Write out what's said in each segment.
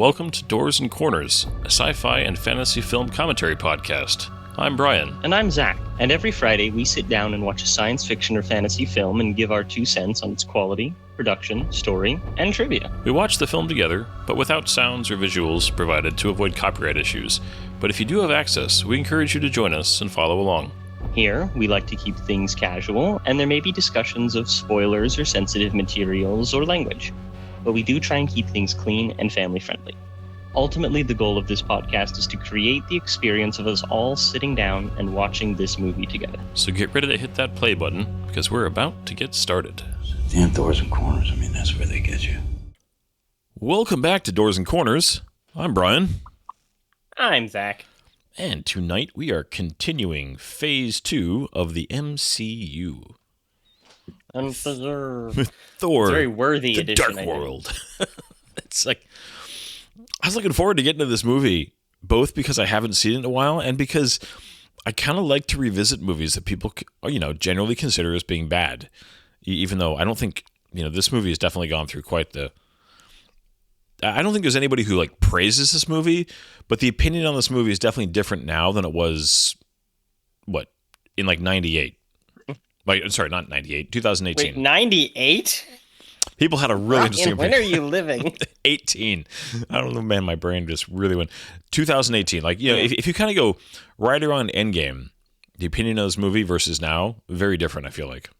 welcome to Doors and Corners, a sci-fi and fantasy film commentary podcast. I'm Brian. And I'm Zach. And every Friday we sit down and watch a science fiction or fantasy film and give our 2 cents on its quality, production, story, and trivia. We watch the film together, but without sounds or visuals provided to avoid copyright issues. But if you do have access, we encourage you to join us and follow along. Here, we like to keep things casual, and there may be discussions of spoilers or sensitive materials or language. But we do try and keep things clean and family-friendly. Ultimately, the goal of this podcast is to create the experience of us all sitting down and watching this movie together. So get ready to hit that play button, because we're about to get started. Damn Doors and Corners, I mean, that's where they get you. Welcome back to Doors and Corners. I'm Brian. I'm Zach. And tonight we are continuing Phase 2 of the MCU. Unpreserved. With Thor, very worthy the edition, Dark World. It's like, I was looking forward to getting to this movie, both because I haven't seen it in a while and because I kind of like to revisit movies that people, generally consider as being bad. Even though I don't think, this movie has definitely gone through quite the... I don't think there's anybody who, praises this movie, but the opinion on this movie is definitely different now than it was, in, 98. Sorry, not 98, 2018. Wait, 98? People had a really interesting opinion. When are you living? 18. I don't know, man. My brain just really went. 2018. If you kind of go right around Endgame, the opinion of this movie versus now, very different, I feel like.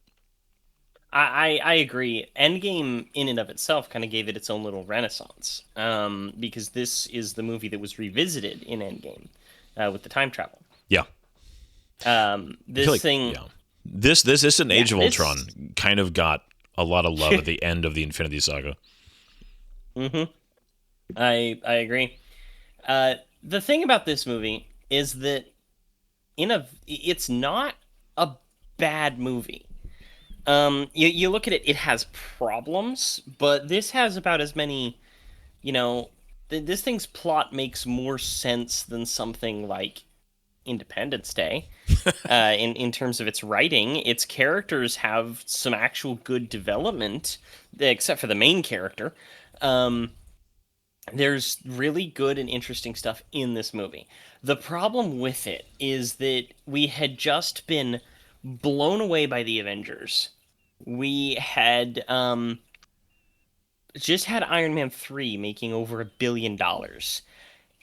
I agree. Endgame, in and of itself, kind of gave it its own little renaissance. Because this is the movie that was revisited in Endgame with the time travel. Yeah. This thing... Yeah. This an Age of Ultron kind of got a lot of love at the end of the Infinity Saga. Mm-hmm. I agree. The thing about this movie is that it's not a bad movie. You look at it, it has problems, but this has about as many, this thing's plot makes more sense than something like Independence Day. In terms of its writing, its characters have some actual good development, except for the main character. There's really good and interesting stuff in this movie. The problem with it is that we had just been blown away by the Avengers. We had just had Iron Man 3 making over $1 billion.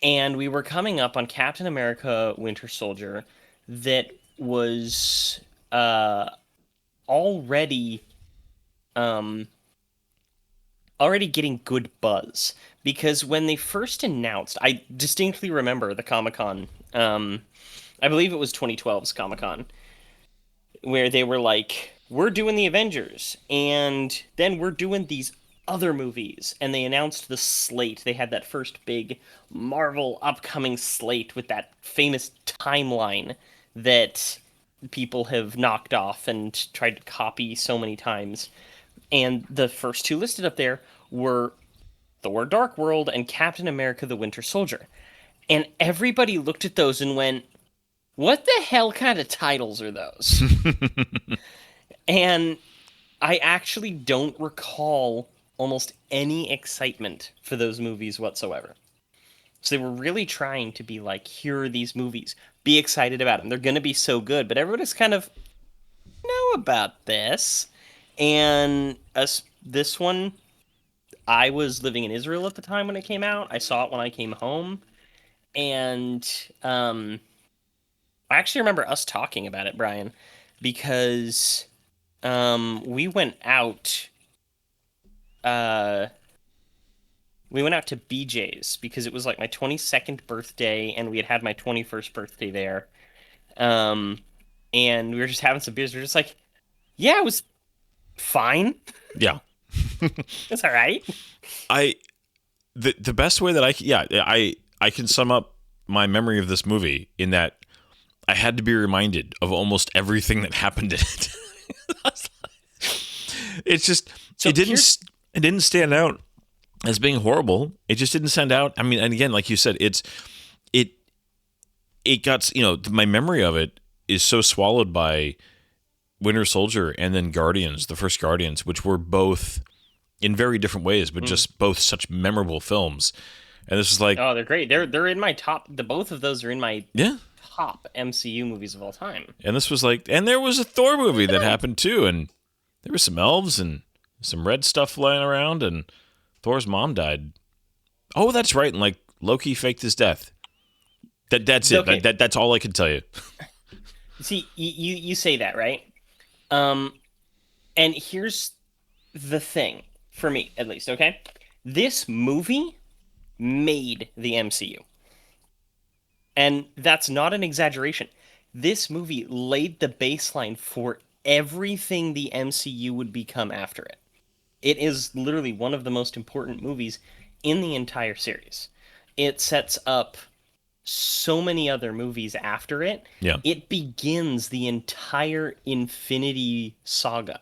And we were coming up on Captain America Winter Soldier that was already getting good buzz. Because when they first announced, I distinctly remember the Comic-Con, I believe it was 2012's Comic-Con, where they were like, we're doing the Avengers, and then we're doing these other movies, and they announced the slate. They had that first big Marvel upcoming slate with that famous timeline that people have knocked off and tried to copy so many times. And the first 2 listed up there were Thor: Dark World and Captain America: The Winter Soldier. And everybody looked at those and went, what the hell kind of titles are those? And I actually don't recall almost any excitement for those movies whatsoever. So they were really trying to be like, here are these movies. Be excited about them. They're going to be so good. But everybody's kind of, know about this. And this one, I was living in Israel at the time when it came out. I saw it when I came home. And I actually remember us talking about it, Brian, because we went out... we went out to BJ's because it was like my 22nd birthday and we had my 21st birthday there. And we were just having some beers. We were just like, yeah, it was fine. Yeah. It's all right. The best way that I can sum up my memory of this movie in that I had to be reminded of almost everything that happened in it. It's just, it didn't stand out as being horrible. It just didn't stand out. I mean, and again, like you said, it got, my memory of it is so swallowed by Winter Soldier and then Guardians, the first Guardians, which were both in very different ways, but just both such memorable films. And this was like, Oh, they're great. They're in my top. The both of those are in my yeah. top MCU movies of all time. And this was like, and there was a Thor movie that happened too, and there were some elves and some red stuff flying around, and Thor's mom died. Oh, that's right. And like Loki faked his death. That's it. Okay. That's all I can tell you. See, you say that, right? And here's the thing for me, at least. Okay, this movie made the MCU, and that's not an exaggeration. This movie laid the baseline for everything the MCU would become after it. It is literally one of the most important movies in the entire series. It sets up so many other movies after it. Yeah. It begins the entire Infinity Saga.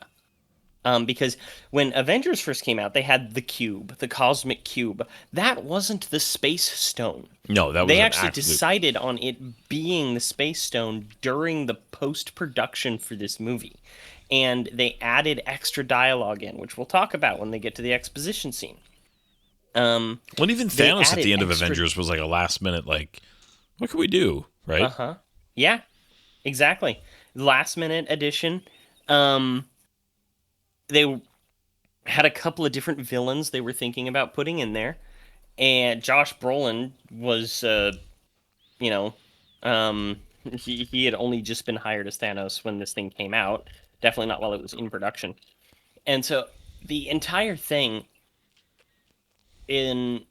Because when Avengers first came out, they had the cube, the cosmic cube. That wasn't the space stone. No, that was They an actually absolute- decided on it being the space stone during the post-production for this movie. And they added extra dialogue in, which we'll talk about when they get to the exposition scene. Well, even they Thanos at added the end of extra- Avengers was like a last minute, like, what can we do? Right? Uh-huh. Yeah, exactly. Last minute addition. They had a couple of different villains they were thinking about putting in there. And Josh Brolin was, he had only just been hired as Thanos when this thing came out. Definitely not while it was in production. And so the entire thing, in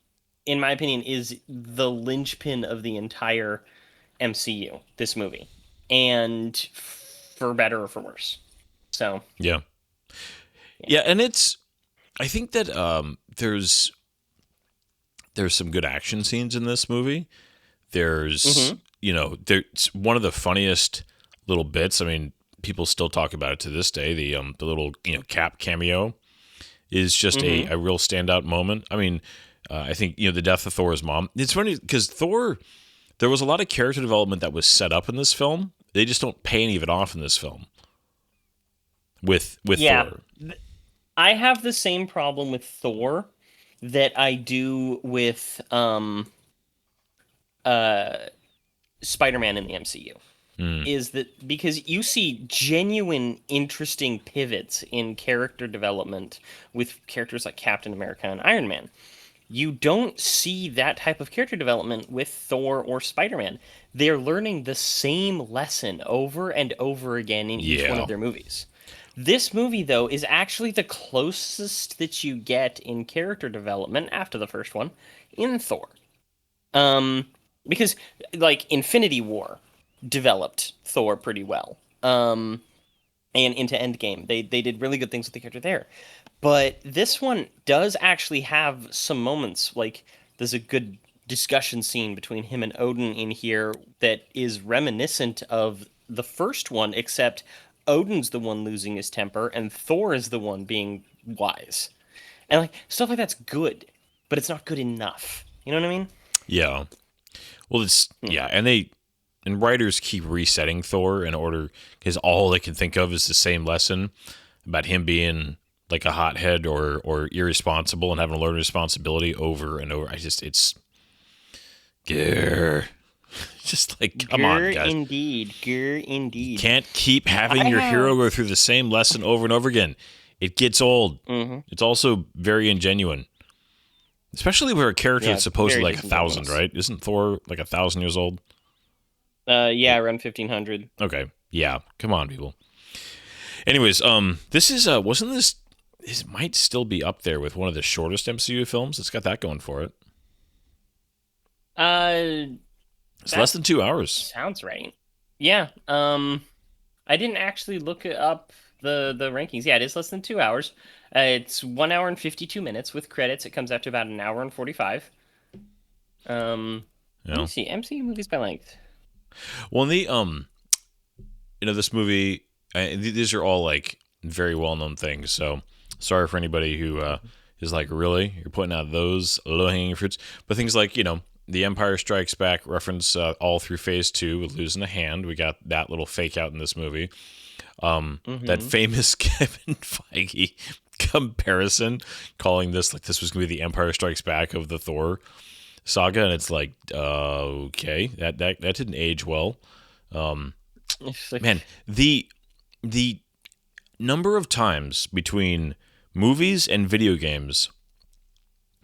my opinion, is the linchpin of the entire MCU, this movie. And for better or for worse. So, Yeah. Yeah, and I think that there's some good action scenes in this movie. There's there's one of the funniest little bits. I mean, people still talk about it to this day. The little Cap cameo is just a real standout moment. I mean, I think the death of Thor's mom. It's funny because Thor, there was a lot of character development that was set up in this film. They just don't pay any of it off in this film. With Thor. I have the same problem with Thor that I do with Spider-Man in the MCU. Is that because you see genuine interesting pivots in character development with characters like Captain America and Iron Man. You don't see that type of character development with Thor or Spider-Man. They're learning the same lesson over and over again in each one of their movies. This movie, though, is actually the closest that you get in character development after the first one in Thor. Because, like, Infinity War developed Thor pretty well. And into Endgame. They did really good things with the character there. But this one does actually have some moments, like, there's a good discussion scene between him and Odin in here that is reminiscent of the first one, except Odin's the one losing his temper, and Thor is the one being wise. And like stuff like that's good, but it's not good enough. You know what I mean? Yeah. Well, and writers keep resetting Thor in order because all they can think of is the same lesson about him being like a hothead or irresponsible and having to learn responsibility over and over. It's grr. Just like, come on, guys. Grr indeed. Can't keep having your hero go through the same lesson over and over again. It gets old. Mm-hmm. It's also very ingenuine. Especially where a character that's supposedly like 1,000, right? Isn't Thor like 1,000 years old? Yeah, around 1,500. Okay. Yeah. Come on, people. Anyways, this is, wasn't this might still be up there with one of the shortest MCU films. It's got that going for it. It's less than 2 hours. Sounds right. Yeah. I didn't actually look up the rankings. Yeah, it is less than 2 hours. It's 1 hour and 52 minutes with credits. It comes out to about an hour and 45. Let me see. MCU movies by length. Well, this movie, these are all like very well-known things. So sorry for anybody who is like, really? You're putting out those low-hanging fruits? But things like, The Empire Strikes Back reference all through Phase 2 with losing a hand. We got that little fake out in this movie. That famous Kevin Feige comparison, calling this like this was going to be the Empire Strikes Back of the Thor saga, and it's like, okay, that didn't age well. It's like, Man, the number of times between movies and video games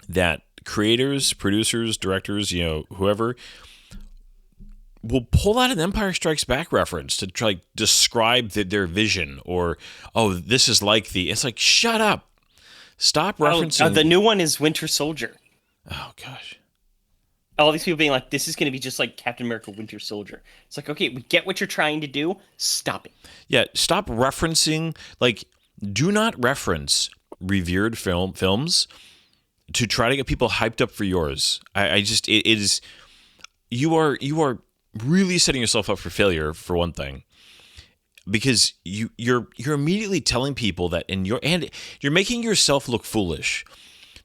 that creators, producers, directors, whoever will pull out an Empire Strikes Back reference to try describe their vision, or this is like it's like, shut up, stop referencing. the new one is Winter Soldier. Oh gosh. All these people being like, this is going to be just like Captain America Winter Soldier. It's like, okay, we get what you're trying to do. Stop it. Yeah, stop referencing. Like, do not reference revered films to try to get people hyped up for yours. It is, you are really setting yourself up for failure, for one thing, because you're immediately telling people that and you're making yourself look foolish.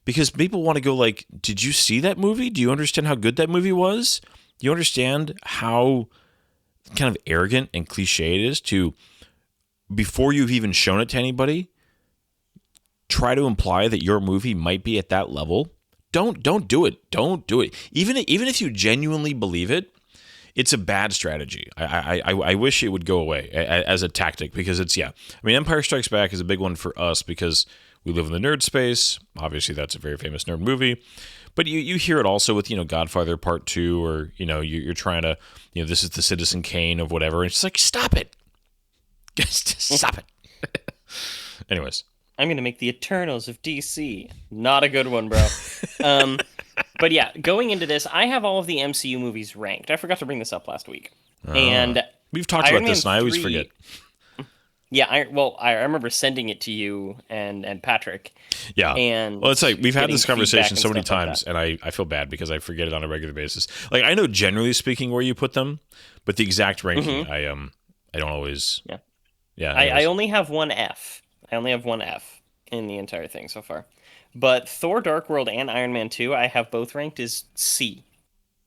Because people want to go like, did you see that movie? Do you understand how good that movie was? Do you understand how kind of arrogant and cliche it is to, before you've even shown it to anybody, try to imply that your movie might be at that level? Don't do it. Don't do it. Even if you genuinely believe it, it's a bad strategy. I wish it would go away as a tactic, because Empire Strikes Back is a big one for us because we live in the nerd space. Obviously, that's a very famous nerd movie. But you hear it also with, Godfather Part 2, or, you're trying to, this is the Citizen Kane of whatever. It's like, stop it. Just stop it. Anyways. I'm going to make the Eternals of DC. Not a good one, bro. But yeah, going into this, I have all of the MCU movies ranked. I forgot to bring this up last week. And we've talked Iron about this, Man and I always 3 forget. Yeah, I remember sending it to you and Patrick. Yeah. And well, it's like we've had getting this conversation feedback so and many stuff like times, that. and I feel bad because I forget it on a regular basis. Like, I know generally speaking where you put them, but the exact ranking, I don't always. Yeah. Yeah. I only have one F. I only have one F in the entire thing so far. But Thor: Dark World and Iron Man 2, I have both ranked as C.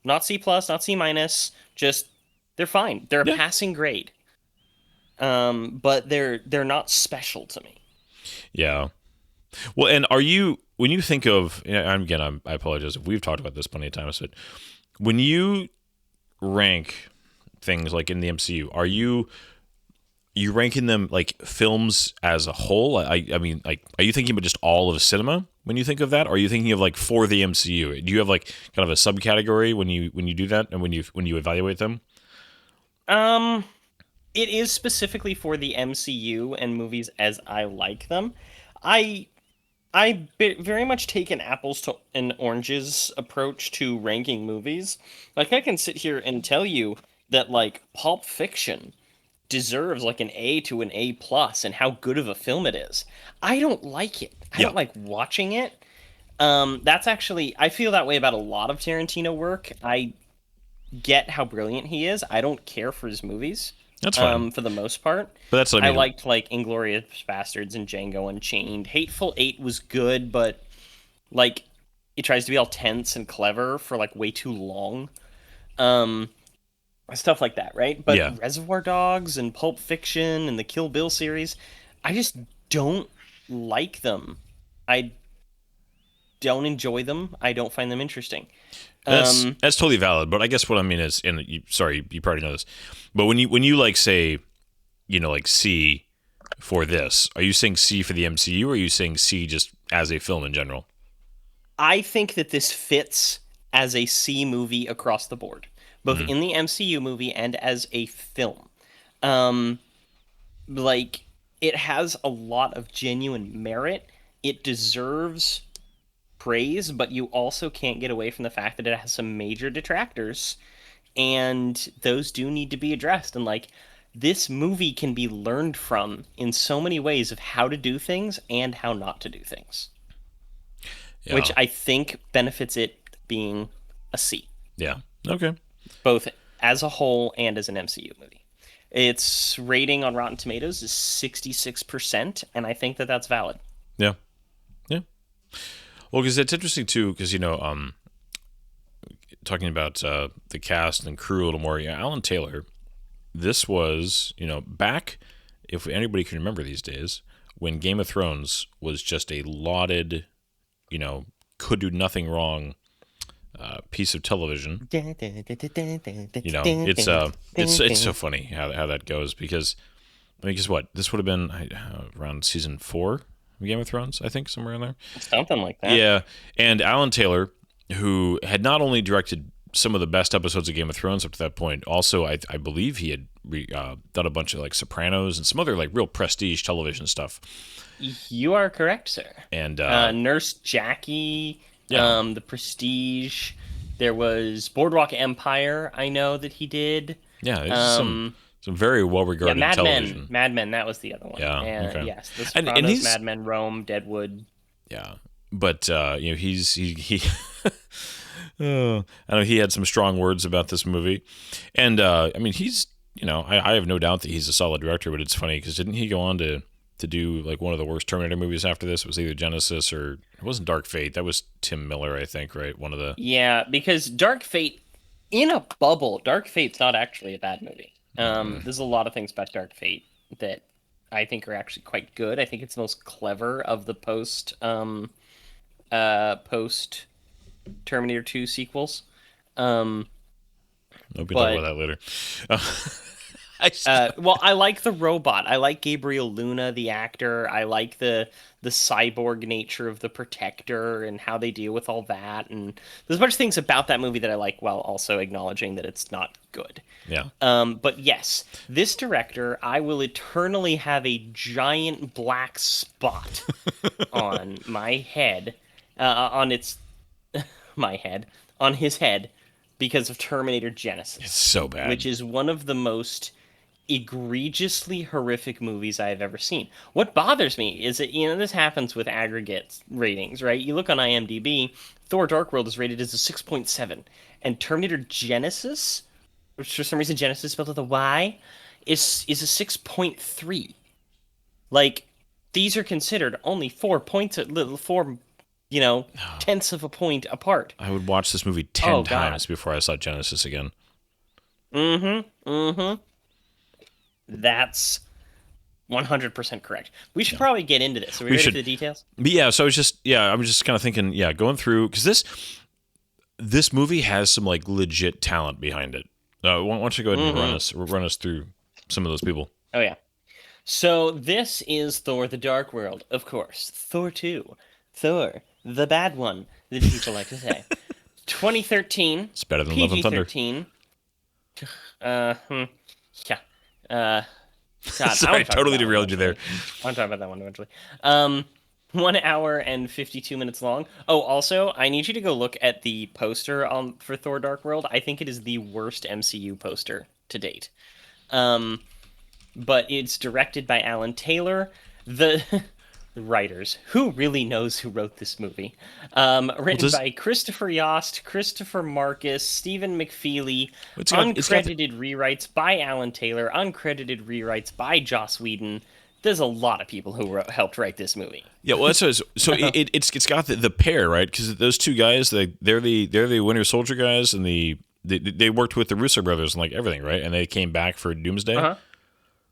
Not C+, not C-, just they're fine. They're a passing grade. But they're not special to me. Yeah. Well, and are you, when you think of, I apologize if we've talked about this plenty of times, but when you rank things like in the MCU, are you ranking them like films as a whole? I mean, like, are you thinking about just all of cinema when you think of that? Or are you thinking of like for the MCU? Do you have like kind of a subcategory when you do that and when you evaluate them? It is specifically for the MCU and movies as I like them. I very much take an apples to and oranges approach to ranking movies. Like, I can sit here and tell you that, like, Pulp Fiction deserves like an A to an A plus and how good of a film it is. I don't like it. I don't like watching it. That's actually, I feel that way about a lot of Tarantino work. I get how brilliant he is. I don't care for his movies. That's fine. For the most part. But that's what I mean. I liked like Inglourious Bastards and Django Unchained. Hateful Eight was good, but like it tries to be all tense and clever for like way too long. Stuff like that, right? But Reservoir Dogs and Pulp Fiction and the Kill Bill series, I just don't like them. I don't enjoy them. I don't find them interesting. That's totally valid, but I guess what I mean is, sorry, you probably know this, but when you like say, like C for this, are you saying C for the MCU, or are you saying C just as a film in general? I think that this fits as a C movie across the board, both in the MCU movie and as a film. Like, it has a lot of genuine merit. It deserves praise, but you also can't get away from the fact that it has some major detractors, and those do need to be addressed. And like, this movie can be learned from in so many ways of how to do things and how not to do things, which I think benefits it being a C. Yeah. Okay. Both as a whole and as an MCU movie. Its rating on Rotten Tomatoes is 66%, and I think that that's valid. Yeah. Yeah. Well, because it's interesting too, because talking about the cast and crew a little more. Alan Taylor, this was back, if anybody can remember these days, when Game of Thrones was just a lauded, could do nothing wrong piece of television. You It's so funny how that goes because I mean, guess what? This would have been around season 4 of Game of Thrones, I think, somewhere in there. Something like that. Yeah, and Alan Taylor, who had not only directed some of the best episodes of Game of Thrones up to that point, also I believe he had done a bunch of like Sopranos and some other like real prestige television stuff. You are correct, sir. And Nurse Jackie, Yeah. The Prestige. There was Boardwalk Empire. I know that he did. yeah, it's some very well Yeah, regarded Mad television. Men. Mad Men. That was the other one. Yeah, And okay. yes, The And Sopranos, he's Mad Men, Rome, Deadwood. Yeah, but he I know he had some strong words about this movie, and I mean he's I have no doubt that he's a solid director. But it's funny because didn't he go on to do like one of the worst Terminator movies after this? It was either Genesis or it wasn't Dark Fate. That was Tim Miller, I think, right? One of the Yeah, because Dark Fate, in a bubble, Dark Fate's not actually a bad movie. There's a lot of things about Dark Fate that I think are actually quite good. I think it's the most clever of the post Terminator 2 sequels. We'll be But- talking about that later. Well, I like the robot. I like Gabriel Luna, the actor. I like the cyborg nature of the Protector and how they deal with all that. And there's a bunch of things about that movie that I like, while also acknowledging that it's not good. Yeah. But yes, this director, I will eternally have a giant black spot on my head, on its my head, on his head, because of Terminator Genesis. It's so bad. Which is one of the most egregiously horrific movies I've ever seen. What bothers me is that, this happens with aggregate ratings, right? You look on IMDb, Thor Dark World is rated as a 6.7, and Terminator Genesis, which for some reason Genesis is spelled with a Y, is a 6.3. Like, these are considered only 4 points, tenths of a point apart. I would watch this movie 10 Oh, God. times before I saw Genesis again. That's 100% correct. We should probably get into this. Are we We ready should. for the details? But yeah, so I was just kind of thinking, going through because this movie has some like legit talent behind it. Why don't you go ahead and run us through some of those people? Oh, yeah. So this is Thor the Dark World, of course. Thor 2. Thor, the bad one, that people like to say. 2013. It's better than Love and Thunder. PG-13. Yeah. God, Sorry, totally derailed you there. I want to talk about that one eventually. 1 hour and 52 minutes long. Oh, also, I need you to go look at the poster for Thor Dark World. I think it is the worst MCU poster to date. But it's directed by Alan Taylor. The writers, who really knows who wrote this movie? Written by Christopher Yost, Christopher Marcus, Stephen McFeely, uncredited rewrites by Alan Taylor, uncredited rewrites by Joss Whedon. There's a lot of people who helped write this movie. Yeah, well, so it's got the pair, right? Because those two guys, they're the Winter Soldier guys, and they worked with the Russo brothers and like everything, right? And they came back for Doomsday.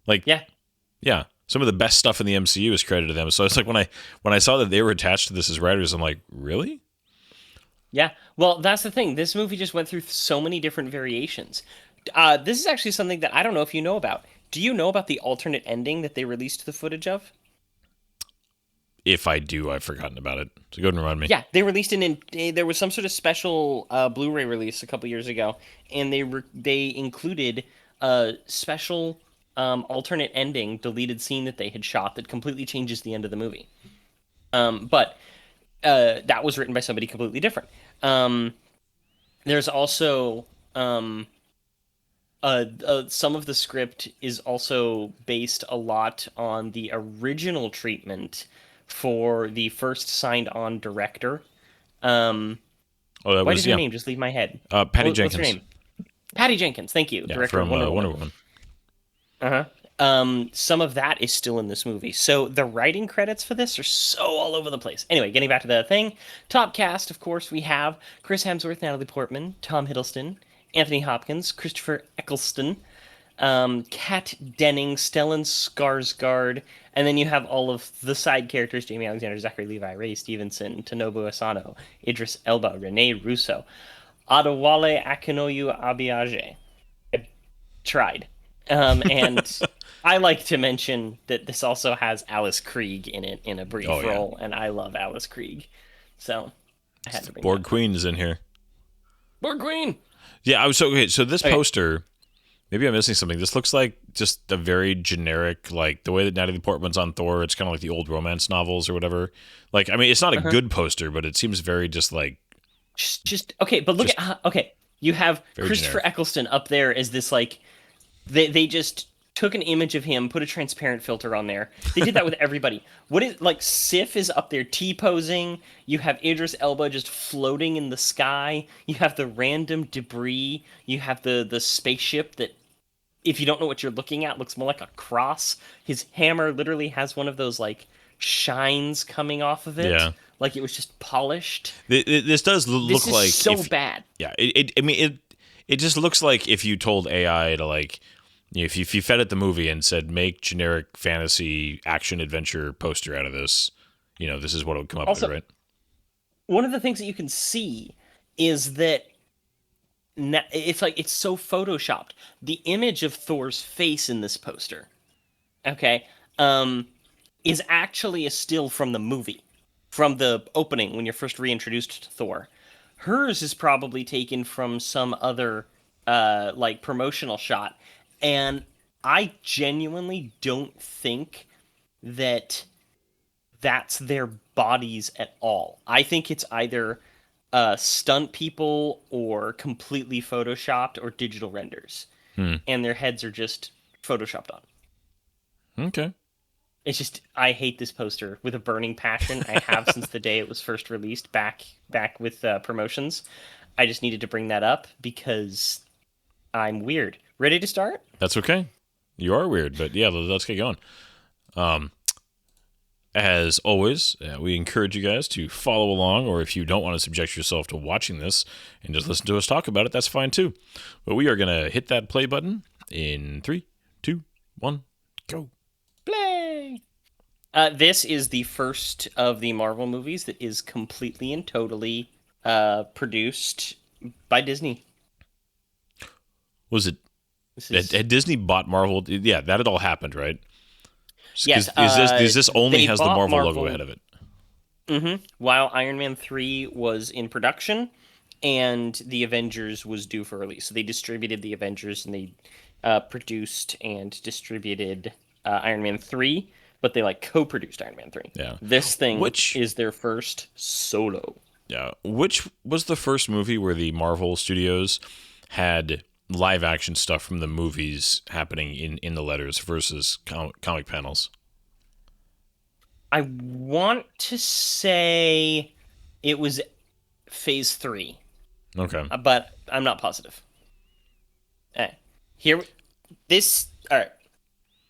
Like yeah. Some of the best stuff in the MCU is credited to them. So it's like when I saw that they were attached to this as writers, I'm like, really? Yeah. Well, that's the thing. This movie just went through so many different variations. This is actually something that I don't know if you know about. Do you know about the alternate ending that they released the footage of? If I do, I've forgotten about it. So go ahead and remind me. Yeah, they released there was some sort of special Blu-ray release a couple years ago, and they included a special alternate ending deleted scene that they had shot that completely changes the end of the movie. But that was written by somebody completely different. There's also some of the script is also based a lot on the original treatment for the first signed on director. Why did her name just leave my head? Patty Jenkins. What's her name? Patty Jenkins. Thank you. Yeah, Director from of Wonder Woman. Some of that is still in this movie. So the writing credits for this are so all over the place. Anyway, getting back to the thing. Top cast, of course, we have Chris Hemsworth, Natalie Portman, Tom Hiddleston, Anthony Hopkins, Christopher Eccleston, Kat Denning, Stellan Skarsgård, and then you have all of the side characters: Jamie Alexander, Zachary Levi, Ray Stevenson, Tonobu Asano, Idris Elba, Rene Russo, Adewale Akinoyu Abiyaje. I tried. And I like to mention that this also has Alice Krieg in it in a brief Oh, yeah. role, and I love Alice Krieg. So I had to bring Borg that. Queen is in here. Borg Queen! Yeah, I was okay. So this Okay. poster, maybe I'm missing something. This looks like just a very generic, like the way that Natalie Portman's on Thor. It's kind of like the old romance novels or whatever. Like, I mean, it's not a good poster, but it seems very just like Just okay, but look Just at okay. You have very Christopher generic. Eccleston up there as this like they just took an image of him, put a transparent filter on there. They did that with everybody. What is like Sif is up there T-posing. You have Idris Elba just floating in the sky. You have the random debris. You have the spaceship that if you don't know what you're looking at looks more like a cross. His hammer literally has one of those like shines coming off of it. Yeah. Like it was just polished. This does This look is like so if, bad. yeah. I mean, it just looks like if you told AI to like, you know, if you fed it the movie and said make generic fantasy action adventure poster out of this, you know, this is what it would come up Also, with, right? one of the things that you can see is that it's like it's so photoshopped. The image of Thor's face in this poster, okay, is actually a still from the movie, from the opening when you're first reintroduced to Thor. Hers is probably taken from some other like promotional shot, and I genuinely don't think that that's their bodies at all. I think it's either stunt people or completely photoshopped or digital renders, and their heads are just photoshopped on. Okay. It's just I hate this poster with a burning passion. I have since the day it was first released back with promotions. I just needed to bring that up because I'm weird. Ready to start? That's okay. You are weird, but yeah, let's get going. As always, we encourage you guys to follow along, or if you don't want to subject yourself to watching this and just listen to us talk about it, that's fine too. But we are going to hit that play button in 3, 2, 1, go. Play. This is the first of the Marvel movies that is completely and totally produced by Disney. Was it This is had Disney bought Marvel? Yeah, that had all happened, right? Yes, Is this only they has the bought Marvel Marvel logo ahead of it? while Iron Man 3 was in production and the Avengers was due for release. So they distributed the Avengers and they produced and distributed Iron Man 3, but they like co-produced Iron Man 3. Yeah. This thing Which- is their first solo. Yeah. Which was the first movie where the Marvel Studios had live action stuff from the movies happening in the letters versus comic panels? I want to say it was Phase 3, Okay. but I'm not positive. Here, this, all right.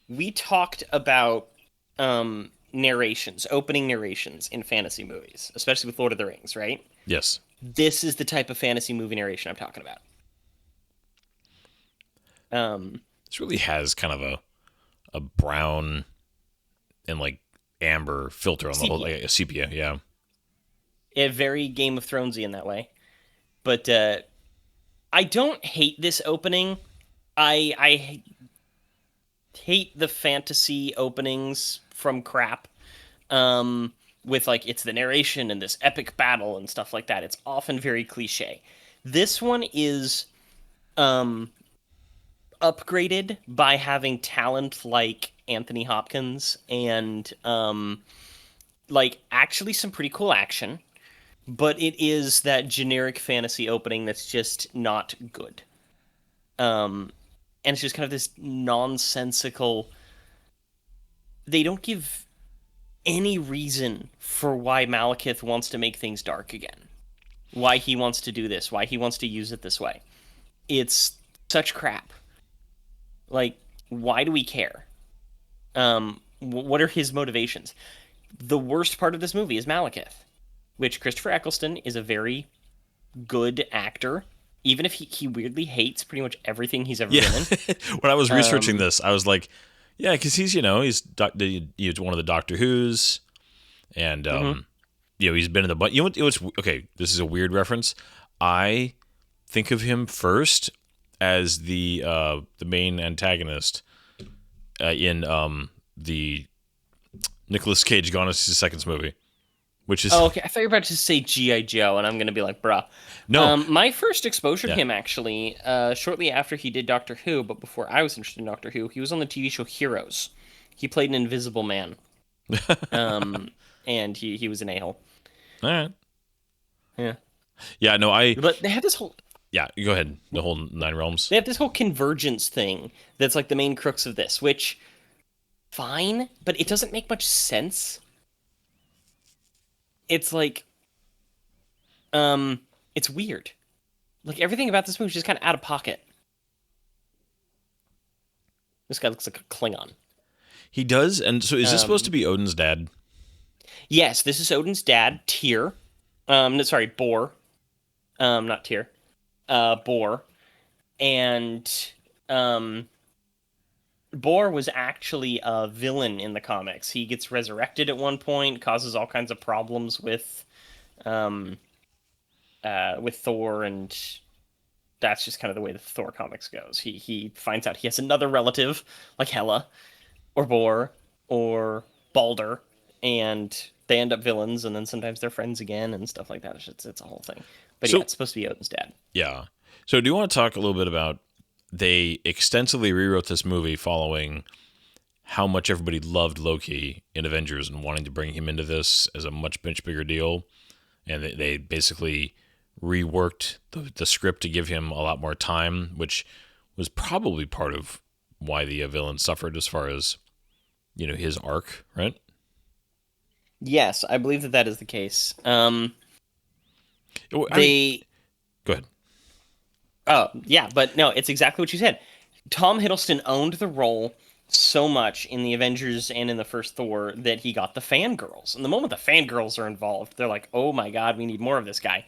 We talked about narrations, opening narrations in fantasy movies, especially with Lord of the Rings, right? Yes. This is the type of fantasy movie narration I'm talking about. This really has kind of a brown and like amber filter on the whole, Sepia. like a sepia. Yeah. Very Game of Thronesy in that way. But I don't hate this opening. I hate the fantasy openings from crap. With like it's the narration and this epic battle and stuff like that. It's often very cliche. This one is upgraded by having talent like Anthony Hopkins and like actually some pretty cool action, but it is that generic fantasy opening that's just not good. And it's just kind of this nonsensical. They don't give any reason for why Malekith wants to make things dark again. Why he wants to do this, why he wants to use it this way. It's such crap. Like, why do we care? What are his motivations? The worst part of this movie is Malekith, which Christopher Eccleston is a very good actor. even if he weirdly hates pretty much everything he's ever Yeah. been in. When I was researching Um, this, I was like, yeah, because he's one of the Doctor Who's, and mhm. he's been in the but okay, this is a weird reference. I think of him first as the main antagonist in the Nicolas Cage Gone to See Seconds movie, which is Oh, okay. I thought you were about to say G.I. Joe, and I'm going to be like, bruh. no, My first exposure to yeah. him, actually, shortly after he did Doctor Who, but before I was interested in Doctor Who, he was on the TV show Heroes. He played an invisible man, um, and he was an a-hole. All right. Yeah. Yeah, no, I But they have this whole yeah, go ahead. The whole Nine Realms. they have this whole convergence thing that's like the main crux of this, which fine, but it doesn't make much sense. It's like it's weird. Like everything about this movie is just kind of out of pocket. This guy looks like a Klingon. He does, and so is this supposed to Um, be Odin's dad? yes, this is Odin's dad, Tyr. No, sorry, Bor. Not Tyr. Bor. And um, Bor was actually a villain in the comics. He gets resurrected at one point, causes all kinds of problems um, with Thor, and that's just kind of the way the Thor comics goes. He finds out he has another relative like Hela or Bor or Balder, and they end up villains, and then sometimes they're friends again and stuff like that. It's a whole thing. But yeah, So it's supposed to be Odin's dad. yeah. So do you want to talk a little bit about they extensively rewrote this movie following how much everybody loved Loki in Avengers and wanting to bring him into this as a much bigger deal, and they basically reworked the script to give him a lot more time, which was probably part of why the villain suffered as far as his arc, right? Yes, I believe that is the case. I mean, They go ahead. Oh, yeah, but no, it's exactly what you said. Tom Hiddleston owned the role so much in the Avengers and in the first Thor that he got the fangirls. And the moment the fangirls are involved, they're like, oh my god, we need more of this guy.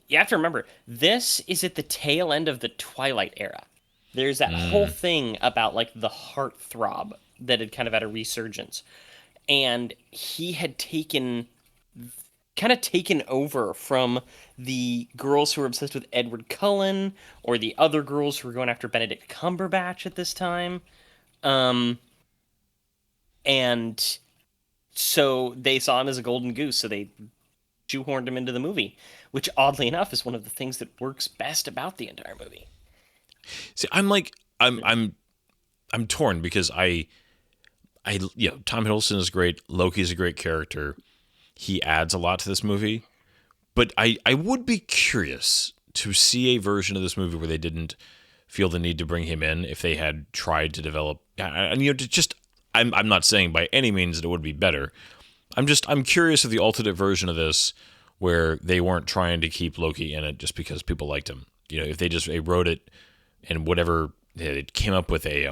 You have to remember, this is at the tail end of the Twilight era. There's that whole Mm, thing about like the heartthrob that had kind of had a resurgence. And he had taken over from the girls who were obsessed with Edward Cullen or the other girls who were going after Benedict Cumberbatch at this time. Um, and so they saw him as a golden goose, so they shoehorned him into the movie, which oddly enough is one of the things that works best about the entire movie. see, I'm like, I'm torn because Tom Hiddleston is great. Loki's a great character. He adds a lot to this movie, but I would be curious to see a version of this movie where they didn't feel the need to bring him in if they had tried to develop. And just I'm not saying by any means that it would be better. I'm curious of the alternate version of this where they weren't trying to keep Loki in it just because people liked him. If they wrote it and whatever they came up with a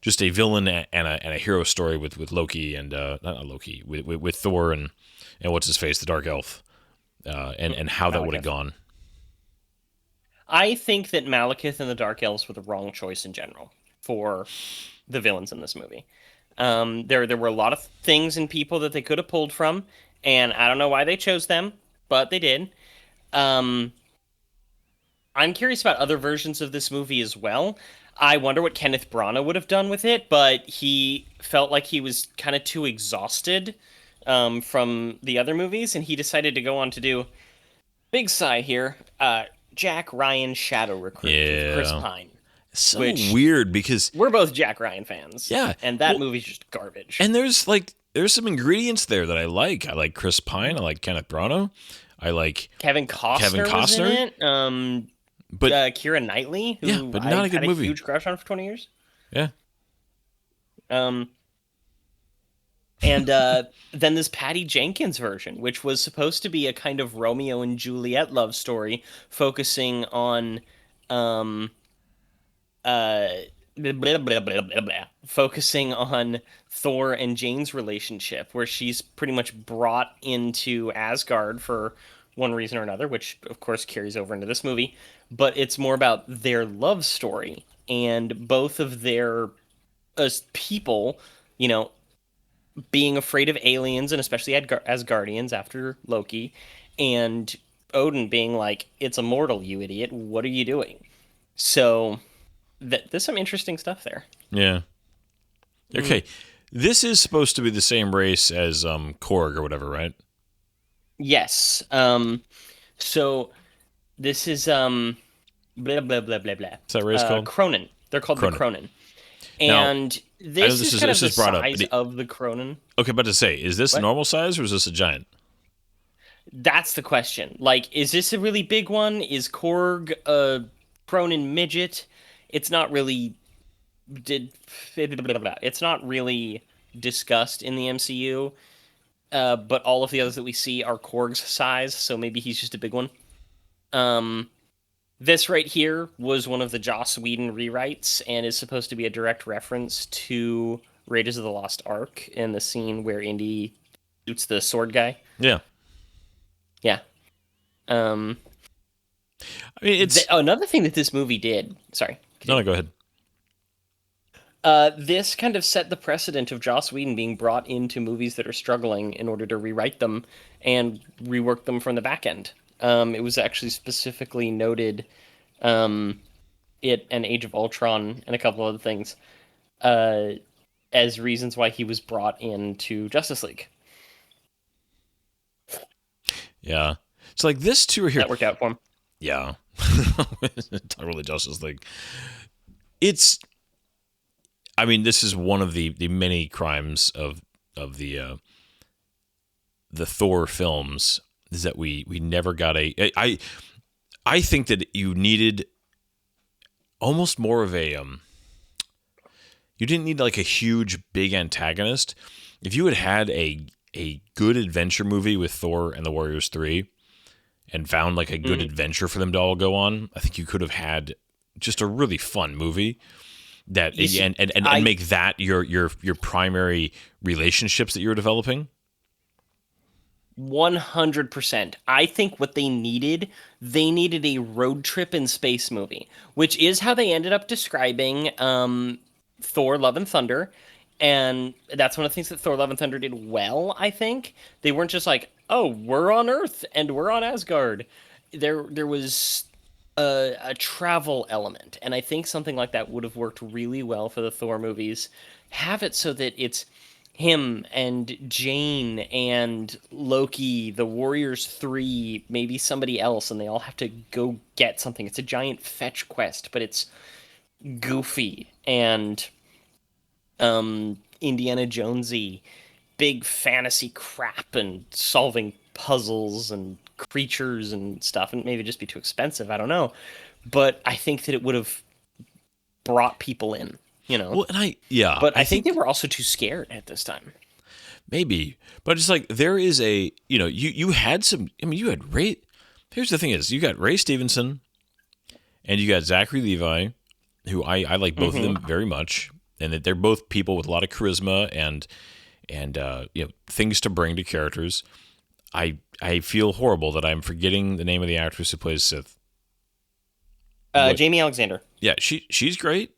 just a villain and a hero story with Loki and not Loki with Thor and what's his face, the Dark Elf, and how that would have Malekith. gone. I think that Malekith and the Dark Elves were the wrong choice in general for the villains in this movie. There were a lot of things and people that they could have pulled from, and I don't know why they chose them, but they did. Um, I'm curious about other versions of this movie as well. I wonder what Kenneth Branagh would have done with it, but he felt like he was kind of too exhausted from the other movies, and he decided to go on to do big sigh here. Jack Ryan Shadow Recruit with Chris Yeah, Pine, it's so which weird because we're both Jack Ryan fans. yeah, And that well, movie's just garbage. and there's some ingredients there that I like. I like Chris Pine. I like Kenneth Branagh. I like Kevin Costner, Kevin was in Costner, it. but Keira Knightley, yeah, who but I not a good had a movie. huge crush on for 20 years. Yeah, Um, and then this Patty Jenkins version, which was supposed to be a kind of Romeo and Juliet love story, focusing on um, uh, focusing on Thor and Jane's relationship, where she's pretty much brought into Asgard for one reason or another, which of course carries over into this movie. But it's more about their love story and both of their as people, you know, being afraid of aliens and especially Asgardians after Loki, and Odin being like, "It's immortal, you idiot! What are you doing?" So there's some interesting stuff there. Yeah. Okay. This is supposed to be the same race as Korg or whatever, right? Yes. So this is blah blah blah blah blah. What's that race called? Cronin. They're called the Cronin. Cronin. Now, And I know this is kind of this the is brought up. size of the Cronin. Okay, about to say, is this What? normal size or is this a giant? That's the question. Like, is this a really big one? Is Korg a Cronin midget? It's not really did it's not really discussed in the MCU. But all of the others that we see are Korg's size, so maybe he's just a big one. This right here was one of the Joss Whedon rewrites and is supposed to be a direct reference to Raiders of the Lost Ark in the scene where Indy shoots the sword guy. Yeah. Yeah. I mean, it's Another thing that this movie did. Sorry. no, go ahead. This kind of set the precedent of Joss Whedon being brought into movies that are struggling in order to rewrite them and rework them from the back end. It was actually specifically noted it and Age of Ultron and a couple other things as reasons why he was brought into Justice League. Yeah. It's like this two are here. That worked out for him. Yeah. Not really Justice League. It's I mean, this is one of the many crimes of the Thor films is that we never got I think that you needed almost more of a you didn't need like a huge big antagonist. If you had a good adventure movie with Thor and the Warriors 3 and found like a good adventure for them to all go on, I think you could have had just a really fun movie that and make that your primary relationships that you're developing. 100%. I think what they needed a road trip in space movie, which is how they ended up describing Thor: Love and Thunder, and that's one of the things that Thor: Love and Thunder did well. I think they weren't just like, oh, we're on Earth and we're on Asgard. There was a travel element, and I think something like that would have worked really well for the Thor movies. Have it so that it's him and Jane and Loki, the Warriors 3, maybe somebody else, and they all have to go get something. It's a giant fetch quest, but it's goofy and Indiana Jonesy, big fantasy crap and solving puzzles and creatures and stuff, and maybe just be too expensive. I don't know, but I think that it would have brought people in. You know, Well, and but I think they were also too scared at this time. maybe, but it's like there is a you had some. I mean, you had Ray. Here's the thing: is you got Ray Stevenson, and you got Zachary Levi, who I like both of them very much, and that they're both people with a lot of charisma and things to bring to characters. I feel horrible that I'm forgetting the name of the actress who plays Sith. Jamie Alexander. Yeah, she's great.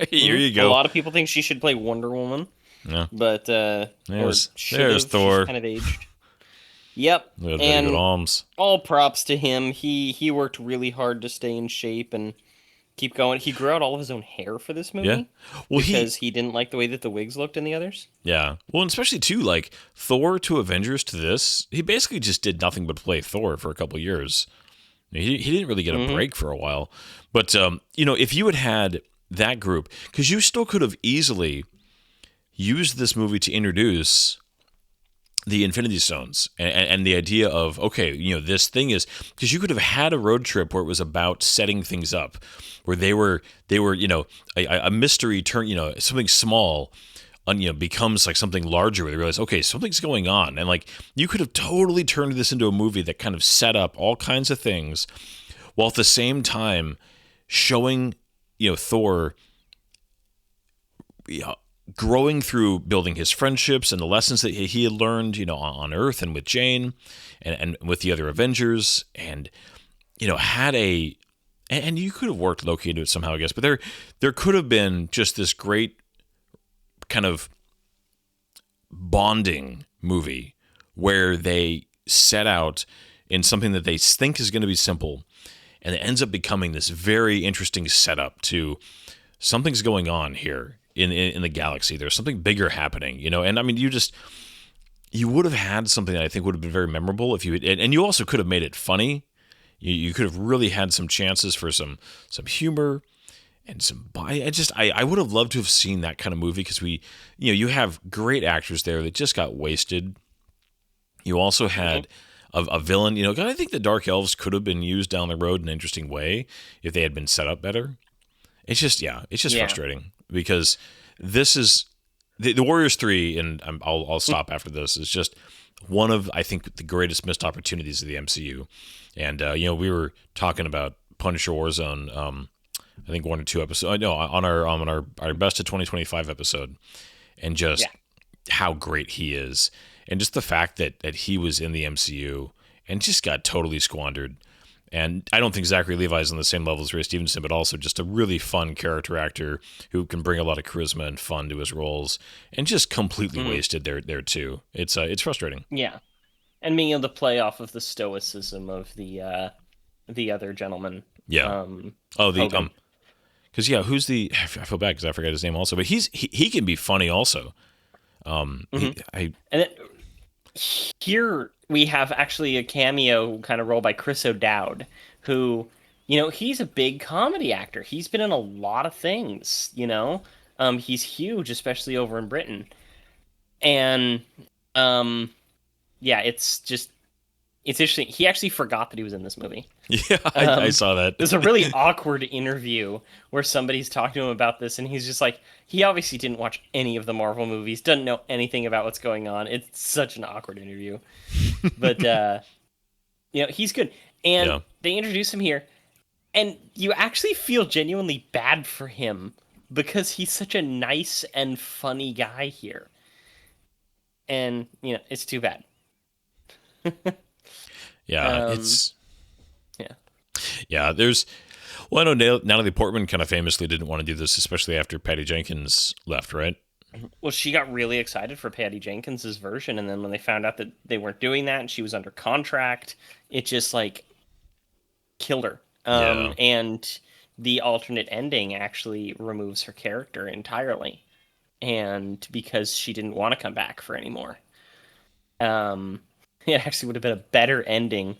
Here you go. A lot of people think she should play Wonder Woman. Yeah. But There's there's Thor. She's kind of aged. Yep. Look at very good And arms. all props to him. He worked really hard to stay in shape and keep going. He grew out all of his own hair for this movie. Yeah. Well, because he didn't like the way that the wigs looked in the others. Yeah. Well, and especially too, like Thor to Avengers to this, he basically just did nothing but play Thor for a couple of years. He didn't really get a break for a while. But if you had that group, because you still could have easily used this movie to introduce the Infinity Stones and the idea of, okay, this thing is, because you could have had a road trip where it was about setting things up, where they were a mystery turn, something small becomes like something larger, where they realize, okay, something's going on. And like, you could have totally turned this into a movie that kind of set up all kinds of things while at the same time showing Thor growing through building his friendships and the lessons that he had learned, on Earth and with Jane and with the other Avengers, and had a, and you could have worked Loki into it somehow, I guess, but there could have been just this great kind of bonding movie where they set out in something that they think is going to be simple, and it ends up becoming this very interesting setup to something's going on here in the galaxy. There's something bigger happening, and I mean, you would have had something that I think would have been very memorable if you had, and you also could have made it funny. You could have really had some chances for some humor and some. I would have loved to have seen that kind of movie, because you have great actors there that just got wasted. You also had a villain. I think the Dark Elves could have been used down the road in an interesting way if they had been set up better. It's just frustrating, because this is the Warriors 3, and I'll stop after this. Is just one of, I think, the greatest missed opportunities of the MCU. And we were talking about Punisher Warzone, I think 1 or 2 episodes. No, on our best of 2025 episode, and just how great he is, and just the fact that he was in the MCU and just got totally squandered. And I don't think Zachary Levi is on the same level as Ray Stevenson, but also just a really fun character actor who can bring a lot of charisma and fun to his roles, and just completely wasted there too. It's frustrating. Yeah, and being able to play off of the stoicism of the other gentleman. Yeah. Because who's the? I feel bad because I forgot his name also, but he can be funny also. Here we have actually a cameo kind of role by Chris O'Dowd, who, he's a big comedy actor. He's been in a lot of things, he's huge, especially over in Britain. And, it's interesting. He actually forgot that he was in this movie. Yeah, I saw that. There's a really awkward interview where somebody's talking to him about this, and he's just like, he obviously didn't watch any of the Marvel movies, doesn't know anything about what's going on. It's such an awkward interview. But, he's good. And they introduce him here, and you actually feel genuinely bad for him, because he's such a nice and funny guy here. And, it's too bad. Yeah, there's. Well, I know Natalie Portman kind of famously didn't want to do this, especially after Patty Jenkins left, right? Well, she got really excited for Patty Jenkins's version, and then when they found out that they weren't doing that and she was under contract, it just killed her. And the alternate ending actually removes her character entirely, and because she didn't want to come back for any more. It actually would have been a better ending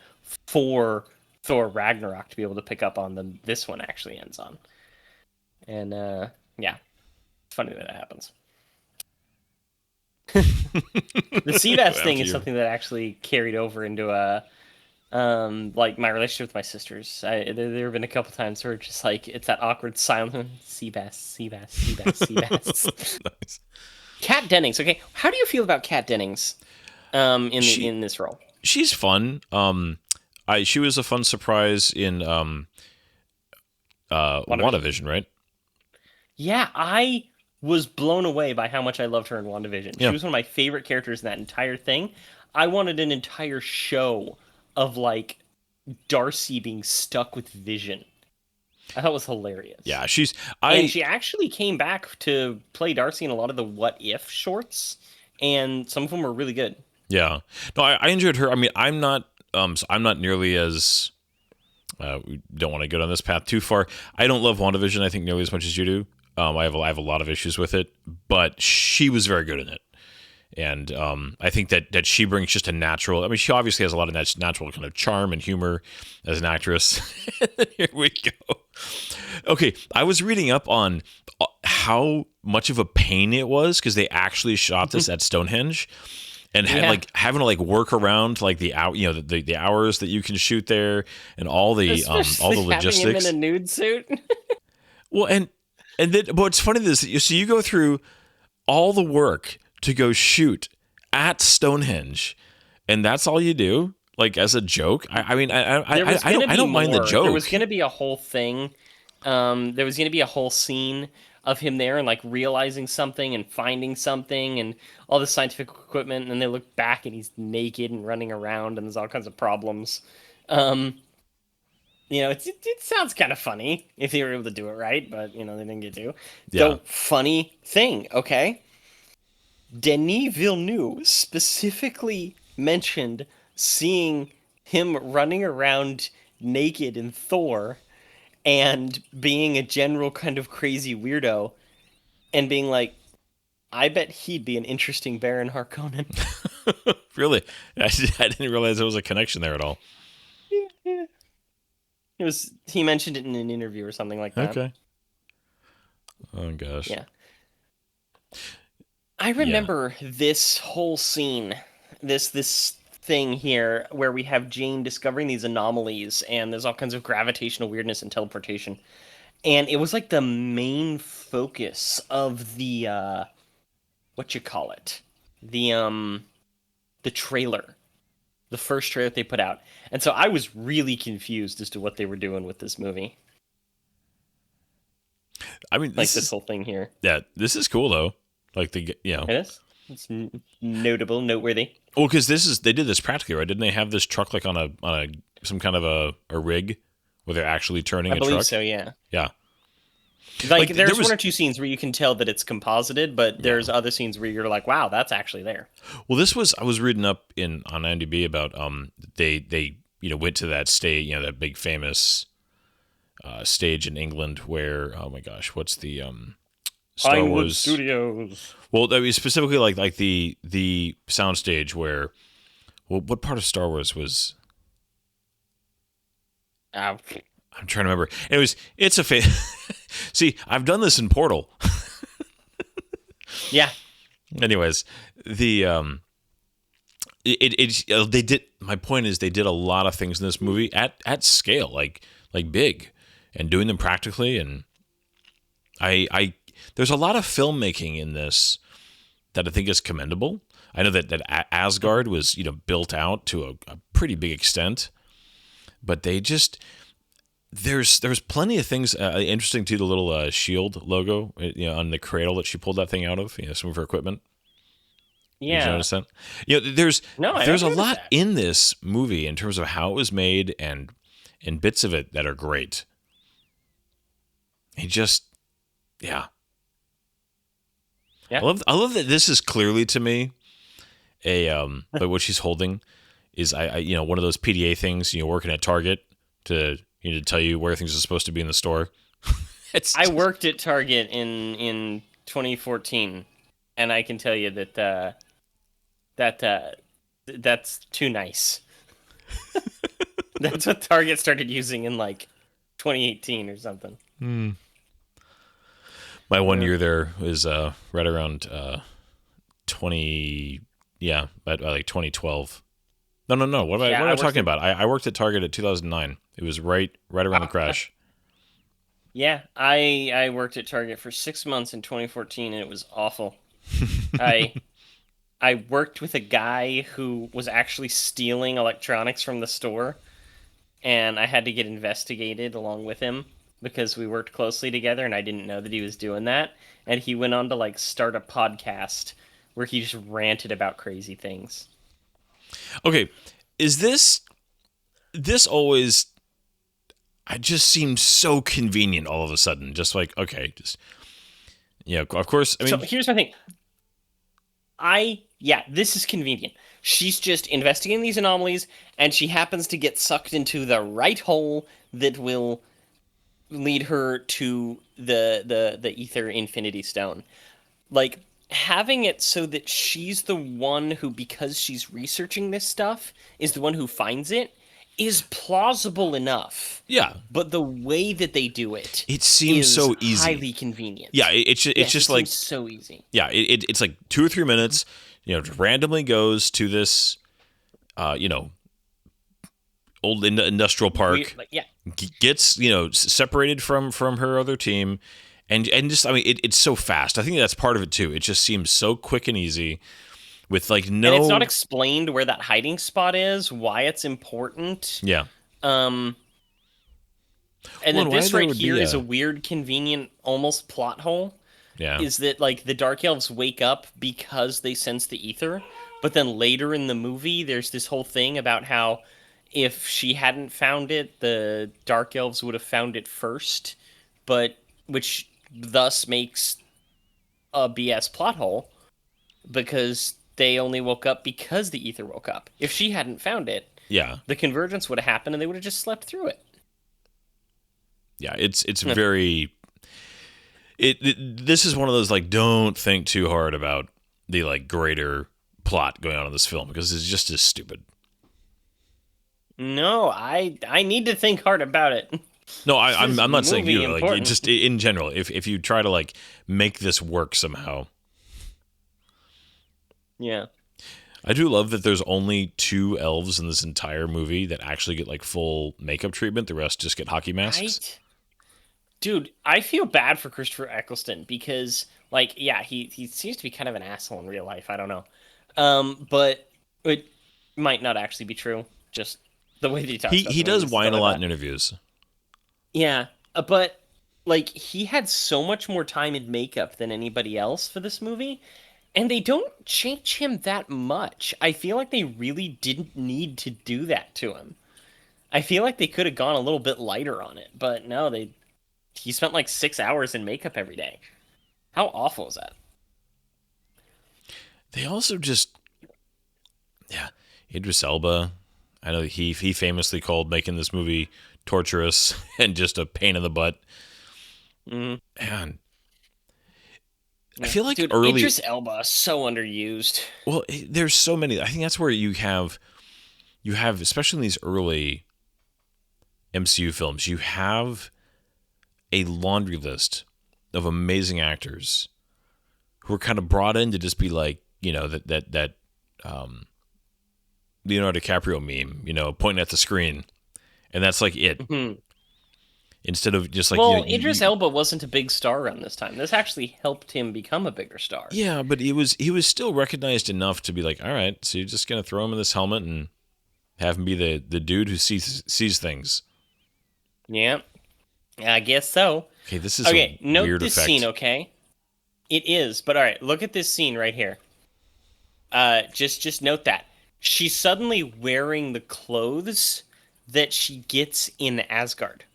for Thor Ragnarok to be able to pick up on than this one actually ends on. And, it's funny that it happens. The Seabass thing is something that actually carried over into my relationship with my sisters. There have been a couple times where it's just it's that awkward silent Seabass. Nice. Kat Dennings. Okay, how do you feel about Kat Dennings? In this role, she's fun. She was a fun surprise in WandaVision, right? Yeah, I was blown away by how much I loved her in WandaVision. She was one of my favorite characters in that entire thing. I wanted an entire show of Darcy being stuck with Vision. I thought it was hilarious. Yeah, and she actually came back to play Darcy in a lot of the What If shorts, and some of them were really good. Yeah, no, I enjoyed her. I mean, I'm not nearly as. We don't want to go down this path too far. I don't love WandaVision, I think, nearly as much as you do. I have a lot of issues with it, but she was very good in it, and I think that she brings just a natural. I mean, she obviously has a lot of natural kind of charm and humor as an actress. Here we go. Okay, I was reading up on how much of a pain it was because they actually shot this at Stonehenge. And having to work around the hours that you can shoot there and all the logistics. Having him in a nude suit. Well, and then what's funny is you go through all the work to go shoot at Stonehenge, and that's all you do, as a joke. I mean, I don't mind the joke. There was going to be a whole thing. There was going to be a whole scene of him there and like realizing something and finding something and all this scientific equipment, and then they look back and he's naked and running around and there's all kinds of problems. Um, it sounds kind of funny if they were able to do it right, but they didn't get to. Yeah. The funny thing, okay? Denis Villeneuve specifically mentioned seeing him running around naked in Thor and being a general kind of crazy weirdo and being like, I bet he'd be an interesting Baron Harkonnen. Really? I didn't realize there was a connection there at all. Yeah. He mentioned it in an interview or something like that. Okay. Oh gosh. Yeah. I remember this whole scene, this thing here where we have Jane discovering these anomalies and there's all kinds of gravitational weirdness and teleportation. And it was like the main focus of the what you call it? The trailer. The first trailer they put out. And so I was really confused as to what they were doing with this movie. I mean, this whole thing here. Yeah, this is cool though. Like It is. It's notable, noteworthy. Well, because they did this practically, right? Didn't they have this truck like on a some kind of a rig where they're actually turning a truck? I believe so, yeah. Yeah. Like there's one or two scenes where you can tell that it's composited, but there's other scenes where you're like, wow, that's actually there. Well, I was reading up on IMDb about they went to that stage, that big famous stage in England where, oh my gosh, what's the Star Pinewood Wars Studios. Well, I mean, specifically like the soundstage where, well, what part of Star Wars was? I'm trying to remember. Anyways, it's a See, I've done this in Portal. Yeah. Anyways, they did. My point is, they did a lot of things in this movie at scale, like big, and doing them practically. And I there's a lot of filmmaking in this that I think is commendable. I know that Asgard was built out to a pretty big extent, but they just there's plenty of things interesting too. The little shield logo, on the cradle that she pulled that thing out of, some of her equipment. Yeah. Did you notice that? There's a lot in this movie in terms of how it was made and bits of it that are great. Yeah. I love that this is clearly to me but what she's holding is I one of those PDA things, working at Target to tell you where things are supposed to be in the store. I worked at Target in 2014, and I can tell you that that's too nice. That's what Target started using in like 2018 or something. My 1 year there was right around 20, like 2012. No. What am I talking about? I worked at Target at 2009. It was right around the crash. Yeah, I worked at Target for 6 months in 2014, and it was awful. I worked with a guy who was actually stealing electronics from the store, and I had to get investigated along with him because we worked closely together, and I didn't know that he was doing that. And he went on to start a podcast where he just ranted about crazy things. Okay, is this always? I just seemed so convenient all of a sudden. Just like, okay, of course. I mean, so here's my thing. This is convenient. She's just investigating these anomalies, and she happens to get sucked into the right hole that will lead her to the Ether Infinity Stone. Like, having it so that she's the one who, because she's researching this stuff, is the one who finds it, is plausible enough. Yeah. But the way that they do it, seems so easy. Highly convenient. Yeah, it's just like so easy. Yeah, it's like 2 or 3 minutes. Just randomly goes to this, old industrial park. Gets separated from her other team, and just it's so fast. I think that's part of it too. It just seems so quick and easy. With no, and it's not explained where that hiding spot is, why it's important. Yeah. And Well, then and why this there right would here be is a a weird, convenient, almost plot hole. yeah. Is that like the Dark Elves wake up because they sense the ether, but then later in the movie, there's this whole thing about how if she hadn't found it, the Dark Elves would have found it first, but which thus makes a BS plot hole because they only woke up because the ether woke up. If she hadn't found it, Yeah. the convergence would have happened and they would have just slept through it. Yeah, it's very this is one of those like don't think too hard about the like greater plot going on in this film because it's just as stupid. No, I need to think hard about it. No, This I'm is I'm not saying movie you like it important. just in general. If you try to like make this work somehow, Yeah. I do love that there's only two elves in this entire movie that actually get like full makeup treatment. The rest just get hockey masks. Right? Dude, I feel bad for Christopher Eccleston because, like, yeah, he seems to be kind of an asshole in real life. I don't know. But it might not actually be true. Just the way that he talks about He the movie does and stuff whine a like lot that. in interviews. Yeah, but like he had so much more time in makeup than anybody else for this movie, and they don't change him that much. I feel like they really didn't need to do that to him. I feel like they could have gone a little bit lighter on it, but no, they he spent like 6 hours in makeup every day. How awful is that? They also just yeah, Idris Elba. I know he famously called making this movie torturous and just a pain in the butt. Mm, Man, I yeah. feel like Dude, early. Idris Elba is so underused. Well, there's so many. I think that's where you have especially in these early MCU films, you have a laundry list of amazing actors who are kind of brought in to just be like, that um, Leonardo DiCaprio meme, pointing at the screen, and that's like it. Mhm. Instead of just like Well, Idris Elba wasn't a big star around this time. This actually helped him become a bigger star. yeah, but he was still recognized enough to be like, all right, so you're just gonna throw him in this helmet and have him be the dude who sees things. Yeah, I guess so. Okay, this is Okay, a note weird this effect. scene, okay? It is, but all right, look at this scene right here. Just note that she's suddenly wearing the clothes that she gets in Asgard.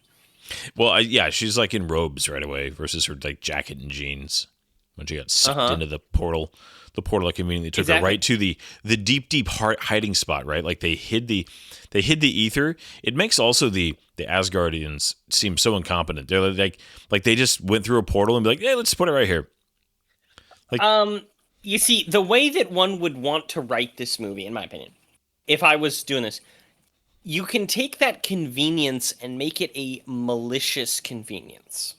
Well, yeah, she's like in robes right away versus her like jacket and jeans when she got Uh sucked huh. into the portal. The portal like immediately took her Exactly. right to the deep hiding spot. Right, like they hid the ether. It makes also the Asgardians seem so incompetent. They're like they just went through a portal and be like, hey, let's put it right here. Like, You see, the way that one would want to write this movie, in my opinion, if I was doing this, you can take that convenience and make it a malicious convenience.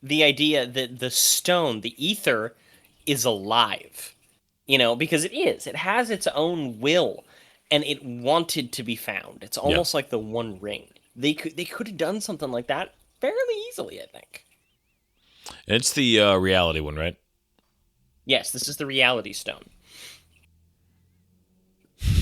The idea that the stone, the ether, is alive. Because it is. It has its own will, and it wanted to be found. It's yeah, almost like the One Ring. They could have done something like that fairly easily, I think. and it's the reality one, right? Yes, this is the Reality Stone,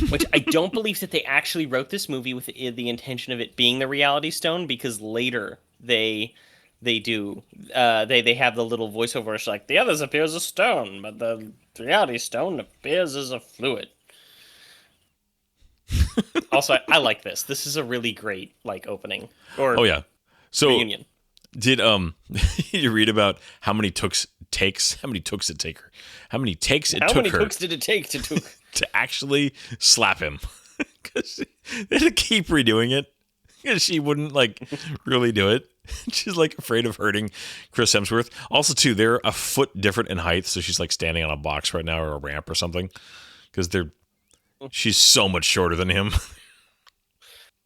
which I don't believe that they actually wrote this movie with the intention of it being the Reality Stone, because later they do they have the little voiceover. It's like the others appear as a stone, but the Reality Stone appears as a fluid. Also, I like this. This is a really great like opening or Oh yeah. So reunion. did you read about how many takes it take her? How many takes it How took many her cooks did it take to? to actually slap him? Because they had to keep redoing it because she wouldn't like really do it. She's like afraid of hurting Chris Hemsworth. Also, too, they're a foot different in height, so she's like standing on a box right now or a ramp or something because she's so much shorter than him.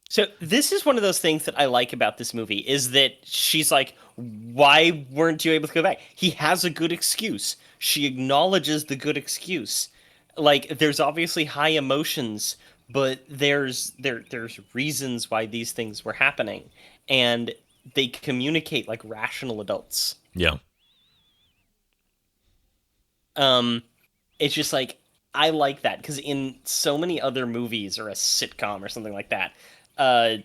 So this is one of those things that I like about this movie is that she's like, why weren't you able to go back? He has a good excuse. She acknowledges the good excuse. Like there's obviously high emotions, but there's reasons why these things were happening, and they communicate like rational adults. Yeah. Um, it's just like I like that because in so many other movies or a sitcom or something like that, uh,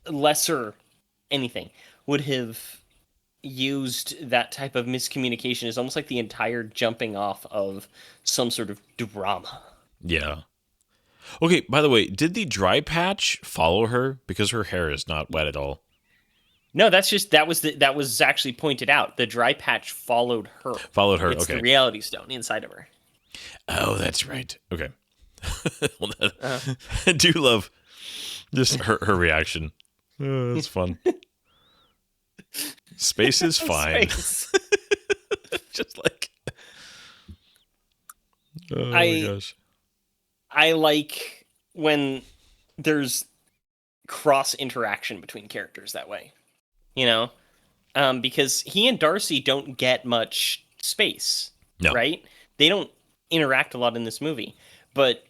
lesser anything would have used that type of miscommunication as almost like the entire jumping off of some sort of drama. Yeah. Okay, by the way, did the dry patch follow her? Because her hair is not wet at all. No, that was actually pointed out. The dry patch followed her. Followed her, It's okay. the reality stone inside of her. Oh, that's right. Okay. I do love just her reaction. It's fun. Space is fine. Space. Just like, oh my I gosh. I like when there's cross interaction between characters that way. You know? Because he and Darcy don't get much space, No. right? They don't interact a lot in this movie. But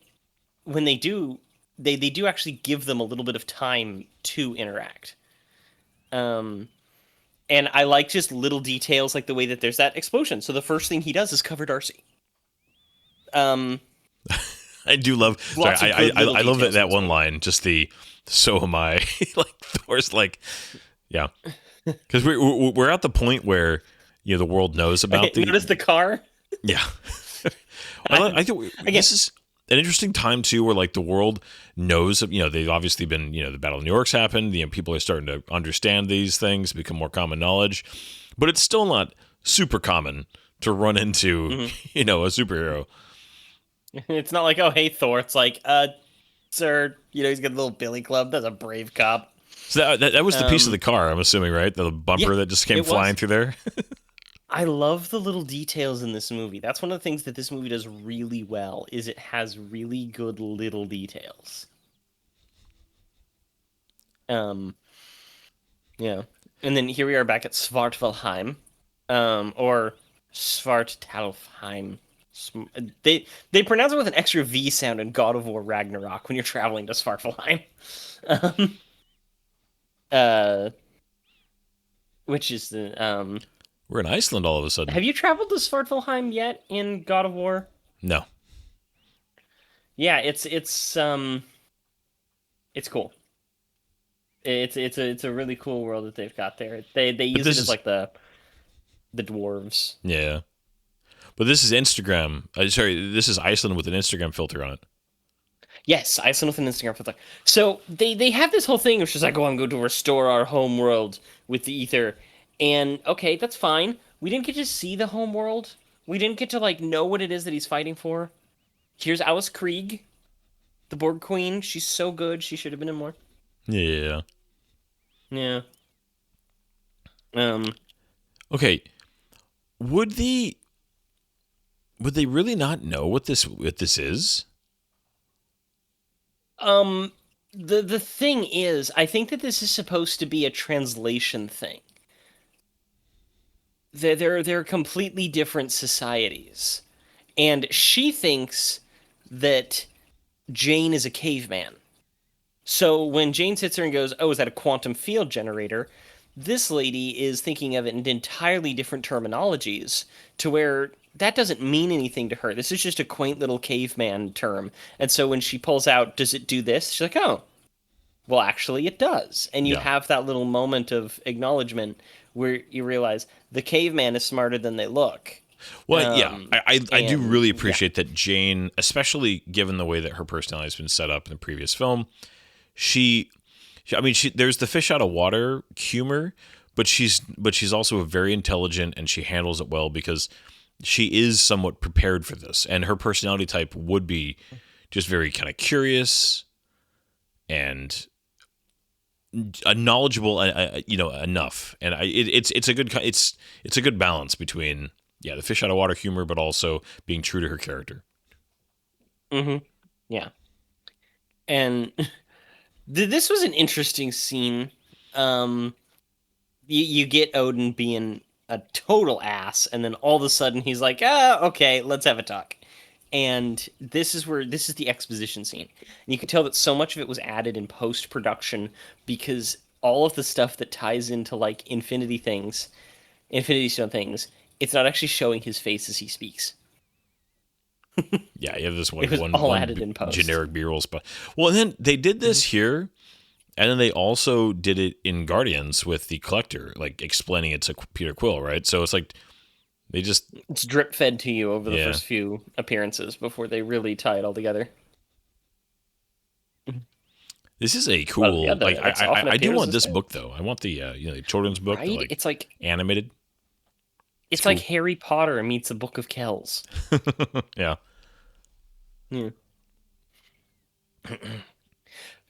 when they do, they do actually give them a little bit of time to interact. And I like just little details like the way that there's that explosion. So the first thing he does is cover Darcy. I do love. Lots Sorry, of good little I love details that in this one line. Just the "so am I." Like Thor's like, yeah, because we're at the point where the world knows about the. Notice the car. Yeah, I think this is an interesting time too, where like the world knows. They've obviously been. The Battle of New York's happened. People are starting to understand these things, become more common knowledge, but it's still not super common to run into a superhero. It's not like, oh, hey, Thor. It's like, sir, he's got a little billy club. That's a brave cop. So that was the piece of the car, I'm assuming, right? The bumper that just came flying through there. I love the little details in this movie. That's one of the things that this movie does really well, is it has really good little details. Yeah. And then here we are back at Svartalfheim, or Svartalfheim. They pronounce it with an extra V sound in God of War Ragnarok when you're traveling to Svartalfheim. Which is the We're in Iceland all of a sudden. Have you traveled to Svartalfheim yet in God of War? No. Yeah, it's cool. It's a really cool world that they've got there. They use it as like the dwarves. Yeah. But this is Instagram. This is Iceland with an Instagram filter on it. Yes, Iceland with an Instagram filter. So they have this whole thing which is like, oh, I'm going to restore our home world with the ether. And okay, that's fine. We didn't get to see the home world. We didn't get to like know what it is that he's fighting for. Here's Alice Krieg, the Borg Queen. She's so good. She should have been in more. Yeah. Yeah. Okay. Would they really not know what this is? The thing is, I think that this is supposed to be a translation thing. They're completely different societies. And she thinks that Jane is a caveman. So when Jane sits there and goes, oh, is that a quantum field generator? This lady is thinking of it in entirely different terminologies to where that doesn't mean anything to her. This is just a quaint little caveman term. And so when she pulls out, does it do this? She's like, oh, well, actually it does. And you have that little moment of acknowledgement where you realize the caveman is smarter than they look. Well, yeah, I do really appreciate that Jane, especially given the way that her personality has been set up in the previous film, there's the fish out of water humor, but she's also very intelligent and she handles it well because she is somewhat prepared for this, and her personality type would be just very kind of curious and knowledgeable, enough. And it's a good balance between the fish out of water humor, but also being true to her character. Mm-hmm. Yeah. And this was an interesting scene. You get Odin being a total ass, and then all of a sudden he's like, okay, let's have a talk. And this is the exposition scene. And you can tell that so much of it was added in post-production because all of the stuff that ties into like Infinity Stone things, it's not actually showing his face as he speaks. Yeah, you have this it was all added in post. Generic B-roll spot. Well, and then they did this here And then they also did it in Guardians with the Collector, like explaining it to Peter Quill, right? So it's like they just, It's drip fed to you over the yeah. first few appearances before they really tie it all together. This is a Well, yeah, cool. Like that's often I do appears want as this book though. I want the the children's book, the, right. like It's like animated. it's cool. like Harry Potter meets a Book of Kells. Yeah. Yeah.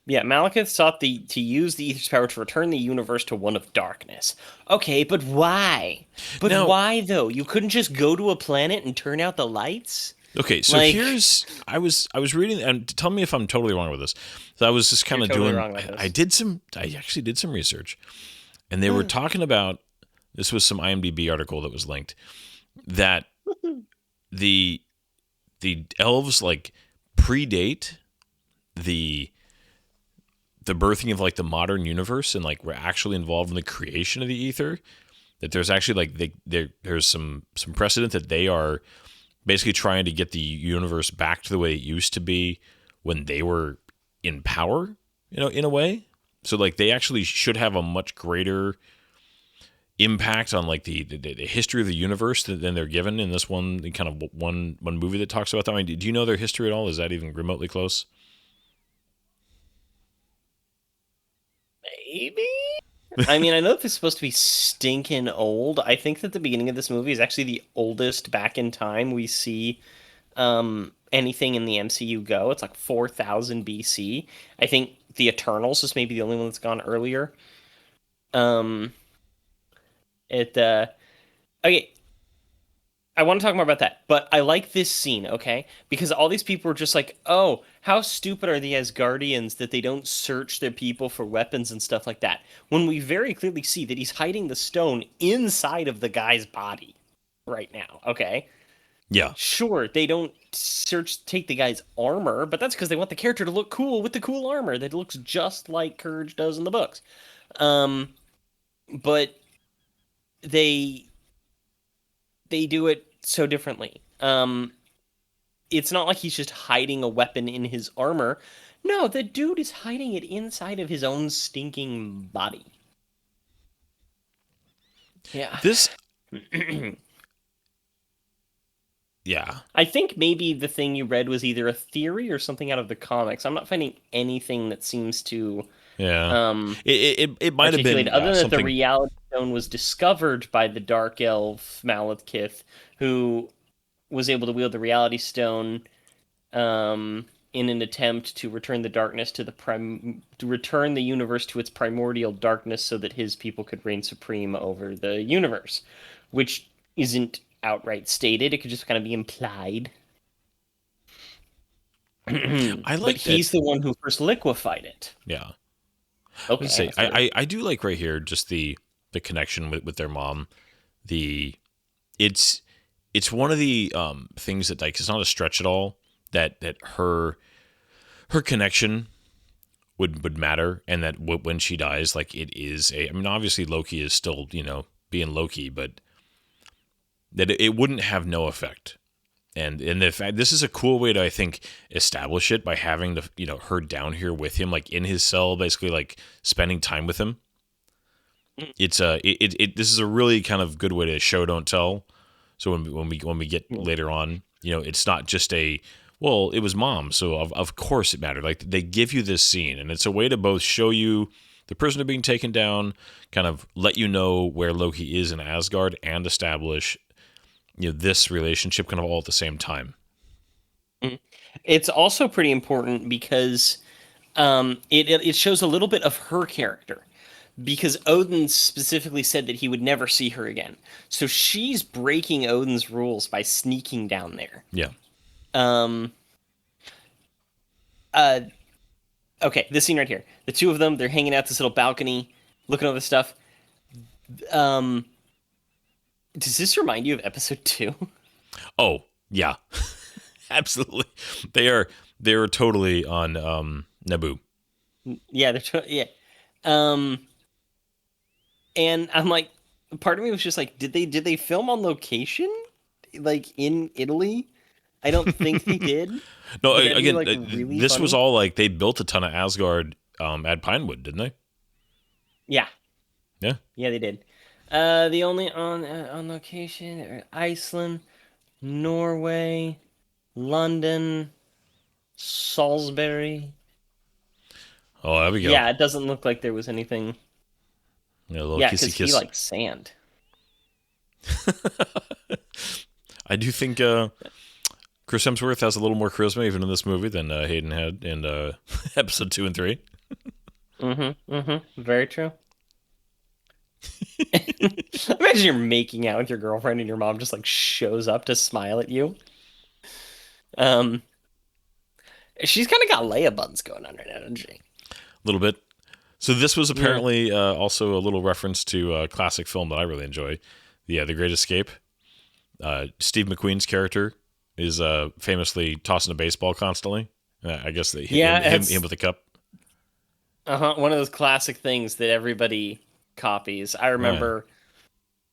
Yeah, Malekith sought to use the Ether's power to return the universe to one of darkness. Okay, but why? But Now, why though? You couldn't just go to a planet and turn out the lights? okay, so Like, here's I was reading, and tell me if I'm totally wrong with this. So I was just kind you're of totally doing. wrong about this. I actually did some research, and they were talking about, this was some IMDb article that was linked, that the elves like predate the birthing of like the modern universe, and like we're actually involved in the creation of the ether. That there's actually like there's some precedent that they are basically trying to get the universe back to the way it used to be when they were in power, in a way. So like they actually should have a much greater impact on like the history of the universe than they're given in this one kind of one movie that talks about that. I mean, do you know their history at all? Is that even remotely close? Maybe? I mean, I know this is supposed to be stinking old. I think that the beginning of this movie is actually the oldest back in time we see anything in the MCU go. It's like 4000 BC. I think the Eternals is maybe the only one that's gone earlier. Um, it okay, I want to talk more about that, but I like this scene, okay? Because all these people are just like, oh, how stupid are the Asgardians that they don't search their people for weapons and stuff like that? When we very clearly see that he's hiding the stone inside of the guy's body right now, okay? Yeah. Sure, they don't take the guy's armor, but that's because they want the character to look cool with the cool armor that looks just like Courage does in the books. But they do it so differently. It's not like he's just hiding a weapon in his armor. No, the dude is hiding it inside of his own stinking body. Yeah. This. Yeah. I think maybe the thing you read was either a theory or something out of the comics. I'm not finding anything that seems to Yeah. It might have been other than that something. the reality stone was discovered by the dark elf Malekith, who was able to wield the reality stone in an attempt to return the darkness to to return the universe to its primordial darkness so that his people could reign supreme over the universe, which isn't outright stated. It could just kind of be implied. I like but he's that, the one who first liquefied it. yeah. Okay. Say, I do like right here just the connection with their mom. It's one of the things that, like, it's not a stretch at all that her connection would matter, and that when she dies, like, it is I mean, obviously Loki is still being Loki, but that it wouldn't have no effect. And the fact, this is a cool way to, I think, establish it by having her down here with him, like in his cell, basically like spending time with him. It's this is a really kind of good way to show don't tell. So when we get later on, it's not just well, it was mom, so of course it mattered. Like, they give you this scene, and it's a way to both show you the prisoner being taken down, kind of let you know where Loki is in Asgard, and establish this relationship kind of all at the same time. It's also pretty important because it shows a little bit of her character, because Odin specifically said that he would never see her again. So she's breaking Odin's rules by sneaking down there. Yeah. Okay, this scene right here. The two of them, they're hanging out this little balcony, looking over stuff. Does this remind you of episode 2? Oh, yeah. Absolutely. They're totally on Naboo. Yeah, yeah. And I'm like, part of me was just like, did they film on location, like in Italy? I don't think they did. No, Would that be, again, like, really this funny? was all like they built a ton of Asgard at Pinewood, didn't they? Yeah, Yeah. yeah, they did. The only on location are Iceland, Norway, London, Salisbury. Oh, there we go. Yeah, it doesn't look like there was anything. Yeah, a little Yeah, kissy because he kiss. likes sand. I do think Chris Hemsworth has a little more charisma even in this movie than Hayden had in episode 2 and 3. Very true. Imagine you're making out with your girlfriend and your mom just like shows up to smile at you. Um, she's kind of got Leia buttons going on right now, doesn't she? A little bit. So this was apparently also a little reference to a classic film that I really enjoy, The Great Escape. Steve McQueen's character is famously tossing a baseball constantly. I guess him with a cup. One of those classic things that everybody copies. I remember,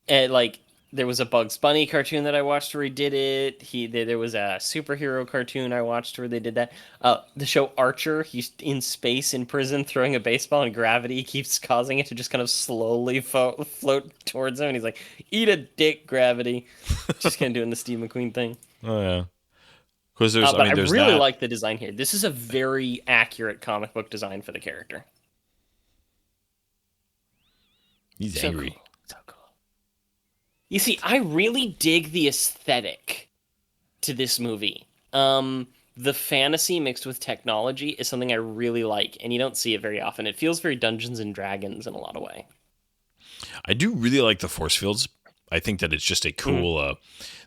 like there was a Bugs Bunny cartoon that I watched where he did it. There was a superhero cartoon I watched where they did that. The show Archer, he's in space in prison throwing a baseball, and gravity keeps causing it to just kind of slowly float towards him. And he's like, "Eat a dick, gravity!" Just kind of doing the Steve McQueen thing. Oh yeah, because there's But I there's really that. like the design here. This is a very accurate comic book design for the character. He's So angry. cool. So cool. You see, I really dig the aesthetic to this movie. The fantasy mixed with technology is something I really like, and you don't see it very often. It feels very Dungeons and Dragons in a lot of way. I do really like the force fields. I think that it's just a cool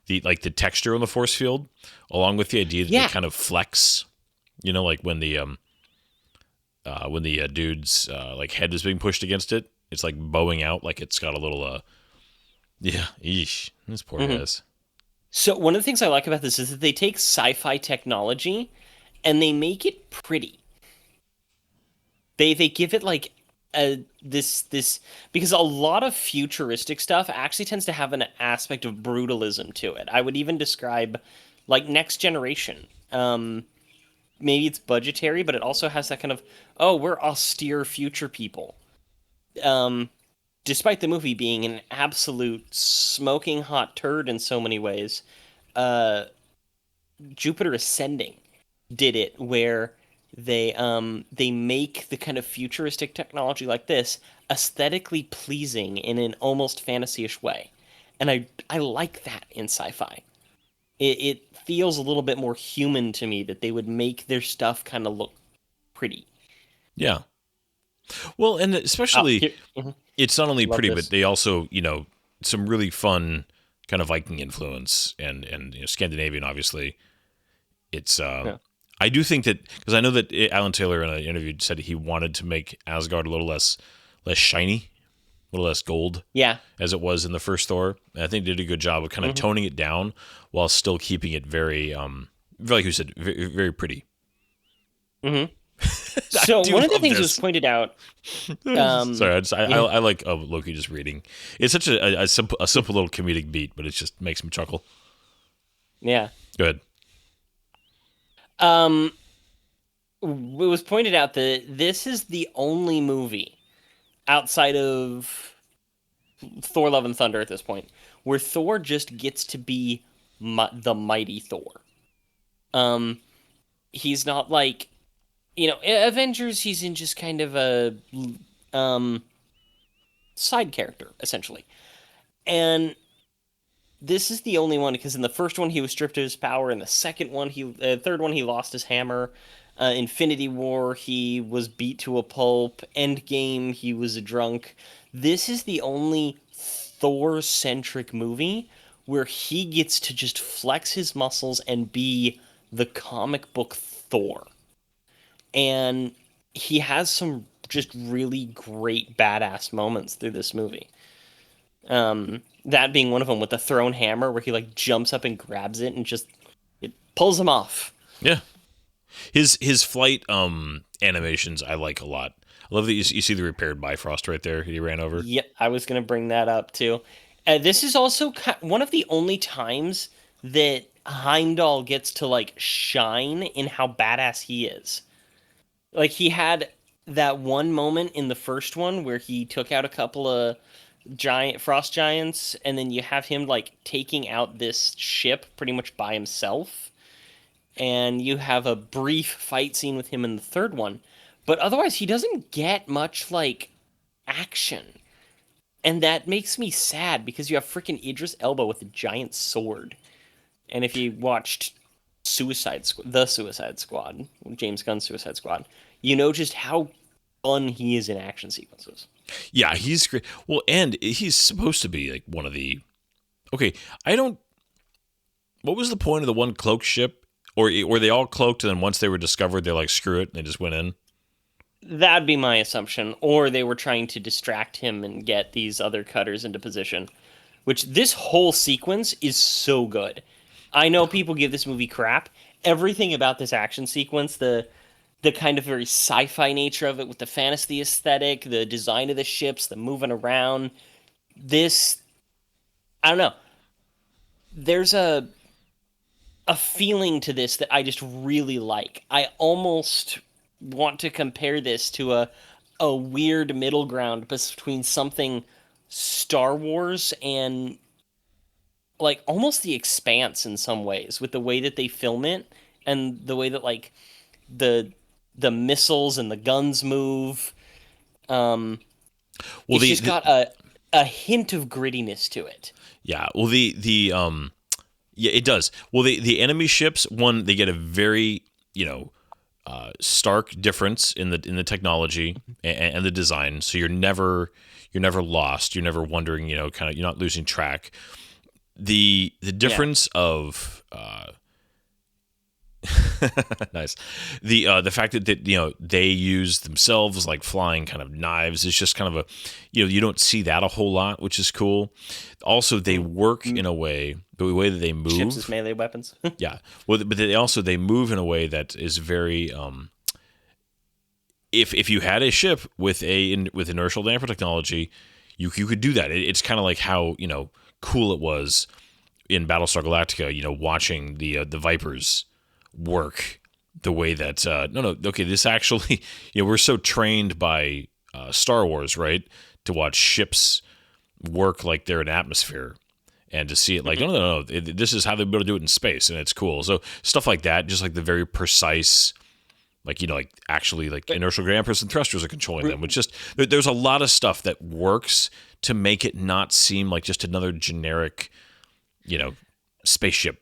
the texture on the force field, along with the idea that they kind of flex. You know, like when the dude's like head is being pushed against it, it's like bowing out, like it's got a little eesh, this poor guys. So one of the things I like about this is that they take sci-fi technology and they make it pretty. They give it like this because a lot of futuristic stuff actually tends to have an aspect of brutalism to it. I would even describe like Next Generation. Maybe it's budgetary, but it also has that kind of, oh, we're austere future people. Despite the movie being an absolute smoking hot turd in so many ways, Jupiter Ascending did it where they make the kind of futuristic technology like this aesthetically pleasing in an almost fantasy-ish way. And I like that in sci-fi. It feels a little bit more human to me that they would make their stuff kind of look pretty. Yeah. Well, and especially it's not only Love pretty, this. but they also, some really fun kind of Viking influence and Scandinavian, obviously. It's I do think that, because I know that Alan Taylor in an interview said he wanted to make Asgard a little less shiny, a little less gold, as it was in the first Thor. And I think they did a good job of kind of toning it down while still keeping it very, like you said, very, very pretty. So one of the things was pointed out. Sorry, I like Loki just reading. It's such a simple little comedic beat, but it just makes me chuckle. Yeah. Good. It was pointed out that this is the only movie outside of Thor: Love and Thunder at this point where Thor just gets to be the mighty Thor. He's not like, Avengers. He's in just kind of a side character essentially, and this is the only one, because in the first one he was stripped of his power. In the third one he lost his hammer. Infinity War he was beat to a pulp. Endgame he was a drunk. This is the only Thor-centric movie where he gets to just flex his muscles and be the comic book Thor. And he has some just really great badass moments through this movie. That being one of them with the thrown hammer, where he like jumps up and grabs it and just it pulls him off. Yeah, his flight animations I like a lot. I love that you see the repaired Bifrost right there. He ran over. Yep, I was gonna bring that up too. This is also one of the only times that Heimdall gets to like shine in how badass he is. Like he had that one moment in the first one where he took out a couple of giant frost giants, and then you have him like taking out this ship pretty much by himself, and you have a brief fight scene with him in the third one, but otherwise he doesn't get much like action. And that makes me sad because you have freaking Idris Elba with a giant sword. And if you watched the Suicide Squad, James Gunn's Suicide Squad, you know just how fun he is in action sequences. Yeah, he's great. Well, and he's supposed to be like one of the. Okay, I don't. What was the point of the one cloak ship? Or were they all cloaked, and then once they were discovered, they're like, screw it, and they just went in? That'd be my assumption. Or they were trying to distract him and get these other cutters into position. Which this whole sequence is so good. I know people give this movie crap. Everything about this action sequence, the kind of very sci-fi nature of it with the fantasy aesthetic, the design of the ships, the moving around, this I don't know. There's a feeling to this that I just really like. I almost want to compare this to a weird middle ground between something Star Wars and like almost The Expanse in some ways with the way that they film it and the way that like the the missiles and the guns move. Um, Well, it's just got a hint of grittiness to it. yeah. Well, yeah, it does. Well, the enemy ships, one, they get a very stark difference in the technology and the design. So you're never lost. You're never wondering. Kind of, you're not losing track. The difference of nice. The fact that they use themselves like flying kind of knives is just kind of a you don't see that a whole lot, which is cool. Also, they work in a way, the way that they move. Ships as melee weapons. Yeah. Well, but they move in a way that is very if you had a ship with inertial damper technology, you could do that. It's kind of like how cool it was in Battlestar Galactica. Watching the Vipers work the way that no okay, this actually we're so trained by Star Wars, right, to watch ships work like they're an atmosphere and to see it like no, this is how they're able to do it in space, and it's cool. So stuff like that, just like the very precise, like like actually like inertial dampers and thrusters are controlling them, which just there's a lot of stuff that works to make it not seem like just another generic spaceship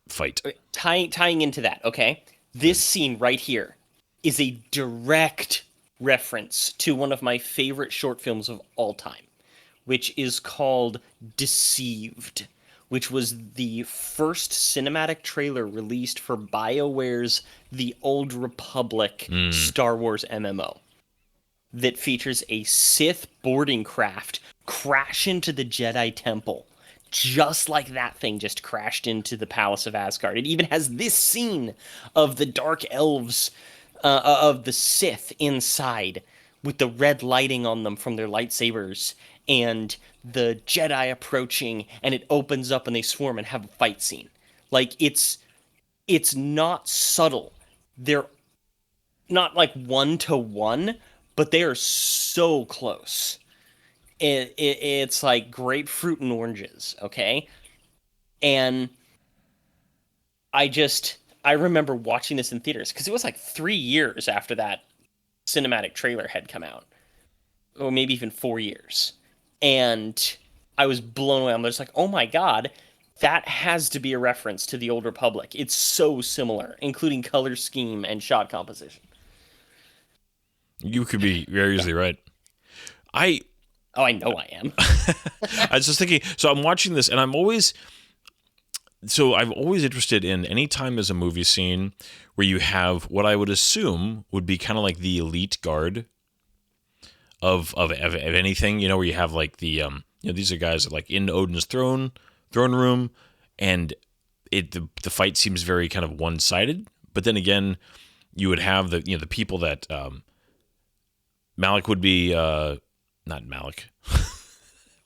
fight. Tying into that, okay? This scene right here is a direct reference to one of my favorite short films of all time, which is called Deceived, which was the first cinematic trailer released for BioWare's The Old Republic Star Wars MMO that features a Sith boarding craft crash into the Jedi Temple. Just like that thing just crashed into the Palace of Asgard. It even has this scene of the Dark Elves, of the Sith inside, with the red lighting on them from their lightsabers, and the Jedi approaching, and it opens up and they swarm and have a fight scene. Like, it's not subtle. They're not like one to one, but they are so close. It's like grapefruit and oranges, okay? And I remember watching this in theaters because it was like 3 years after that cinematic trailer had come out, or maybe even 4 years. And I was blown away. I'm just like, oh my god, that has to be a reference to the Old Republic. It's so similar, including color scheme and shot composition. You could be very easily right. Oh, I know I am. I was just thinking, so I'm watching this and I'm always interested in any time there's a movie scene where you have what I would assume would be kind of like the elite guard of anything, where you have like the these are guys that like in Odin's throne room, and the fight seems very kind of one-sided, but then again you would have the the people that Malik would be not Malik.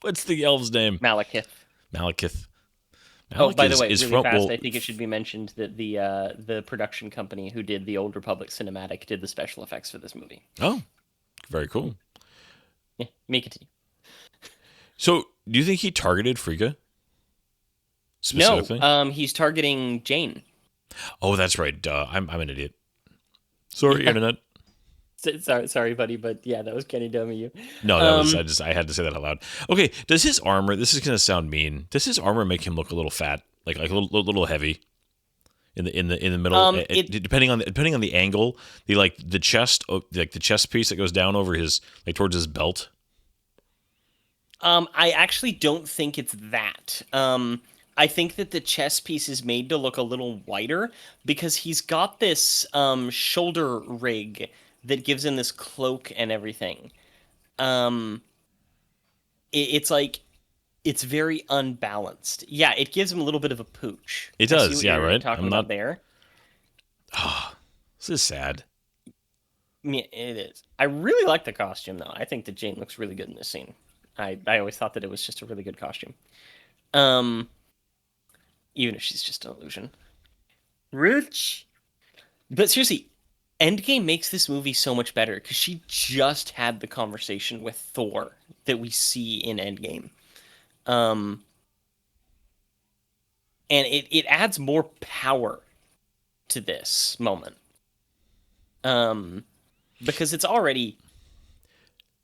What's the elf's name? Malekith. Malekith. Oh, by the way, really fast, I think it should be mentioned that the production company who did the Old Republic cinematic did the special effects for this movie. Oh, Very cool. Yeah, may continue. So, do you think he targeted Frigga No, specifically? he's targeting Jane. Oh, that's right. Duh. I'm an idiot. Sorry, Yeah, internet. sorry, buddy, but yeah, that was Kenny W. No, that was Um, I had to say that out loud. Okay, does his armor? This is gonna sound mean. Does his armor make him look a little fat, like a little heavy in the middle? it Depending on the angle, the chest, like the chest piece that goes down over his like towards his belt. I actually don't think it's that. I think that the chest piece is made to look a little wider because he's got this shoulder rig that gives him this cloak and everything. Um, it's like it's very unbalanced. Yeah, it gives him a little bit of a pooch. It I see does, what yeah, you're right. talking I'm about not. there. This is sad. I mean, it is. I really like the costume though. I think that Jane looks really good in this scene. I always thought that it was just a really good costume. Um, even if she's just an illusion. Rich. But seriously, Endgame makes this movie so much better because she just had the conversation with Thor that we see in Endgame. Um, and it adds more power to this moment. Um, because it's already,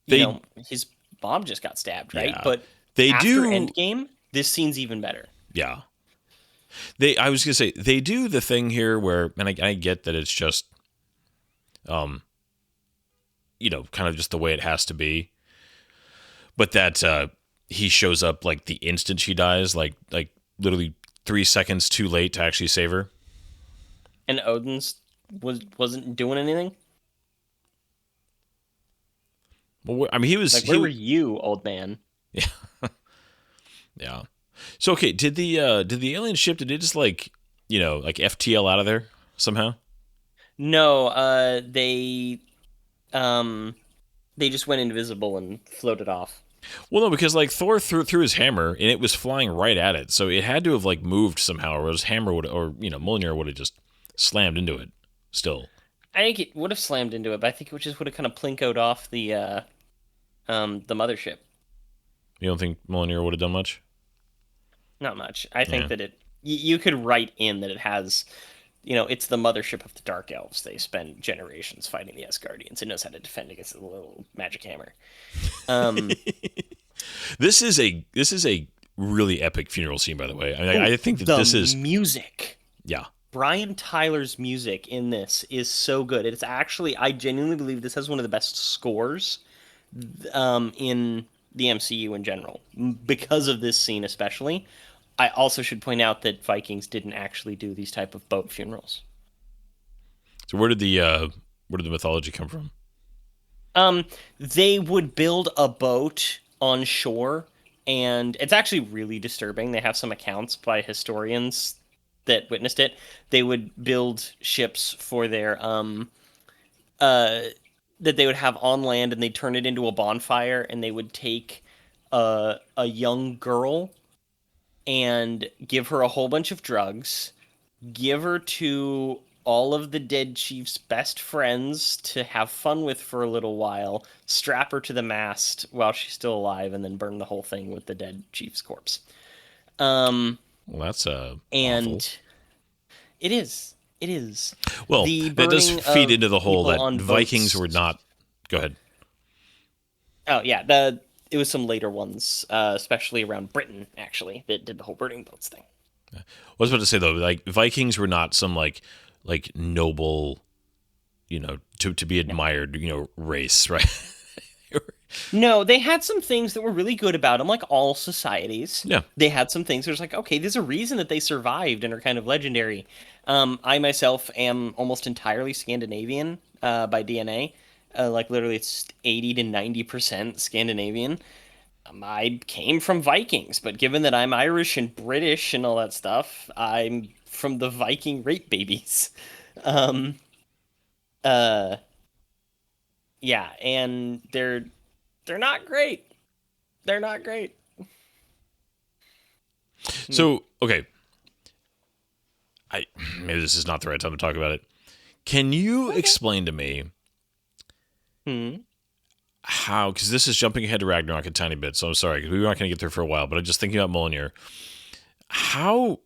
They his mom just got stabbed, right? Yeah. But They after do. Endgame, this scene's even better. Yeah. I was gonna say they do the thing here where, and I get that it's just, kind of just the way it has to be, but that he shows up like the instant she dies, like literally 3 seconds too late to actually save her. And Odin's wasn't doing anything. Well, I mean, he was. Like, where were you, old man? Yeah. Yeah. So okay, did the alien ship? Did it just like FTL out of there somehow? No, they just went invisible and floated off. Well, no, because like Thor threw his hammer and it was flying right at it, so it had to have like moved somehow, or his hammer would, or Mjolnir would have just slammed into it. Still, I think it would have slammed into it, but I think it just would have kind of plinkoed off the mothership. you don't think Mjolnir would have done much? Not much. I think Yeah. that you could write in that it has, it's the mothership of the Dark Elves. They spend generations fighting the Asgardians. It knows how to defend against the little magic hammer. Um, This is a really epic funeral scene, by the way. I mean, I think that the this is music. yeah. Brian Tyler's music in this is so good. It's actually, I genuinely believe this has one of the best scores in the MCU in general, because of this scene especially. I also should point out that Vikings didn't actually do these type of boat funerals. So where did the mythology come from? They would build a boat on shore, and it's actually really disturbing. They have some accounts by historians that witnessed it. They would build ships for their that they would have on land, and they'd turn it into a bonfire, and they would take a young girl and give her a whole bunch of drugs, give her to all of the dead chief's best friends to have fun with for a little while, strap her to the mast while she's still alive, and then burn the whole thing with the dead chief's corpse. Well, that's And awful. it is Well, the that does burning feed of into the whole people that on Vikings boats. were not. Go ahead. Oh yeah, it was some later ones, especially around Britain, actually, that did the whole burning boats thing. I was about to say though, like Vikings were not some like noble, to be admired, race, right? No, they had some things that were really good about them, like all societies. Yeah. They had some things that was like, okay, there's a reason that they survived and are kind of legendary. I myself am almost entirely Scandinavian by DNA. Like literally, it's 80 to 90% Scandinavian. I came from Vikings, but given that I'm Irish and British and all that stuff, I'm from the Viking rape babies. Um, uh, yeah, and they're not great. They're not great. So okay, maybe this is not the right time to talk about it. Can you explain to me Hmm. how, because this is jumping ahead to Ragnarok a tiny bit, so I'm sorry, because we were not going to get there for a while, but I'm just thinking about Mjolnir. How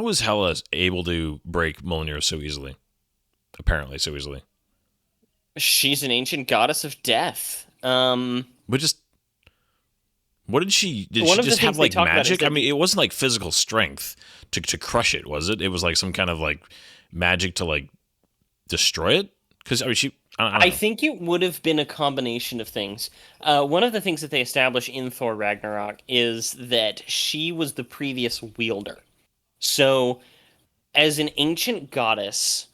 is Hela able to break Mjolnir so easily? Apparently, so easily. She's an ancient goddess of death. But just what did she? Did One she of the just have things they like talk about is magic? I that mean, it wasn't like physical strength to crush it, was it? It was like some kind of like magic to like destroy it. Because I mean, I don't I know. think it would have been a combination of things. One of the things that they establish in Thor Ragnarok is that she was the previous wielder. So, as an ancient goddess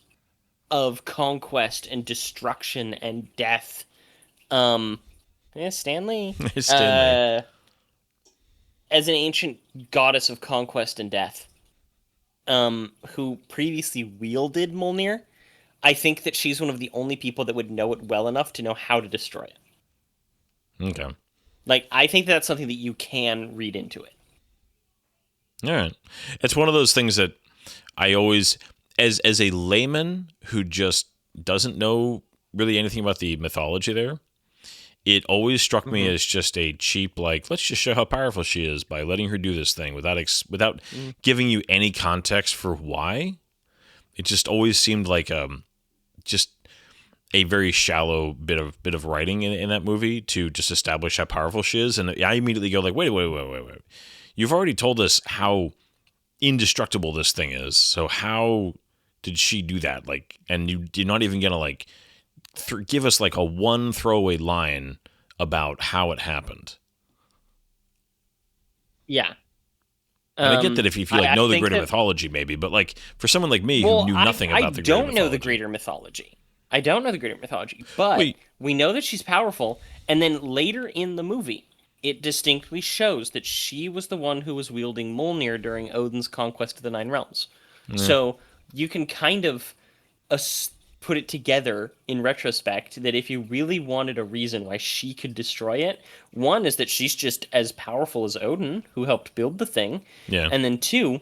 of conquest and destruction and death, um, yeah, Stanley. Stanley. As an ancient goddess of conquest and death, who previously wielded Mjolnir, I think that she's one of the only people that would know it well enough to know how to destroy it. Okay. Like, I think that's something that you can read into it. All right. It's one of those things that I always, as a layman who just doesn't know really anything about the mythology there, it always struck me as just a cheap, like, let's just show how powerful she is by letting her do this thing without giving you any context for why. It just always seemed like just a very shallow bit of writing in that movie to just establish how powerful she is, and I immediately go like, wait. You've already told us how indestructible this thing is, so how did she do that? Like, and you're not even gonna like give us like a one throwaway line about how it happened. Yeah. And I get that if you like I know the think greater that, mythology, maybe, but like for someone like me who well, knew nothing I about the greater don't know the mythology, greater mythology. I don't know the greater mythology, but Wait. we know that she's powerful, and then later in the movie, it distinctly shows that she was the one who was wielding Mjolnir during Odin's conquest of the Nine Realms. So you can kind of put it together in retrospect that if you really wanted a reason why she could destroy it, one is that she's just as powerful as Odin, who helped build the thing, yeah, and then two,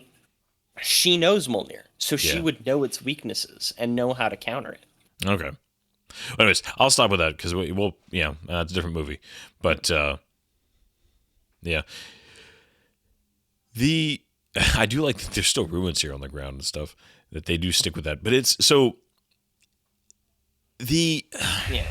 she knows Mjolnir, so she yeah, would know its weaknesses and know how to counter it. okay. Anyways, I'll stop with that because we'll it's a different movie, but yeah, the I do like that there's still ruins here on the ground and stuff that they do stick with that, but it's so the Yeah.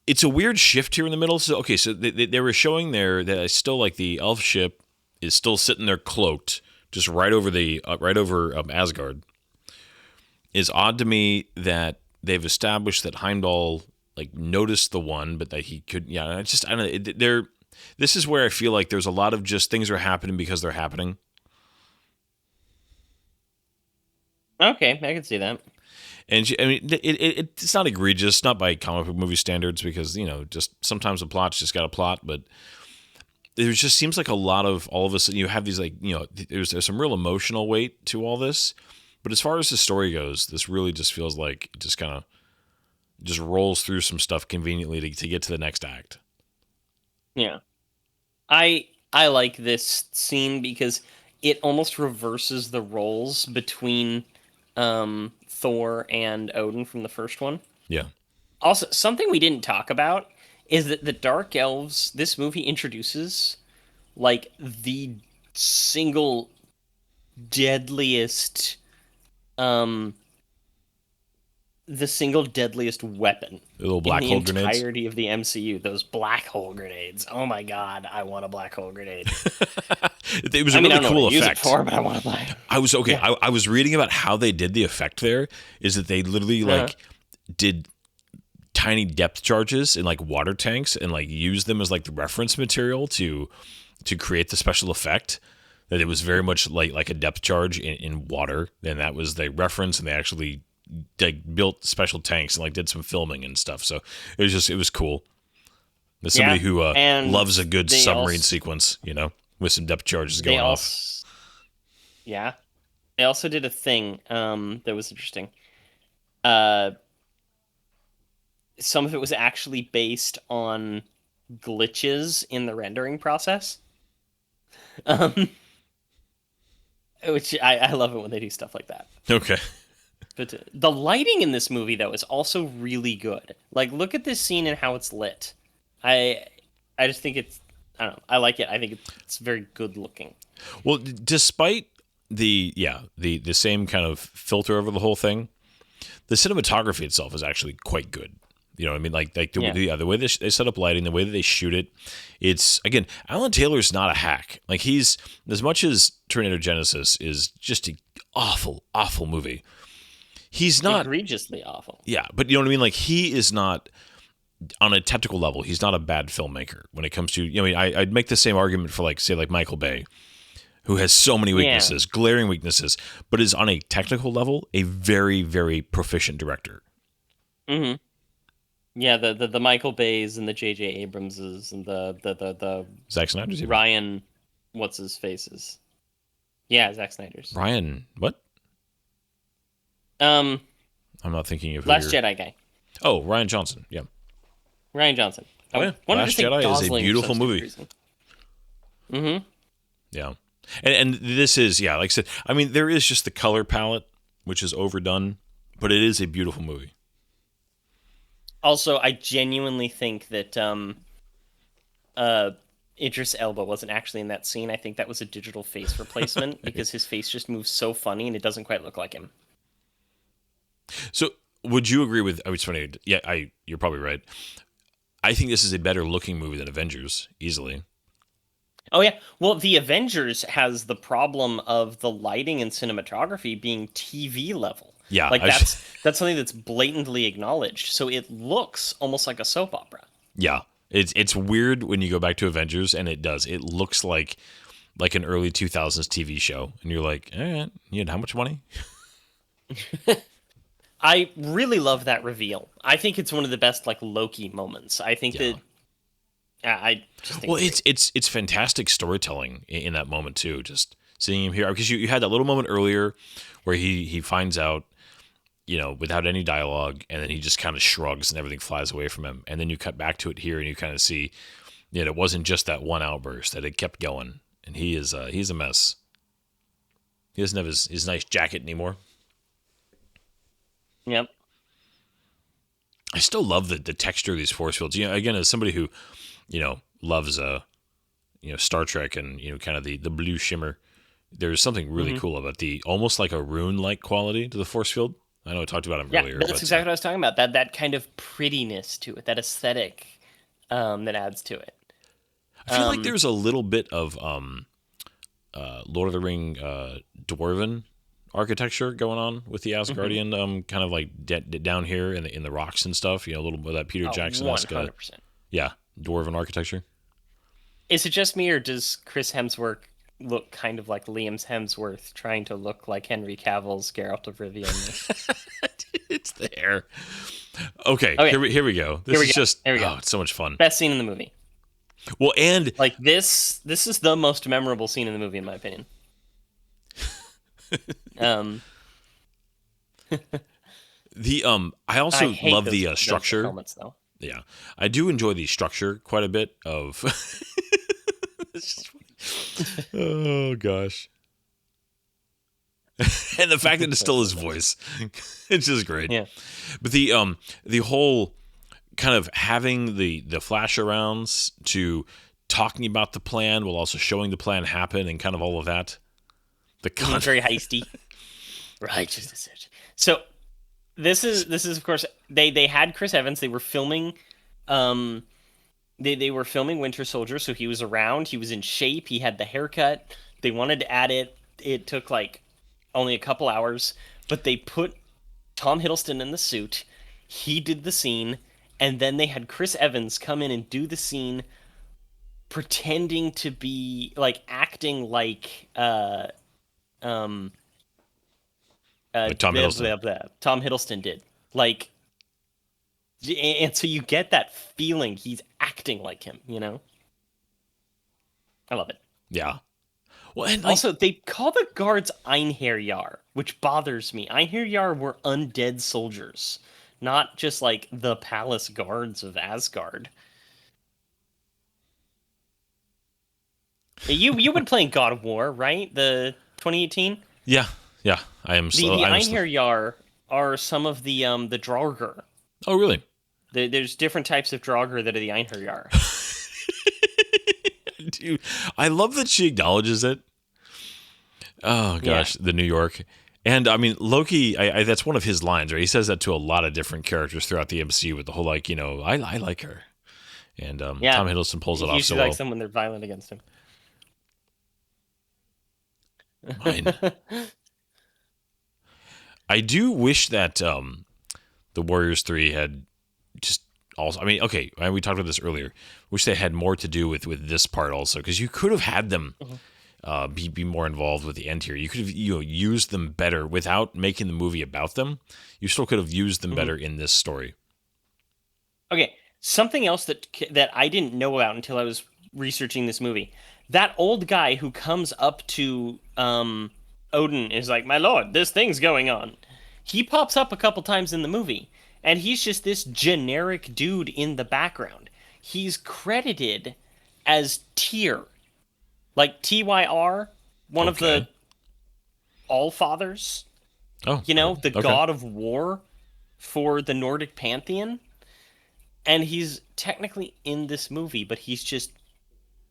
it's a weird shift here in the middle. So okay, so they were showing there that it's still like the elf ship is still sitting there cloaked, just right over Asgard. It's odd to me that they've established that Heimdall like noticed the one, but that he could. Yeah, I don't know. This is where I feel like there's a lot of just things are happening because they're happening. Okay, I can see that. And I mean, it's not egregious, not by comic book movie standards, because just sometimes the plot's just got a plot, but there just seems like a lot of all of a sudden you have these like there's some real emotional weight to all this, but as far as the story goes, this really just feels like it just kind of just rolls through some stuff conveniently to get to the next act. Yeah. I like this scene because it almost reverses the roles between Thor and Odin from the first one. Yeah. Also, something we didn't talk about is that the Dark Elves, this movie introduces like single deadliest um the single deadliest weapon The little in black the hole grenades. entirety of the MCU, those black hole grenades. Oh my god, I want a black hole grenade. It was a I mean, I really don't know cool what to use it effect. for, but I want a black. I was okay. Yeah. I was reading about how they did the effect there. Is that they literally like did tiny depth charges in like water tanks and like used them as like the reference material to create the special effect. That it was very much like a depth charge in water, and that was the reference, and they actually like built special tanks and like did some filming and stuff. So it was cool. There's somebody who and loves a good they submarine also- sequence, with some depth charges They going off. also, yeah, they also did a thing that was interesting. Uh, some of it was actually based on glitches in the rendering process. Um, which I love it when they do stuff like that. Okay. But the lighting in this movie, though, is also really good. Like, look at this scene and how it's lit. I I just think it's I don't know. I like it. I think it's very good looking. Well, despite the same kind of filter over the whole thing, the cinematography itself is actually quite good. You know what I mean? Like the way they set up lighting, the way that they shoot it. It's, again, Alan Taylor's not a hack. Like, he's, as much as Terminator Genesis is just an awful, awful movie, he's not Egregiously awful. Yeah, but you know what I mean? Like, he is not, on a technical level, he's not a bad filmmaker when it comes to, you know, I'd make the same argument for, like, say, like Michael Bay, who has so many weaknesses, glaring weaknesses, but is on a technical level a very, very proficient director. Mm-hmm. Yeah, the Michael Bays and the J.J. Abramses and the Zack Snyder's even. Ryan, what's his faces? Yeah, Zack Snyder's. Ryan, what? I'm not thinking of Last Jedi guy. Oh, Ryan Johnson. Yeah. Ryan Johnson. Oh, yeah. Last Jedi is a beautiful movie. Mm-hmm. Yeah. And this is, yeah, like I said, I mean, there is just the color palette, which is overdone, but it is a beautiful movie. Also, I genuinely think that Idris Elba wasn't actually in that scene. I think that was a digital face replacement because his face just moves so funny and it doesn't quite look like him. So, would you agree with? It's funny. Yeah, you're probably right. I think this is a better looking movie than Avengers, easily. Oh yeah, well, the Avengers has the problem of the lighting and cinematography being TV level. Yeah, like that's something that's blatantly acknowledged. So it looks almost like a soap opera. Yeah, it's weird when you go back to Avengers, and it does. It looks like an early 2000s TV show, and you're like, you had how much money? I really love that reveal. I think it's one of the best like Loki moments. I think that. I just think it's fantastic storytelling in that moment too. Just seeing him here, because you had that little moment earlier where he finds out, you know, without any dialogue, and then he just kind of shrugs and everything flies away from him. And then you cut back to it here, and you kind of see that it wasn't just that one outburst; that it kept going. And he's a mess. He doesn't have his nice jacket anymore. Yep. I still love the texture of these force fields. You know, again, as somebody who, you know, loves Star Trek and, you know, kind of the blue shimmer, there's something really cool about the almost like a rune-like quality to the force field. I know I talked about it earlier. Yeah, that's exactly what I was talking about. That kind of prettiness to it, that aesthetic that adds to it. I feel like there's a little bit of Lord of the Ring dwarven architecture going on with the Asgardian, kind of like down here in the rocks and stuff. You know, a little bit of that Peter Jackson-esque, 100%. Yeah, dwarven architecture. Is it just me, or does Chris Hemsworth look kind of like Liam Hemsworth trying to look like Henry Cavill's Geralt of Rivia in this? It's there. Okay. Here we go. This is just, it's so much fun. Best scene in the movie. Well, and like this is the most memorable scene in the movie, in my opinion. I also love the structure. Helmets, though. Yeah, I do enjoy the structure quite a bit. Of it's just funny. Oh gosh, and the fact that it's still his voice, it's just great. Yeah, but the whole kind of having the flash arounds to talking about the plan while also showing the plan happen and kind of all of that. Very heisty. Righteous decision. So this is of course they had Chris Evans. They were filming they were filming Winter Soldier, so he was around, he was in shape, he had the haircut. They wanted to add it. It took like only a couple hours, but they put Tom Hiddleston in the suit. He did the scene, and then they had Chris Evans come in and do the scene pretending to be like acting like Tom Hiddleston. Tom Hiddleston did. Like, and so you get that feeling he's acting like him, you know? I love it. Yeah. Well, and also, they call the guards Einherjar, which bothers me. Einherjar were undead soldiers, not just like the palace guards of Asgard. You've been playing God of War, right? The 2018? Yeah. I am. The Einherjar are some of the Draugr. Oh, really? There's different types of Draugr that are the Einherjar. Dude, I love that she acknowledges it. Oh gosh, the New York. And I mean, Loki, that's one of his lines, right? He says that to a lot of different characters throughout the MCU with the whole, like, I like her. And Yeah. Tom Hiddleston pulls it He off so usually well. likes them when they're violent against him. Mine. I do wish that the Warriors 3 had just also, I mean, okay, we talked about this earlier. Wish they had more to do with this part also, because you could have had them be more involved with the end here. You could have used them better without making the movie about them. You still could have used them better in this story. Okay, something else that I didn't know about until I was researching this movie. That old guy who comes up to Odin is like, "My lord, this thing's going on." He pops up a couple times in the movie, and he's just this generic dude in the background. He's credited as Tyr, like Tyr, one of the Allfathers. Oh, The god of war for the Nordic pantheon. And he's technically in this movie, but he's just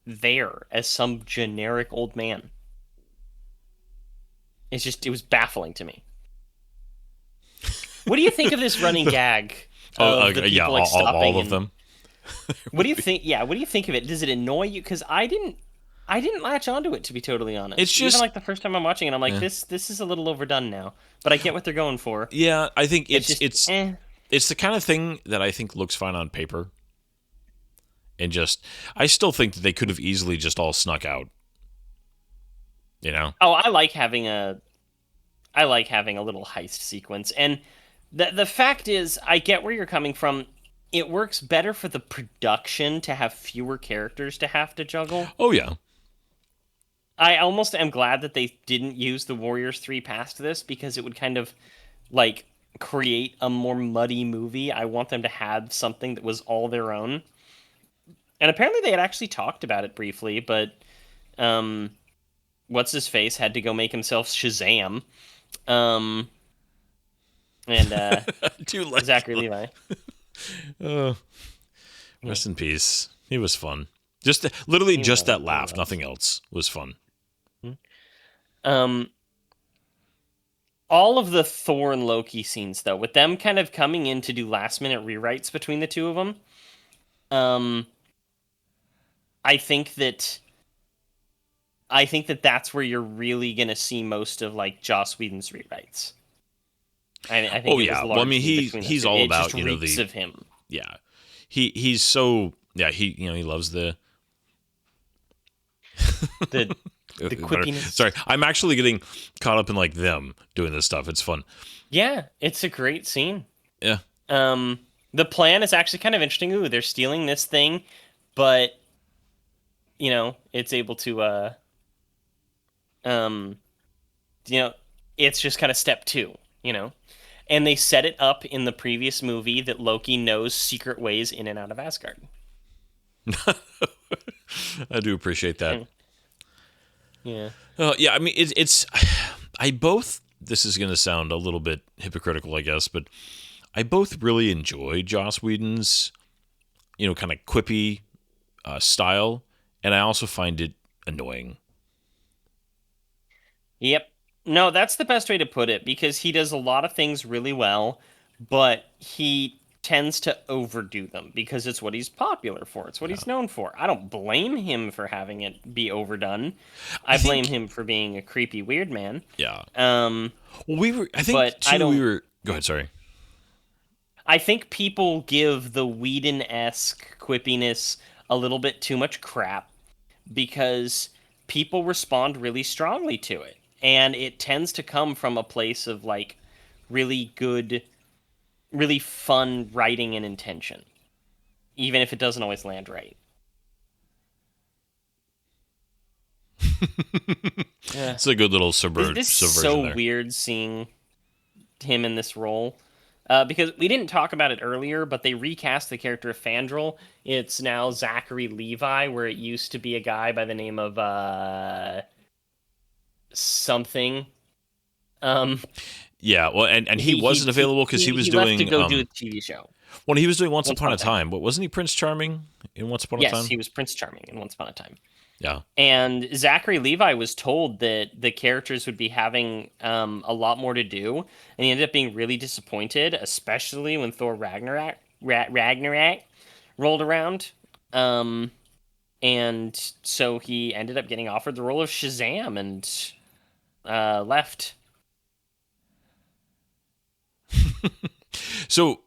there as some generic old man. It was baffling to me. What do you think of this running gag? Of the people, like, stopping all of them. What do you think? Yeah, what do you think of it? Does it annoy you? Because I didn't latch onto it, to be totally honest. It's just, even like the first time I'm watching it, I'm like, this is a little overdone now. But I get what they're going for. Yeah, I think it's just, it's the kind of thing that I think looks fine on paper. And I still think that they could have easily just all snuck out. Oh, I like having a little heist sequence. And the fact is, I get where you're coming from. It works better for the production to have fewer characters to have to juggle. Oh, yeah. I almost am glad that they didn't use the Warriors 3 past this, because it would kind of, like, create a more muddy movie. I want them to have something that was all their own. And apparently they had actually talked about it briefly, but what's-his-face had to go make himself Shazam. And Zachary Levi. Rest in peace. He was fun. Just that laugh, nothing else was fun. All of the Thor and Loki scenes, though, with them kind of coming in to do last-minute rewrites between the two of them, I think that that's where you're really gonna see most of, like, Joss Whedon's rewrites. I think. Oh yeah, well, I mean, he's all about reeks of him. Yeah, he's so he loves the quippiness. Sorry, I'm actually getting caught up in, like, them doing this stuff. It's fun. Yeah, it's a great scene. Yeah. The plan is actually kind of interesting. Ooh, they're stealing this thing, but it's able to it's just kind of step 2, And they set it up in the previous movie that Loki knows secret ways in and out of Asgard. I do appreciate that. Yeah. Yeah, I mean, it's this is going to sound a little bit hypocritical, I guess, but I both really enjoy Joss Whedon's, kind of quippy style, and I also find it annoying. Yep. No, that's the best way to put it, because he does a lot of things really well, but he tends to overdo them because it's what he's popular for. It's what he's known for. I don't blame him for having it be overdone. I blame him for being a creepy weird man. Yeah. Well, we were. Go ahead. Sorry. I think people give the Whedon-esque quippiness a little bit too much crap because people respond really strongly to it, and it tends to come from a place of, like, really good, really fun writing and intention, even if it doesn't always land right. It's a good little subversion. This is so weird seeing him in this role, because we didn't talk about it earlier, but they recast the character of Fandral. It's now Zachary Levi, where it used to be a guy by the name of something. Yeah, well, and he wasn't available because he was he left to doing go do a TV show. well, he was doing Once Once Upon Upon a a Time. Time, but wasn't he Prince Charming in Once Upon a Yes, Time? he was Prince Charming in Once Upon a Time. Yeah. And Zachary Levi was told that the characters would be having a lot more to do, and he ended up being really disappointed, especially when Thor Ragnarok rolled around. Um, and so he ended up getting offered the role of Shazam and left. So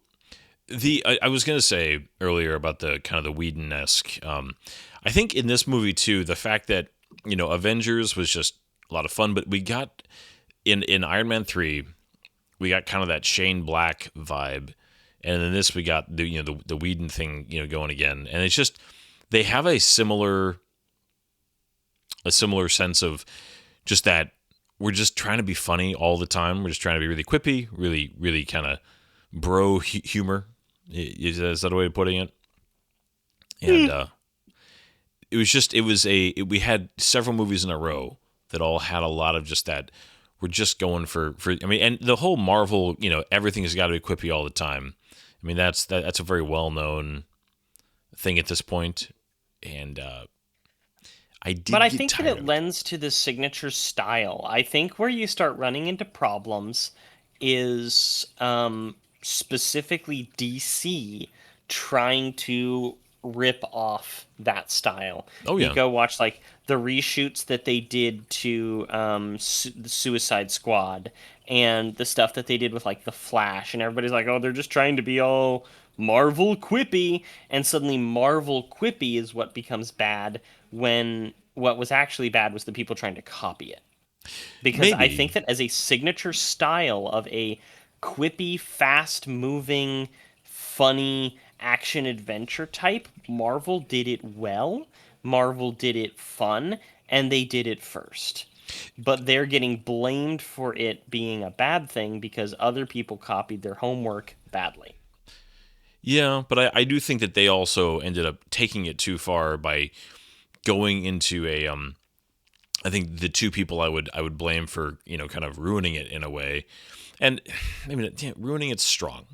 I was gonna say earlier about the kind of the Whedon-esque. I think in this movie too, the fact that Avengers was just a lot of fun, but we got in Iron Man 3, we got kind of that Shane Black vibe, and in this we got the Whedon thing going again, and it's just they have a similar sense of just that we're just trying to be funny all the time. We're just trying to be really quippy, really kind of bro humor. Is that a way of putting it? And it was just we had several movies in a row that all had a lot of just that. We're just going for I mean, and the whole Marvel, everything has got to be quippy all the time. I mean, that's a very well known thing at this point, and But I get think that tired it of it. lends to the signature style. I think where you start running into problems is specifically DC trying to rip off that style. Oh You yeah, go watch like the reshoots that they did to the Suicide Squad and the stuff that they did with like the Flash, and everybody's like, oh, they're just trying to be all Marvel quippy, and suddenly Marvel quippy is what becomes bad when what was actually bad was the people trying to copy it. Because I maybe. think that as a signature style of a quippy, fast moving, funny action adventure type, Marvel did it well, Marvel did it fun, and they did it first. But they're getting blamed for it being a bad thing because other people copied their homework badly. Yeah, but I do think that they also ended up taking it too far by going into a I think the two people I would blame for kind of ruining it in a way, and I mean ruining it's strong.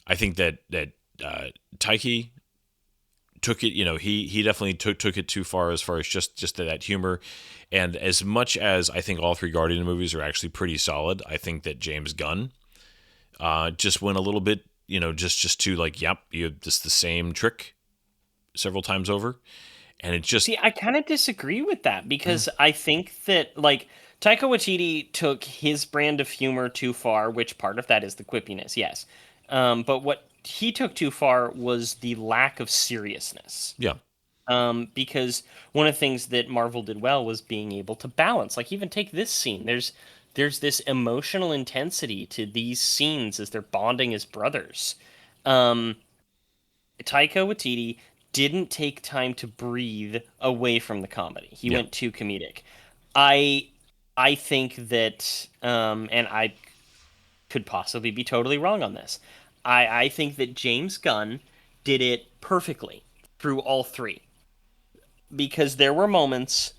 I think that Taiki took it. He definitely took it too far as just that humor, and as much as I think all three Guardian movies are actually pretty solid, I think that James Gunn just went a little bit just to like yep you just the same trick several times over, and it just See, I kind of disagree with that because I think that like Taika Waititi took his brand of humor too far, which part of that is the quippiness, yes. But what he took too far was the lack of seriousness. yeah. Because one of the things that Marvel did well was being able to balance. Like even take this scene. There's this emotional intensity to these scenes as they're bonding as brothers. Um, Taika Waititi didn't take time to breathe away from the comedy. He Yeah. went too comedic. I I think that, and I could possibly be totally wrong on this. I think that James Gunn did it perfectly through all three because there were moments,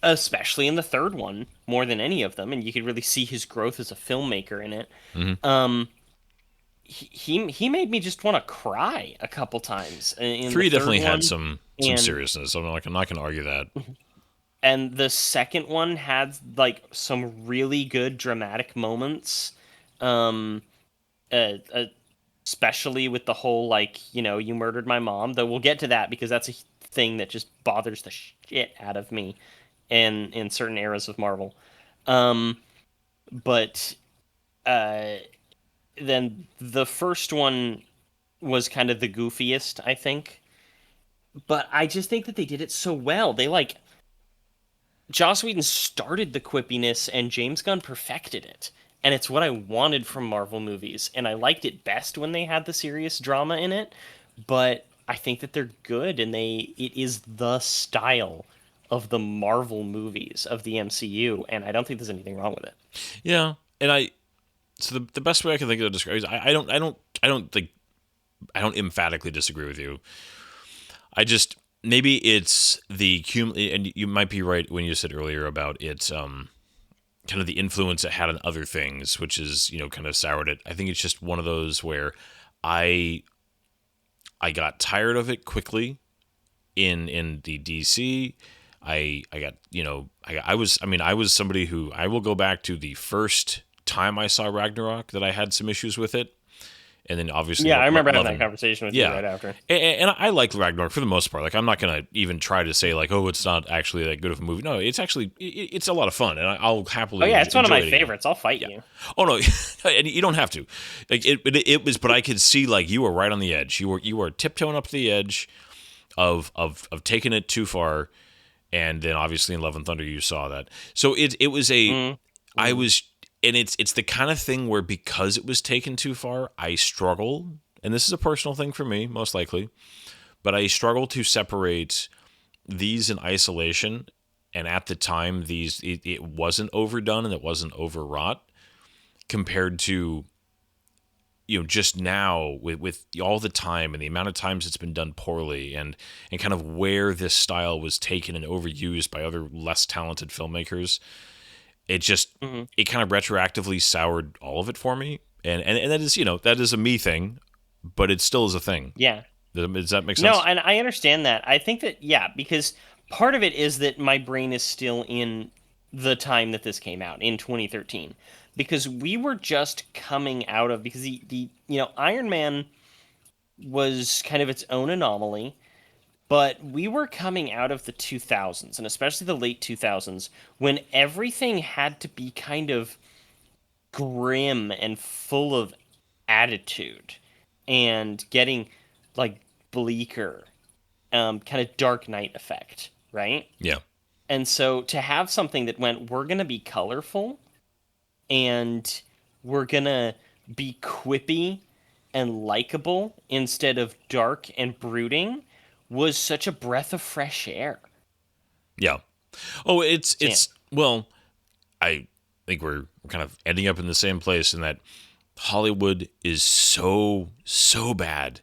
especially in the third one, more than any of them, and you could really see his growth as a filmmaker in it. Hmm. Um, he made me just want to cry a couple times in the Three third definitely had one, some and seriousness. I'm not going to argue that. the second one had like some really good dramatic moments. Um, uh, uh, Especially with the whole like you murdered my mom. Though we'll get to that because that's a thing that just bothers the shit out of me, in certain eras of Marvel. Um, but uh, then the first one was kind of the goofiest, I think. But I just think that they did it so well. They like Joss Whedon started the quippiness and James Gunn perfected it. And it's what I wanted from Marvel movies. And I liked it best when they had the serious drama in it. But I think that they're good and it is the style of the Marvel movies of the MCU. And I don't think there's anything wrong with it. Yeah, and so the best way I can think of to describe is I don't emphatically disagree with you. I just maybe it's the and you might be right when you said earlier about it's kind of the influence it had on other things, which is, kind of soured it. I think it's just one of those where I got tired of it quickly in the DC. I got, I was somebody who, I will go back to the first time I saw Ragnarok that I had some issues with it. And then obviously, I remember having that conversation with you right after. And I like Ragnarok for the most part. Like, I'm not gonna even try to say like, oh, it's not actually that good of a movie. No, it's actually it's a lot of fun, and I'll happily. Oh yeah, it's one of my it favorites. I'll fight you. Oh no, and you don't have to. Like it was, but I could see like you were right on the edge. You were tiptoeing up to the edge of taking it too far, and then obviously in Love and Thunder you saw that. So it was a I was. And it's the kind of thing where because it was taken too far, I struggle, and this is a personal thing for me, most likely, but I struggle to separate these in isolation. And at the time, it wasn't overdone and it wasn't overwrought compared to, just now with all the time and the amount of times it's been done poorly and kind of where this style was taken and overused by other less talented filmmakers. It just it kind of retroactively soured all of it for me, and that is that is a me thing, but it still is a thing. Yeah. Does that make sense? No, and I understand that. I think that because part of it is that my brain is still in the time that this came out in 2013, because we were just coming out of the Iron Man was kind of its own anomaly. But we were coming out of the 2000s, and especially the late 2000s, when everything had to be kind of grim and full of attitude and getting, like, bleaker, kind of Dark Knight effect, right? Yeah. And so to have something that went, we're going to be colorful, and we're going to be quippy and likable instead of dark and brooding was such a breath of fresh air. Yeah. Oh, it's well, I think we're kind of ending up in the same place in that Hollywood is so bad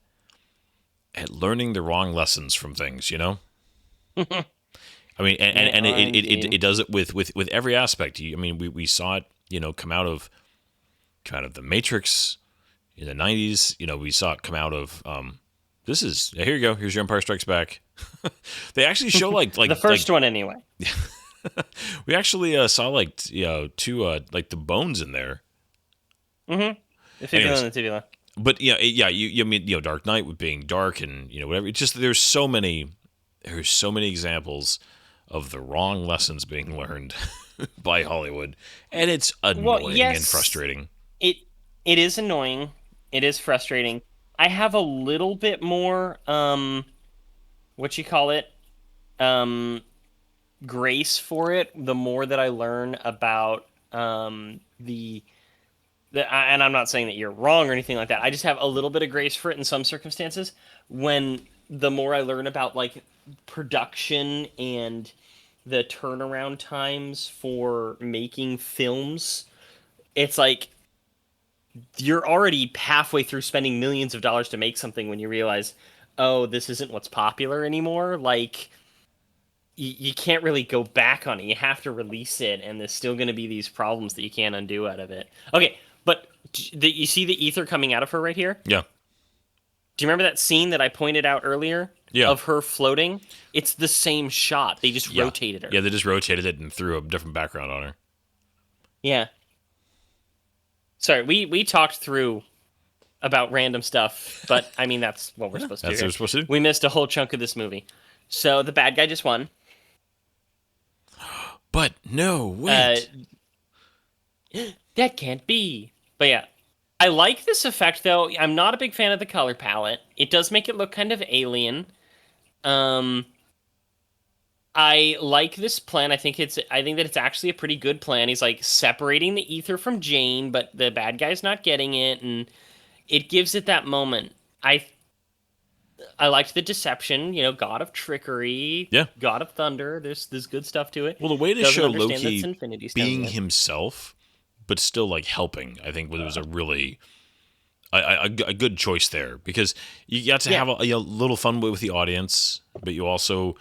at learning the wrong lessons from things, I mean, and it does it with every aspect. I mean, we saw it, come out of the Matrix in the 90s. We saw it come out of here you go. Here's your Empire Strikes Back. They actually show like the first one anyway. We actually saw two like the bones in there. The fibula and the tibula. But you mean Dark Knight with being dark and whatever. It's just there's so many examples of the wrong lessons being learned by Hollywood, and it's annoying and frustrating. It is annoying. It is frustrating. I have a little bit more, grace for it. The more that I learn about and I'm not saying that you're wrong or anything like that. I just have a little bit of grace for it in some circumstances. When the more I learn about like production and the turnaround times for making films, it's like you're already halfway through spending millions of dollars to make something when you realize, oh, this isn't what's popular anymore. Like, you can't really go back on it. You have to release it, and there's still going to be these problems that you can't undo out of it. Okay, but you see the ether coming out of her right here? Yeah. Do you remember that scene that I pointed out earlier? Yeah. Of her floating? It's the same shot. They just rotated her. Yeah, they just rotated it and threw a different background on her. Yeah. Sorry, we talked through about random stuff, but I mean that's what we're supposed to do. That's what we're supposed to do. We missed a whole chunk of this movie. So the bad guy just won. But no, wait. That can't be. But yeah. I like this effect though. I'm not a big fan of the color palette. It does make it look kind of alien. I like this plan. I think that it's actually a pretty good plan. He's like separating the ether from Jane, but the bad guy's not getting it, and it gives it that moment. I liked the deception, God of trickery, God of thunder. There's good stuff to it. Well, the way to show Loki being himself, but still like helping, I think was a really a good choice there, because you got to have a little fun with the audience, but you also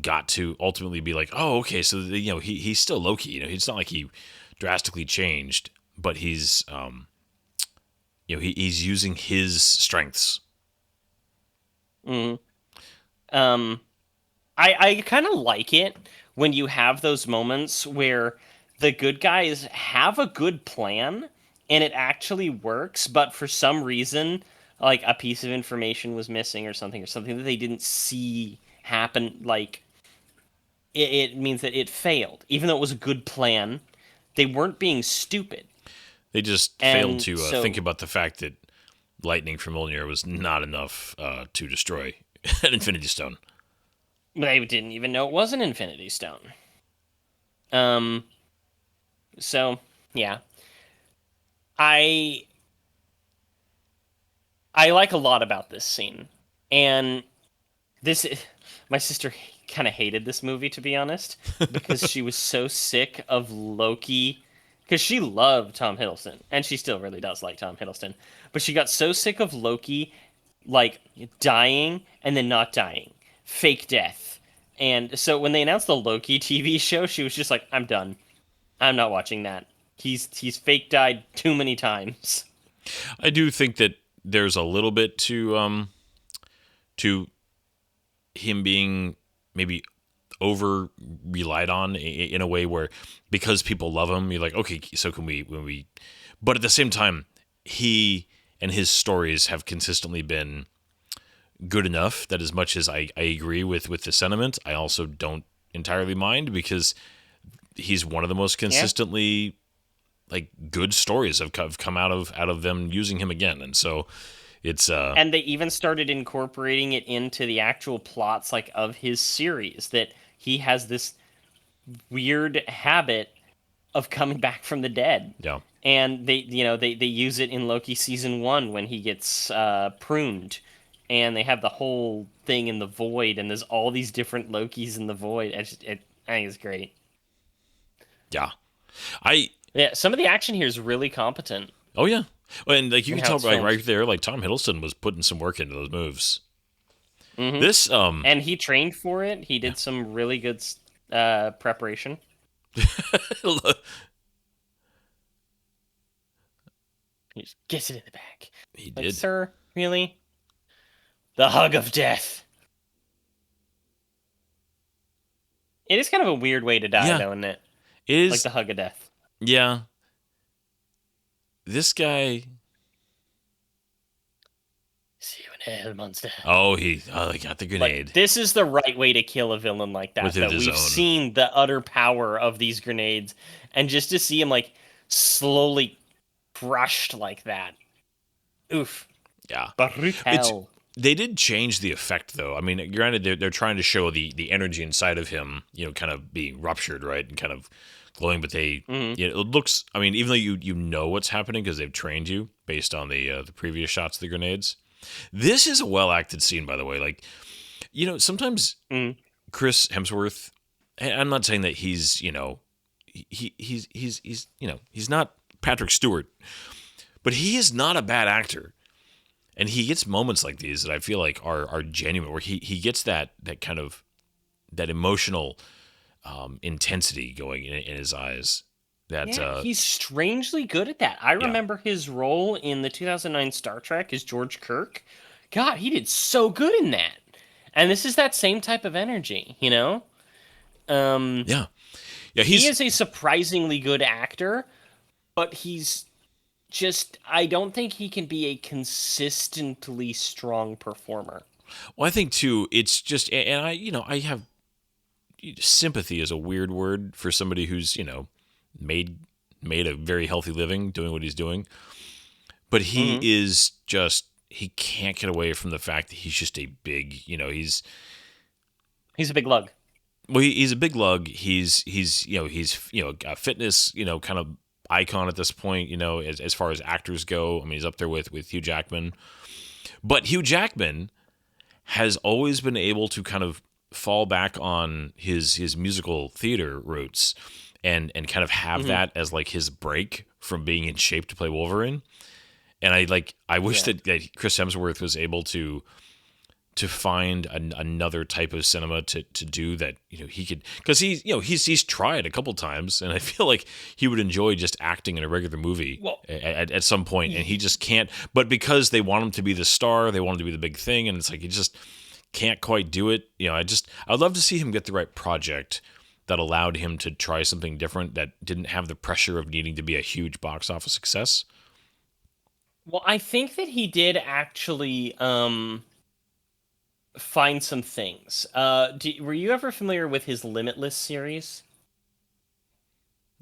got to ultimately be like, oh, okay, so he's still Loki. It's not like he drastically changed, but he's he's using his strengths. Mm. Um, I kind of like it when you have those moments where the good guys have a good plan and it actually works, but for some reason, like a piece of information was missing or something that they didn't see happen. Like it means that it failed, even though it was a good plan. They weren't being stupid, They just failed and to think so about the fact that lightning from Mjolnir was not enough to destroy an Infinity Stone. they didn't even know it was an Infinity Stone. Um. So yeah, I I like a lot about this scene, and this my sister kind of hated this movie, to be honest, because she was so sick of Loki, because she loved Tom Hiddleston and she still really does like Tom Hiddleston, but she got so sick of Loki like dying and then not dying, fake death. And so when they announced the Loki TV show, she was just like, I'm done, I'm not watching that. He's fake died too many times. I do think that there's a little bit to him being maybe over relied on in a way where, because people love him, you're like, okay, so can we, when we, but at the same time, he and his stories have consistently been good enough that as much as I agree with the sentiment, I also don't entirely mind, because he's one of the most consistently like good stories have come out of them using him again. And so it's And they even started incorporating it into the actual plots like of his series, that he has this weird habit of coming back from the dead. yeah. And they use it in Loki season 1 when he gets pruned, and they have the whole thing in the void, and there's all these different Lokis in the void. I think it's great. Yeah. I Yeah, some of the action here is really competent. Oh yeah. And like you And can how tell it's like filmed. right there, like Tom Hiddleston was putting some work into those moves. Mhm. This And he trained for it. He did some really good preparation. He just gets it in the back. he Like, did. sir, really? The hug of death. It is kind of a weird way to die, Yeah. though, isn't it? It is Like the hug of death. yeah. This guy See you in hell, monster. he got the grenade. Like, this is the right way to kill a villain like that. With Though his we've own. seen the utter power of these grenades, and just to see him like slowly crushed like that. Oof. Yeah. Brutal. They did change the effect, though. I mean, granted, they're trying to show the energy inside of him, kind of being ruptured, right, and kind of glowing. But they, it looks. I mean, even though you know what's happening because they've trained you based on the previous shots of the grenades. This is a well acted scene, by the way. Like, sometimes Chris Hemsworth. And I'm not saying that he's, he's not Patrick Stewart, but he is not a bad actor. And he gets moments like these that I feel like are genuine, where he gets that kind of that emotional intensity going in his eyes. That Yeah, he's strangely good at that. I remember his role in the 2009 Star Trek as George Kirk. God, he did so good in that. And this is that same type of energy, you know? yeah, He is a surprisingly good actor, but he's just, I don't think he can be a consistently strong performer. Well, I think too, it's just, and I have sympathy is a weird word for somebody who's made a very healthy living doing what he's doing, but he is just, he can't get away from the fact that he's just a big, he's a big lug. Well, he's a big lug. He's a fitness kind of icon at this point. As far as actors go, I mean, he's up there with Hugh Jackman. But Hugh Jackman has always been able to kind of fall back on his musical theater roots and kind of have that as like his break from being in shape to play Wolverine. And I wish that Chris Hemsworth was able to to find another type of cinema to do that, he could, because he's tried a couple times, and I feel like he would enjoy just acting in a regular movie Well, at some point, and he just can't. But because they want him to be the star, they want him to be the big thing, and it's like he just can't quite do it. I'd love to see him get the right project that allowed him to try something different that didn't have the pressure of needing to be a huge box office success. Well, I think that he did actually find some things. Were you ever familiar with his Limitless series?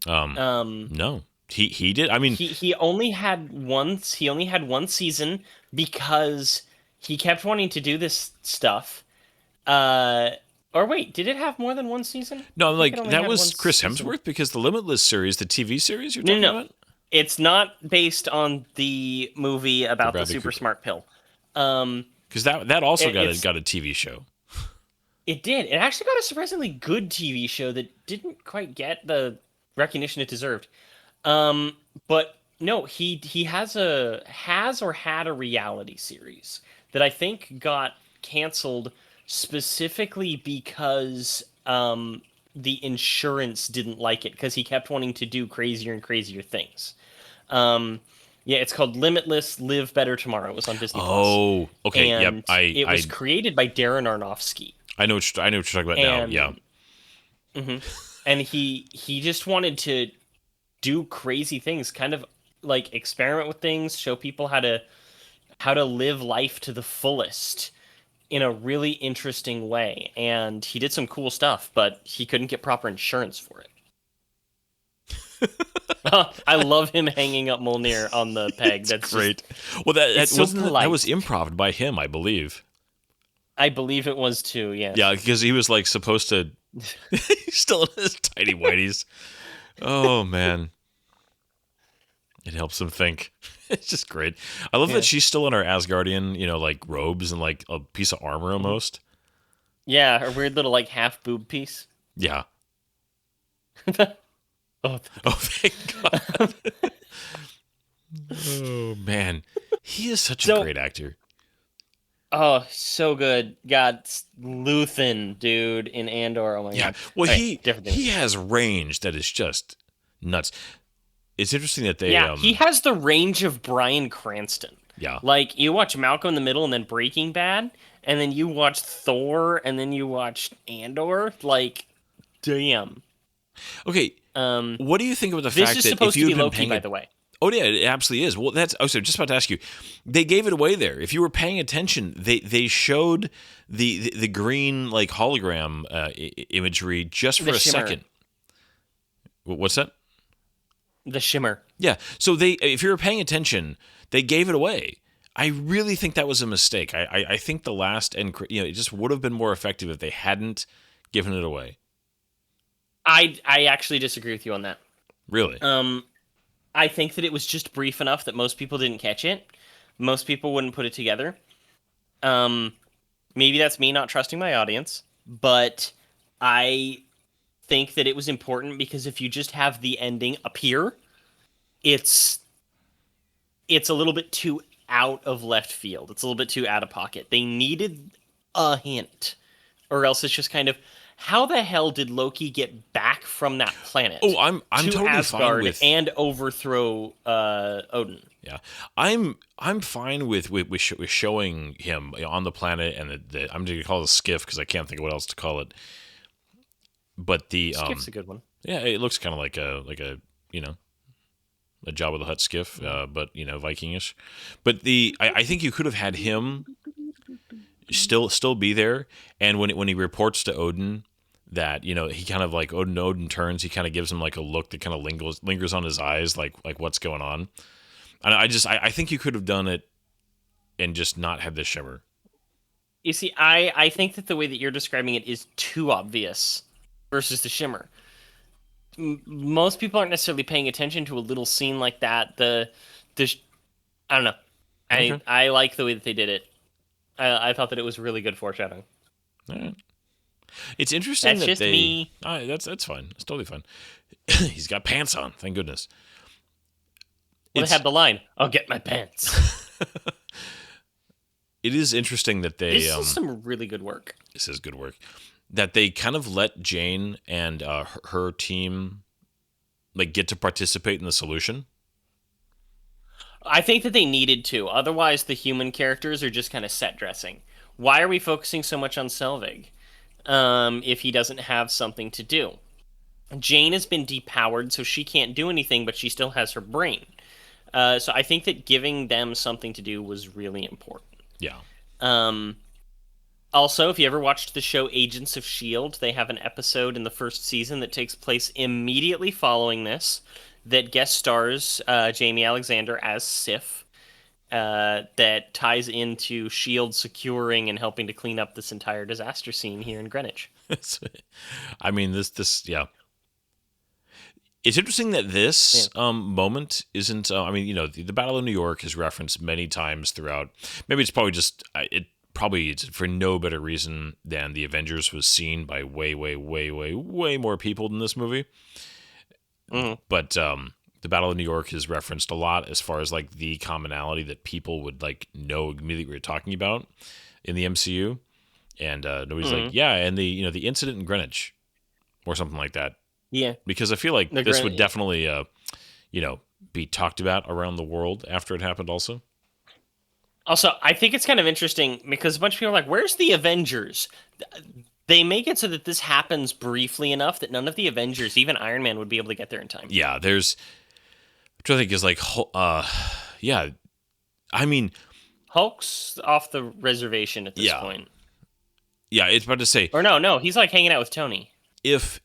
No, he did. I mean, he only had one season because he kept wanting to do this stuff. Or wait, did it have more than one season? no, I think like it only that had was one Chris season. Hemsworth, because the Limitless series, the TV series you're No, talking no, no. about. It's not based on the movie about the Bradley super Cooper. smart pill. Because that also It's got a TV show. It did. It actually got a surprisingly good TV show that didn't quite get the recognition it deserved. But no, he has or had a reality series that I think got canceled specifically because the insurance didn't like it because he kept wanting to do crazier and crazier things. Yeah, it's called Limitless: Live Better Tomorrow. It was on Disney Plus. Oh, okay, And yep. it was created by Darren Aronofsky. I know what you're talking about now. And Yeah. and he just wanted to do crazy things, kind of like experiment with things, show people how to live life to the fullest in a really interesting way. And he did some cool stuff, but he couldn't get proper insurance for it. I love him hanging up Mjolnir on the peg. That's Great. Just, Well, that it's so wasn't that polite. was improv by him, I believe. I believe it was too. Yes. Yeah, because he was like supposed to. He's still in his tidy whities. Oh man, it helps him think. It's just great. I love that she's still in her Asgardian, like robes and like a piece of armor almost. Yeah, her weird little like half boob piece. Yeah. Oh, Oh, thank God. Oh man, he is such a great actor. oh, so good. God, Luthen, dude, in Andor. Oh my Yeah. god. Well, Okay, different thing. he has range that is just nuts. It's interesting that they Yeah, he has the range of Bryan Cranston. yeah. Like, you watch Malcolm in the Middle and then Breaking Bad, and then you watch Thor, and then you watch Andor. Like, damn. Okay. What do you think about the This fact is that supposed if to you be had been Loki, paying by the way. Oh yeah, it absolutely is. Well, that's. Oh, so just about to ask you, they gave it away there. If you were paying attention, they showed the green like hologram imagery just for The a shimmer. second. What's that? The shimmer. Yeah. So if you were paying attention, they gave it away. I really think that was a mistake. I think the last end, it just would have been more effective if they hadn't given it away. I actually disagree with you on that. Really? I think that it was just brief enough that most people didn't catch it. Most people wouldn't put it together. Maybe that's me not trusting my audience, but I think that it was important because if you just have the ending appear, it's a little bit too out of left field. It's a little bit too out of pocket. They needed a hint, or else it's just kind of, how the hell did Loki get back from that planet? Oh, I'm to totally Asgard fine with and overthrow Odin. Yeah, I'm fine with showing him on the planet, and I'm going to call it a skiff because I can't think of what else to call it. But the Skiff's a good one. yeah, it looks kind of like a a Jabba the Hutt skiff, but Vikingish. But I think you could have had him still be there, and when he reports to Odin that he kind of like Odin turns, he kind of gives him like a look that kind of lingers on his eyes, like what's going on. And I think you could have done it and just not had this shimmer. You see, I think that the way that you're describing it is too obvious versus the shimmer. Most people aren't necessarily paying attention to a little scene like that. I don't know. Okay. I like the way that they did it. I thought that it was really good foreshadowing. All right. It's interesting That's that just me. All right, that's fine. It's totally fine. He's got pants on. Thank goodness. Well, they had the line, "I'll get my pants." it is interesting that they This is some really good work. this is good work, that they kind of let Jane and her team like get to participate in the solution. I think that they needed to. Otherwise, the human characters are just kind of set dressing. Why are we focusing so much on Selvig if he doesn't have something to do? Jane has been depowered, so she can't do anything, but she still has her brain. So I think that giving them something to do was really important. Yeah. Um, Also, if you ever watched the show Agents of S.H.I.E.L.D., they have an episode in the first season that takes place immediately following this that guest stars Jamie Alexander as Sif. That ties into S.H.I.E.L.D. securing and helping to clean up this entire disaster scene here in Greenwich. I mean, yeah. It's interesting that this moment isn't. I mean, the Battle of New York is referenced many times throughout. Maybe it's probably just it. Probably it's for no better reason than the Avengers was seen by way, way, way, way, way more people than this movie. Mm-hmm. But the Battle of New York is referenced a lot as far as like the commonality that people would like know immediately what we're talking about in the MCU, and nobody's like, yeah, and the incident in Greenwich or something like that. Yeah, Because I feel like this would definitely be talked about around the world after it happened. Also, I think it's kind of interesting because a bunch of people are like, "Where's the Avengers?" They make it so that this happens briefly enough that none of the Avengers, even Iron Man, would be able to get there in time. yeah, which I think is like, yeah, I mean, Hulk's off the reservation at this point. Yeah, it's about to say, or no, he's like hanging out with Tony. If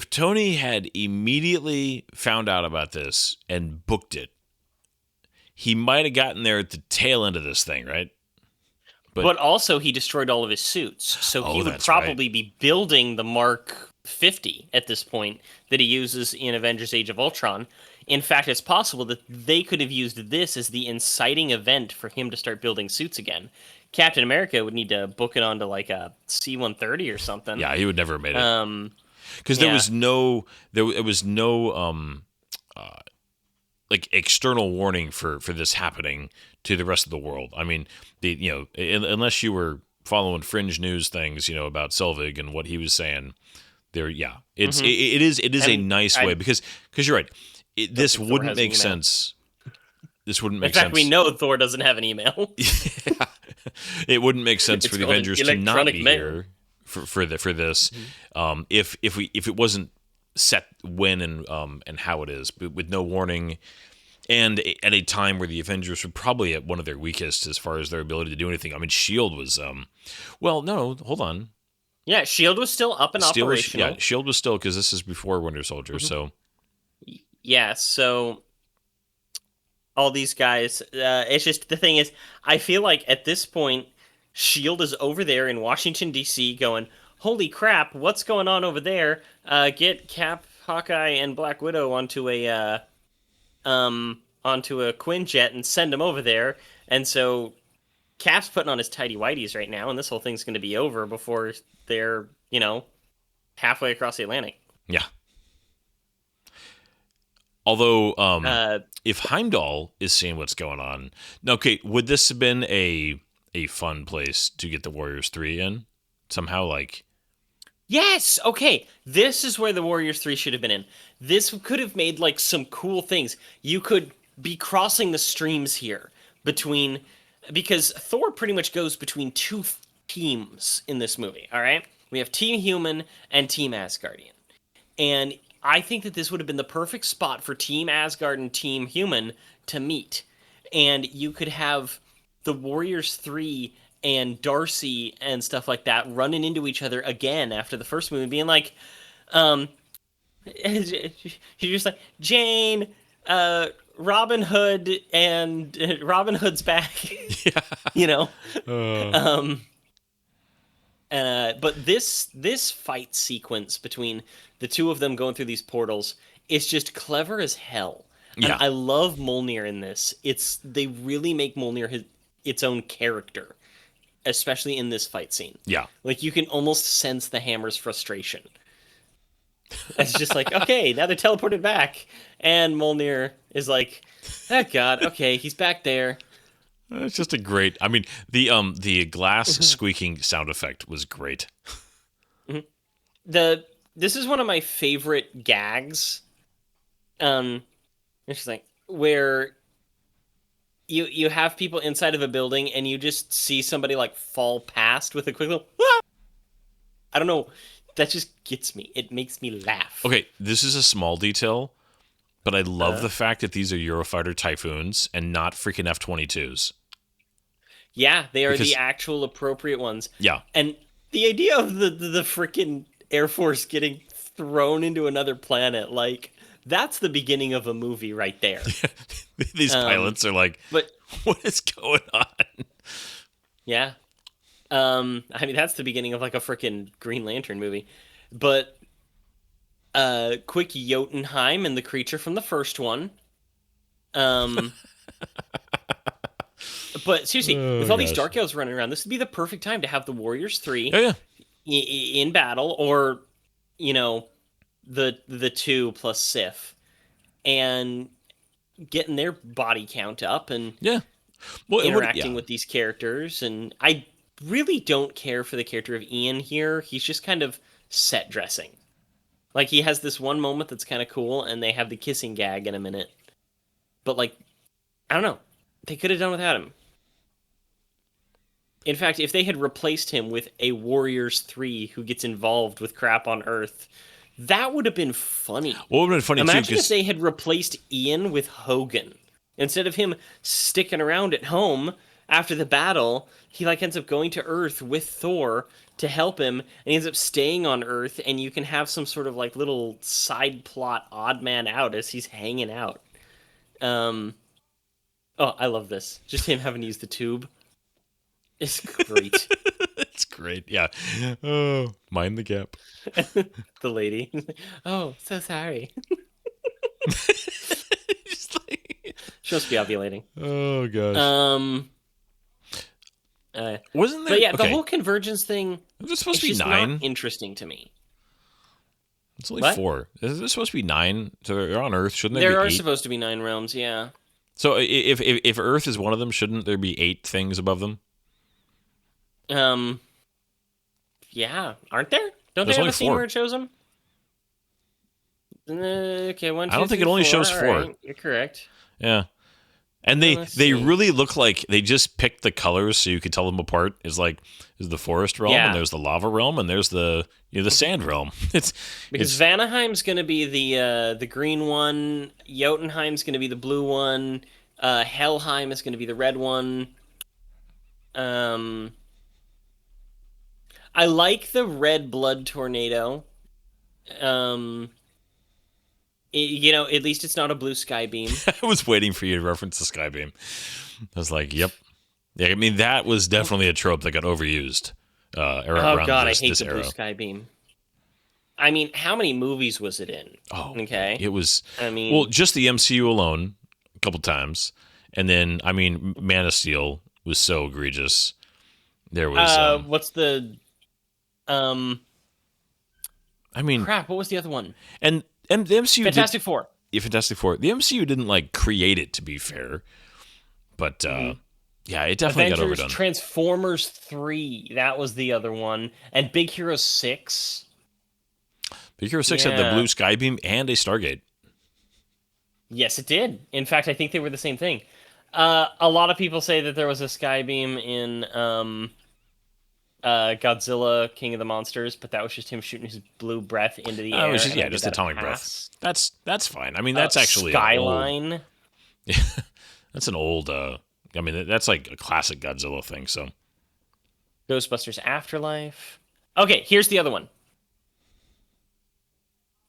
Tony had immediately found out about this and booked it, he might have gotten there at the tail end of this thing, right? But also, he destroyed all of his suits, so he would probably be building the Mark 50 at this point that he uses in Avengers Age of Ultron. In fact, it's possible that they could have used this as the inciting event for him to start building suits again. Captain America would need to book it onto like a C-130 or something. Yeah, he would never have made it. Because there was no like external warning for this happening to the rest of the world. I mean, unless you were following fringe news things, about Selvig and what he was saying, it is a nice way because you're right. This wouldn't make sense. This wouldn't make sense. In fact, we know Thor doesn't have an email. Yeah. It wouldn't make sense for the Avengers to not be here for this. If it wasn't set when and how it is, but with no warning, and at a time where the Avengers were probably at one of their weakest as far as their ability to do anything. I mean, S.H.I.E.L.D. was no, hold on. Yeah, S.H.I.E.L.D. was still up and operational. S.H.I.E.L.D. was still, because this is before Winter Soldier, so. Yeah, so all these guys, it's just, the thing is, I feel like at this point, S.H.I.E.L.D. is over there in Washington, D.C. going, holy crap, what's going on over there? Get Cap, Hawkeye, and Black Widow onto a Quinjet and send them over there. And so Cap's putting on his tighty whities right now, and this whole thing's going to be over before they're, halfway across the Atlantic. Yeah. Although, if Heimdall is seeing what's going on, okay, would this have been a fun place to get the Warriors 3 in somehow? Like, yes, okay, this is where the Warriors 3 should have been in. This could have made like some cool things. You could be crossing the streams here because Thor pretty much goes between two teams in this movie. All right, we have Team Human and Team Asgardian, and I think that this would have been the perfect spot for Team Asgard and Team Human to meet. And you could have the Warriors 3 and Darcy and stuff like that running into each other again after the first movie, being like, you're just like, Jane, Robin Hood, and Robin Hood's back. Yeah. But this fight sequence between the two of them going through these portals is just clever as hell. Yeah. And I love Mjolnir in this. They really make Mjolnir its own character, especially in this fight scene. Yeah. Like, you can almost sense the hammer's frustration. It's just like, okay, now they're teleported back. And Mjolnir is like, oh god, okay, he's back there. It's just a great. I mean, the glass squeaking sound effect was great. This is one of my favorite gags. It's just like where you have people inside of a building and you just see somebody like fall past with a quick little. "Ah!" I don't know. That just gets me. It makes me laugh. Okay, this is a small detail, but I love the fact that these are Eurofighter Typhoons and not freaking F-22s. Yeah, they are Because- the actual appropriate ones. Yeah. And the idea of the freaking Air Force getting thrown into another planet, like, that's the beginning of a movie right there. These pilots are like, But what is going on? yeah. I mean, that's the beginning of like a freaking Green Lantern movie. But quick Jotunheim and the creature from the first one. But seriously, with all these gosh. Dark Elves running around, this would be the perfect time to have the Warriors 3 Oh, yeah. in battle, or, you know, the 2 plus Sif, and getting their body count up and Yeah. Well, interacting with these characters. And I really don't care for the character of Ian here. He's just kind of set dressing. Like, he has this one moment that's kind of cool, and they have the kissing gag in a minute. But, like, I don't know. They could have done without him. In fact, if they had replaced him with a Warriors 3 who gets involved with crap on Earth, that would have been funny. What would have been funny, Imagine too, if because they had replaced Ian with Hogan. Instead of him sticking around at home after the battle, he like ends up going to Earth with Thor to help him, and he ends up staying on Earth, and you can have some sort of like little side plot odd man out as he's hanging out. Oh, I love this. Just him having to use the tube. It's great. it's great. Yeah. Oh, mind the gap. The lady. Oh, so sorry. Just like, She must be ovulating. oh, gosh. Wasn't there? But yeah, the okay. whole convergence thing Was it supposed is to be just 9? not interesting to me. It's only What? 4. Is this supposed to be 9? So they're on Earth. Shouldn't There there are be 8? supposed to be 9 realms, yeah. So if Earth is one of them, shouldn't there be 8 things above them? Yeah, aren't there? Don't There's they have only a scene 4. where it shows them? Okay, 1, 2, I don't think 3, it only 4. shows All 4. right, you're correct. Yeah. And they Let's see. really look like they just picked the colors so you could tell them apart. Is like there's the forest realm Yeah. and there's the lava realm and there's the the sand realm. It's Because Vanaheim's going to be the green one, Jotunheim's going to be the blue one, Helheim is going to be the red one. I like the red blood tornado. You know, at least it's not a blue sky beam. I was waiting for you to reference the skybeam. I was like, yep. Yeah, I mean that was definitely a trope that got overused. Oh Around god, this, I hate this the era. blue sky beam. I mean, how many movies was it in? Oh, Okay. it was. I mean, Well, just the MCU alone, a couple times, and then I mean, Man of Steel was so egregious. There was. what's the I mean, crap? What was the other one? and the MCU Fantastic Four. Yeah, Fantastic Four. The MCU didn't like create it, to be fair, but yeah, it definitely got Avengers, overdone. Transformers 3. That was the other one, and Big Hero 6. Big Hero 6 had the Yeah. blue skybeam and a Stargate. Yes, it did. In fact, I think they were the same thing. A lot of people say that there was a sky beam in Godzilla, King of the Monsters, but that was just him shooting his blue breath into the Oh, air. it was just, and I yeah, did just that atomic pass. breath. That's fine. I mean, that's actually an old- Skyline. that's an old. I mean, that's like a classic Godzilla thing. So Ghostbusters Afterlife. Okay, here's the other one.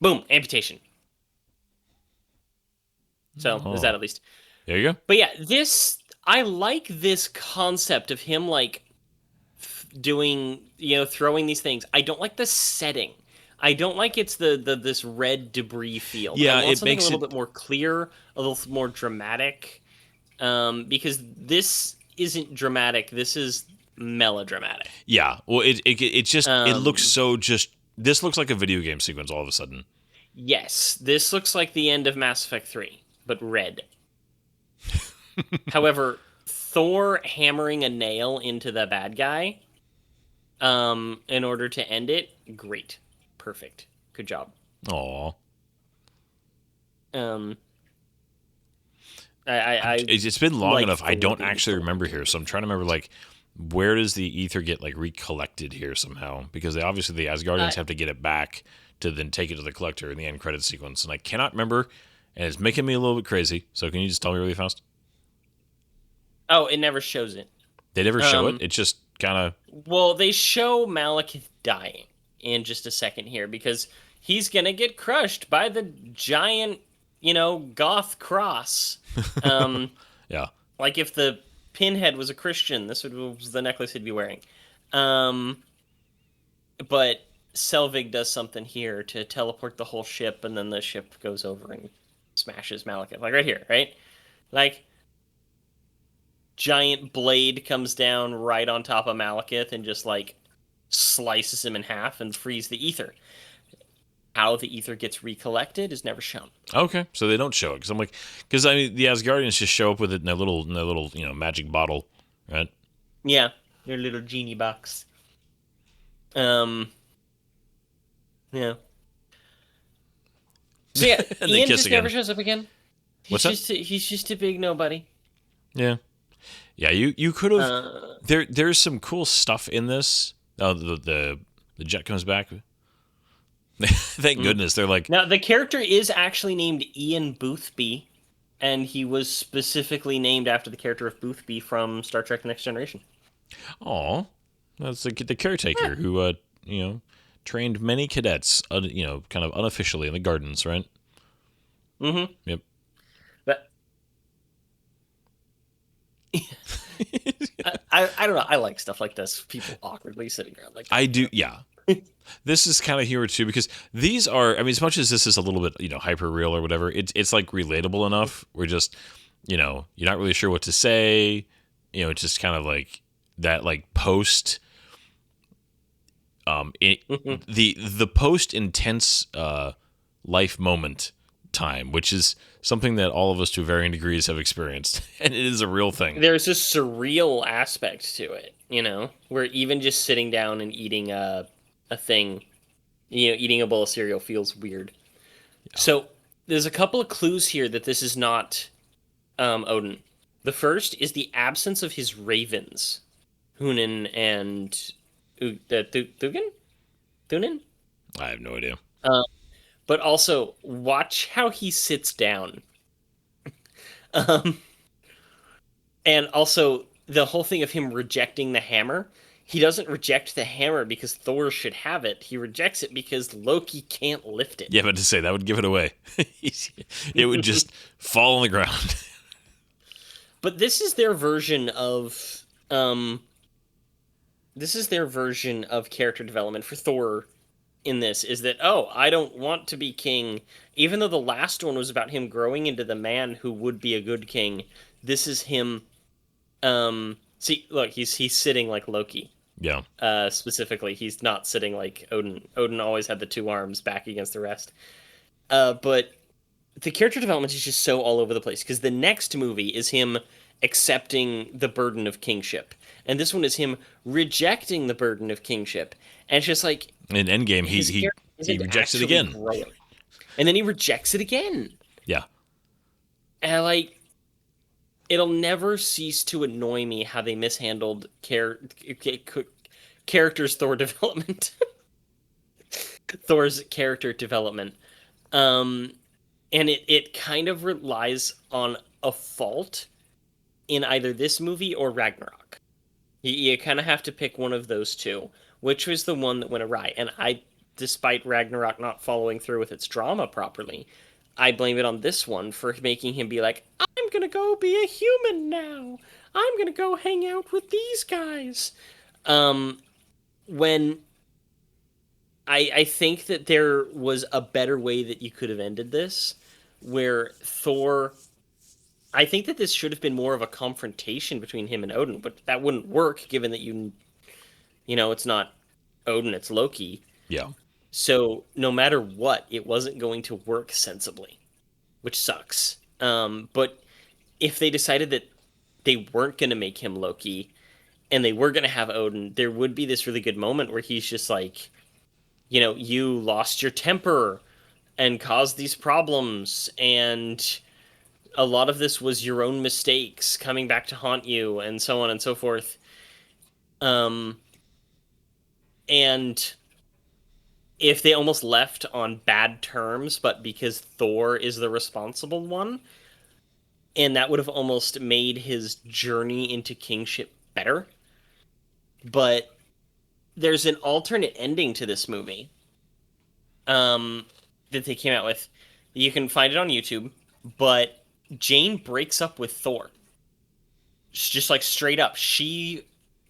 Boom, amputation. So, Oh. is that at least? there you go. But yeah, I like this concept of him like doing, throwing these things. I don't like the setting. I don't like it's this red debris field. Yeah, I want it something makes a little it- bit more clear, a little more dramatic. Because this isn't dramatic. This is melodramatic. Yeah. Well, it just it looks so just. This looks like a video game sequence all of a sudden. Yes, this looks like the end of Mass Effect 3, but red. However, Thor hammering a nail into the bad guy in order to end it, great. Perfect. Good job. Aw. Um, I It's been long like enough. I Thor don't being actually Thor. remember here, so I'm trying to remember like where does the ether get like recollected here somehow? Because they obviously the Asgardians have to get it back to then take it to the collector in the end credit sequence, and I cannot remember, and it's making me a little bit crazy. So can you just tell me really fast? Oh, it never shows it. They never show it. It just kind of. Well, they show Malekith dying in just a second here because he's gonna get crushed by the giant, goth cross. Um, Yeah. like if the pinhead was a Christian, this was the necklace he'd be wearing. Um, but Selvig does something here to teleport the whole ship, and then the ship goes over and smashes Malekith. Like right here, right? Like giant blade comes down right on top of Malekith and just like slices him in half and frees the ether. How the ether gets recollected is never shown. Okay, so they don't show it because I'm like, because I mean the Asgardians just show up with it in a little magic bottle, right? Yeah, their little genie box. Um, yeah. So yeah, And they Ian kiss just again. never shows up again. What's that? He's just a big nobody. Yeah. Yeah, you could have. Uh, There's some cool stuff in this. Oh, the jet comes back. Thank goodness. They're like, Now the character is actually named Ian Boothby, and he was specifically named after the character of Boothby from Star Trek: Next Generation. oh, that's the caretaker who trained many cadets, kind of unofficially in the gardens, right? Mm-hmm. Yep. But I don't know. I like stuff like this. People awkwardly sitting around like I do. Yeah. This is kind of here too because these are. I mean, as much as this is a little bit hyper real or whatever, it's like relatable enough. We're just you're not really sure what to say. It's just kind of like that like post. The post intense life moment time, which is something that all of us to varying degrees have experienced, and it is a real thing. there's a surreal aspect to it, where even just sitting down and eating a thing, eating a bowl of cereal feels weird. Yeah. So there's a couple of clues here that this is not Odin. The first is the absence of his ravens, Hunin and Thugen? Thunin? I have no idea. But also, watch how he sits down. And also, the whole thing of him rejecting the hammer. He doesn't reject the hammer because Thor should have it. He rejects it because Loki can't lift it. Yeah, but to say that would give it away. It would just fall on the ground. But this is their version of character development for Thor in this, is that, I don't want to be king. Even though the last one was about him growing into the man who would be a good king, this is him. See, look, he's sitting like Loki. Yeah. Specifically, he's not sitting like Odin. Odin always had the two arms back against the rest. But the character development is just so all over the place, because the next movie is him accepting the burden of kingship, and this one is him rejecting the burden of kingship. And it's just like in Endgame, he rejects it again, growing. And then he rejects it again. Yeah. And like, it'll never cease to annoy me how they mishandled characters' Thor development. Thor's character development. And it kind of relies on a fault in either this movie or Ragnarok. You kind of have to pick one of those two. Which was the one that went awry? And despite Ragnarok not following through with its drama properly, I blame it on this one for making him be like, I'm gonna go be a human now. I'm gonna go hang out with these guys. When I think that there was a better way that you could have ended this, where Thor... I think that this should have been more of a confrontation between him and Odin, but that wouldn't work given that it's not Odin, it's Loki. Yeah. So no matter what, it wasn't going to work sensibly, which sucks. But if they decided that they weren't going to make him Loki and they were going to have Odin, there would be this really good moment where he's just like, you lost your temper and caused these problems, and a lot of this was your own mistakes coming back to haunt you, and so on and so forth. Um, and if they almost left on bad terms, but because Thor is the responsible one, and that would have almost made his journey into kingship better. But there's an alternate ending to this movie that they came out with. You can find it on YouTube, but Jane breaks up with Thor. Just like straight up. She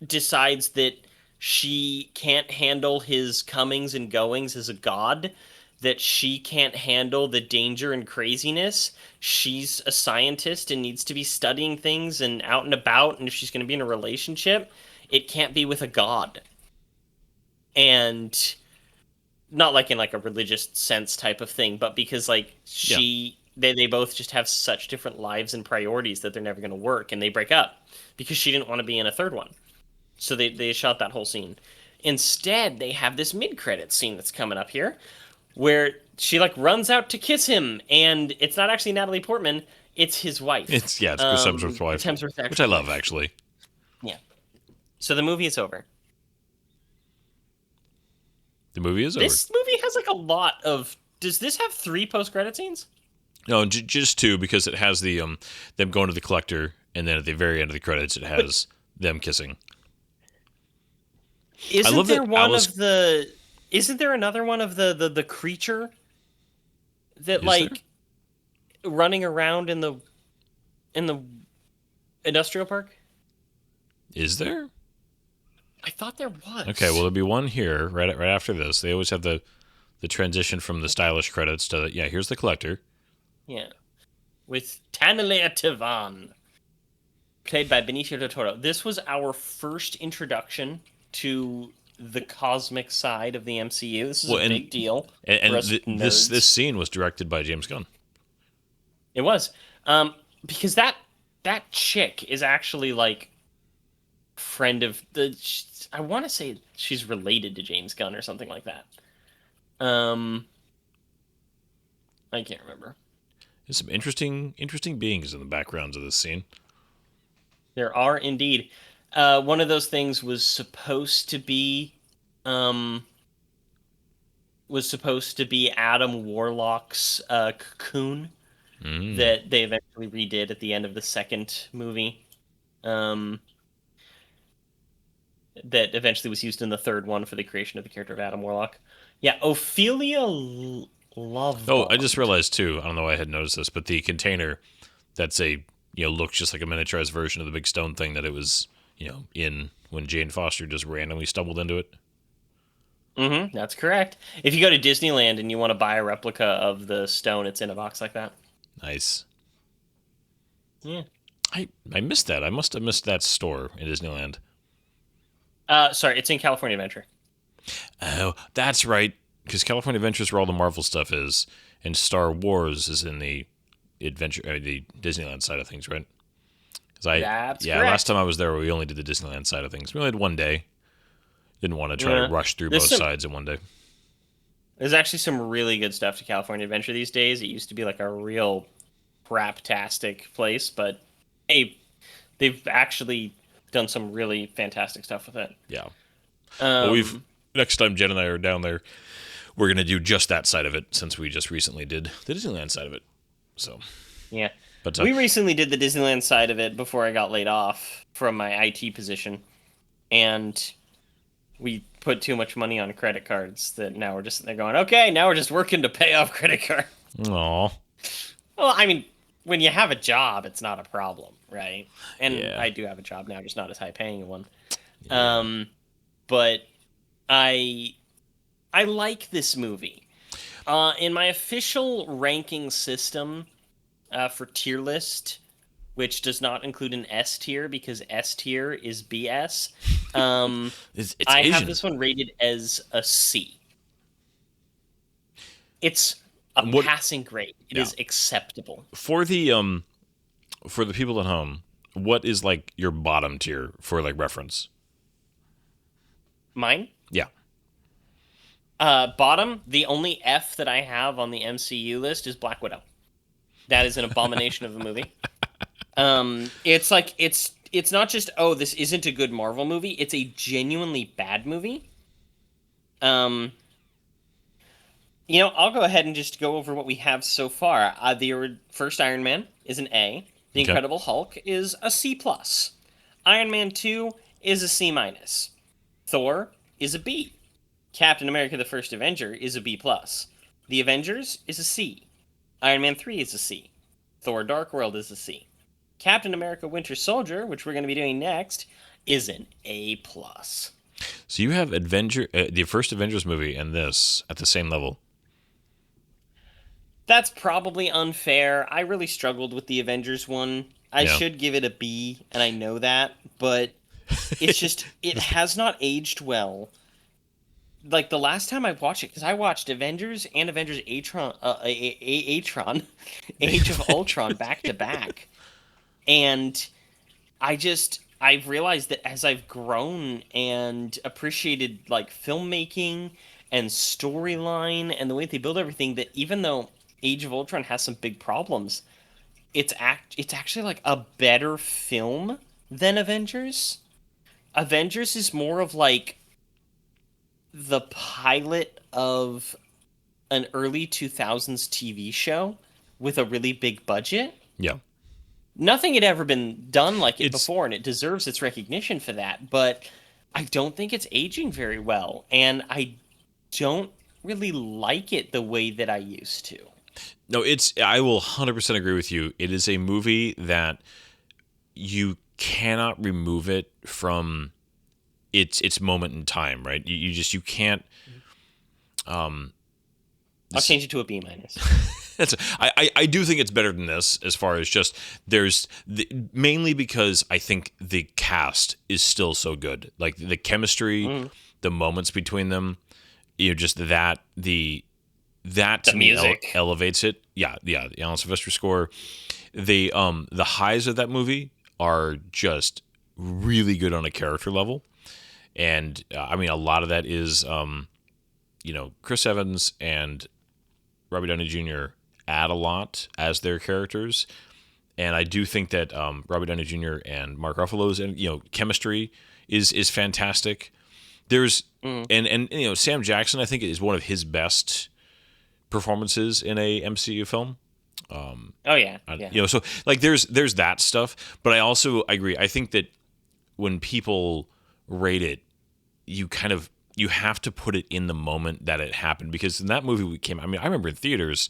decides that she can't handle his comings and goings as a god, that she can't handle the danger and craziness. She's a scientist and needs to be studying things and out and about, and if she's going to be in a relationship, it can't be with a god. And not like in like a religious sense type of thing, but because like they both just have such different lives and priorities that they're never going to work, and they break up because she didn't want to be in a third one. So they shot that whole scene. Instead, they have this mid-credit scene that's coming up here where she like runs out to kiss him, and it's not actually Natalie Portman, it's his wife. It's Chris Hemsworth's wife, which I love actually. Yeah. So the movie is over. The movie is over. This movie has like a lot of. Does this have 3 post-credit scenes? No, just 2, because it has the them going to the collector, and then at the very end of the credits, it has them kissing. Isn't there another one of the creature that like running around in the industrial park? Is there? I thought there was. Okay, well, there'll be one here right after this. They always have the transition from the stylish credits to here's the collector. Yeah, with Tanalea Tivan, played by Benicio del Toro. This was our first introduction to the cosmic side of the MCU. This is a big deal. And this scene was directed by James Gunn. It was, because that chick is actually like friend of the. I want to say she's related to James Gunn or something like that. I can't remember. There's some interesting beings in the backgrounds of this scene. There are indeed. One of those things was supposed to be Adam Warlock's cocoon that they eventually redid at the end of the second movie. That eventually was used in the third one for the creation of the character of Adam Warlock. Yeah, Ophelia Love. Oh, I just realized too. I don't know why I had noticed this, but the container that's looks just like a miniaturized version of the big stone thing that it was in when Jane Foster just randomly stumbled into it. Mm-hmm, that's correct. If you go to Disneyland and you want to buy a replica of the stone, it's in a box like that. Nice. Yeah. I missed that. I must have missed that store in Disneyland. Sorry, it's in California Adventure. Oh, that's right. Because California Adventure is where all the Marvel stuff is, and Star Wars is in the the Disneyland side of things, right? That's correct. Last time I was there, we only did the Disneyland side of things. We only had one day. Didn't want to try to rush through both sides in one day. There's actually some really good stuff to California Adventure these days. It used to be like a real crap-tastic place, but hey, they've actually done some really fantastic stuff with it. Yeah. Well, next time Jen and I are down there, we're going to do just that side of it, since we just recently did the Disneyland side of it. So yeah. But we recently did the Disneyland side of it before I got laid off from my IT position, and we put too much money on credit cards that now we're just sitting there going, okay, now we're just working to pay off credit card. Aw. Well, I mean, when you have a job, it's not a problem, right? And Yeah. I do have a job now, just not as high paying one. Yeah. But I like this movie. In my official ranking system for tier list, which does not include an S tier because S tier is BS, It's I Asian. have this one rated as a C. It's a passing grade. It is acceptable. For the people at home, what is like your bottom tier for like reference? Mine? Yeah. Bottom, the only F that I have on the MCU list is Black Widow. That is an abomination of a movie. It's like it's not just, oh, this isn't a good Marvel movie. It's a genuinely bad movie. I'll go ahead and just go over what we have so far. The first Iron Man is an A. The Okay. Incredible Hulk is a C plus. Iron Man 2 is a C minus. Thor is a B. Captain America: The First Avenger is a B plus. The Avengers is a C. Iron Man 3 is a C. Thor: Dark World is a C. Captain America: Winter Soldier, which we're going to be doing next, is an A plus. So you have the first Avengers movie and this at the same level. That's probably unfair. I really struggled with the Avengers one. I Yeah. should give it a B, and I know that, but it's just, it has not aged well. Like, the last time I watched it, because I watched Avengers and Avengers Atron, Age of Ultron back to back. And I've realized that as I've grown and appreciated, like, filmmaking and storyline and the way they build everything, that even though Age of Ultron has some big problems, it's actually like a better film than Avengers. Avengers is more of like the pilot of an early 2000s TV show with a really big budget. Yeah. Nothing had ever been done like it It's- before, and it deserves its recognition for that, but I don't think it's aging very well, and I don't really like it the way that I used to. No, I will 100% agree with you. It is a movie that you cannot remove it from its moment in time, right? You can't. I'll change it to a B minus. I do think it's better than this as far as just mainly because I think the cast is still so good. Like the chemistry, the moments between them, just that to me music. elevates it. Yeah, the Alan Silvestri score. The highs of that movie are just really good on a character level. And I mean, a lot of that is, Chris Evans and Robbie Downey Jr. add a lot as their characters, and I do think that Robbie Downey Jr. and Mark Ruffalo's chemistry is fantastic. There's and Sam Jackson, I think, is one of his best performances in a MCU film. Oh yeah, yeah. So like there's that stuff, but I agree. I think that when people rate it, you have to put it in the moment that it happened, because in that movie I remember in theaters,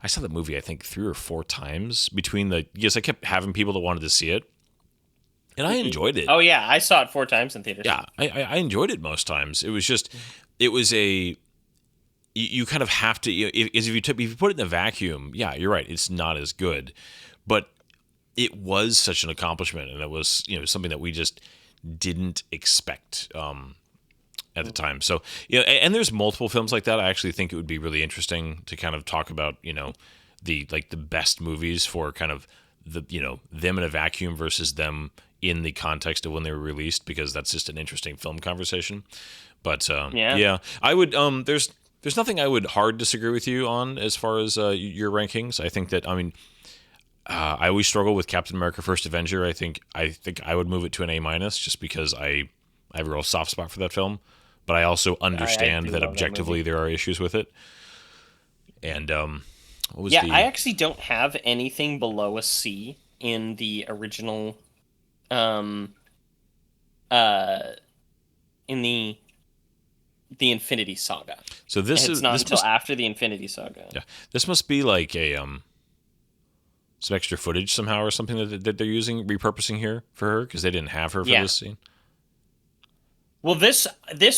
I saw that movie I think 3 or 4 times I kept having people that wanted to see it, and I enjoyed it. Oh yeah, I saw it 4 times in theaters. Yeah, I enjoyed it most times. It was just, it was you kind of have to, if you put it in a vacuum, yeah, you're right, it's not as good, but it was such an accomplishment, and it was something that we just didn't expect at the time. So and there's multiple films like that. I actually think it would be really interesting to kind of talk about the best movies for kind of them in a vacuum versus them in the context of when they were released, because that's just an interesting film conversation. But yeah, I would there's nothing I would hard disagree with you on as far as your rankings. I think that I always struggle with Captain America: First Avenger. I think I would move it to an A minus, just because I have a real soft spot for that film. But I also understand that objectively there are issues with it. And what was I actually don't have anything below a C in the original, in the Infinity Saga. So It's not until after the Infinity Saga. Yeah, this must be like some extra footage somehow or something that they're repurposing here for her, because they didn't have her for this scene. Well, this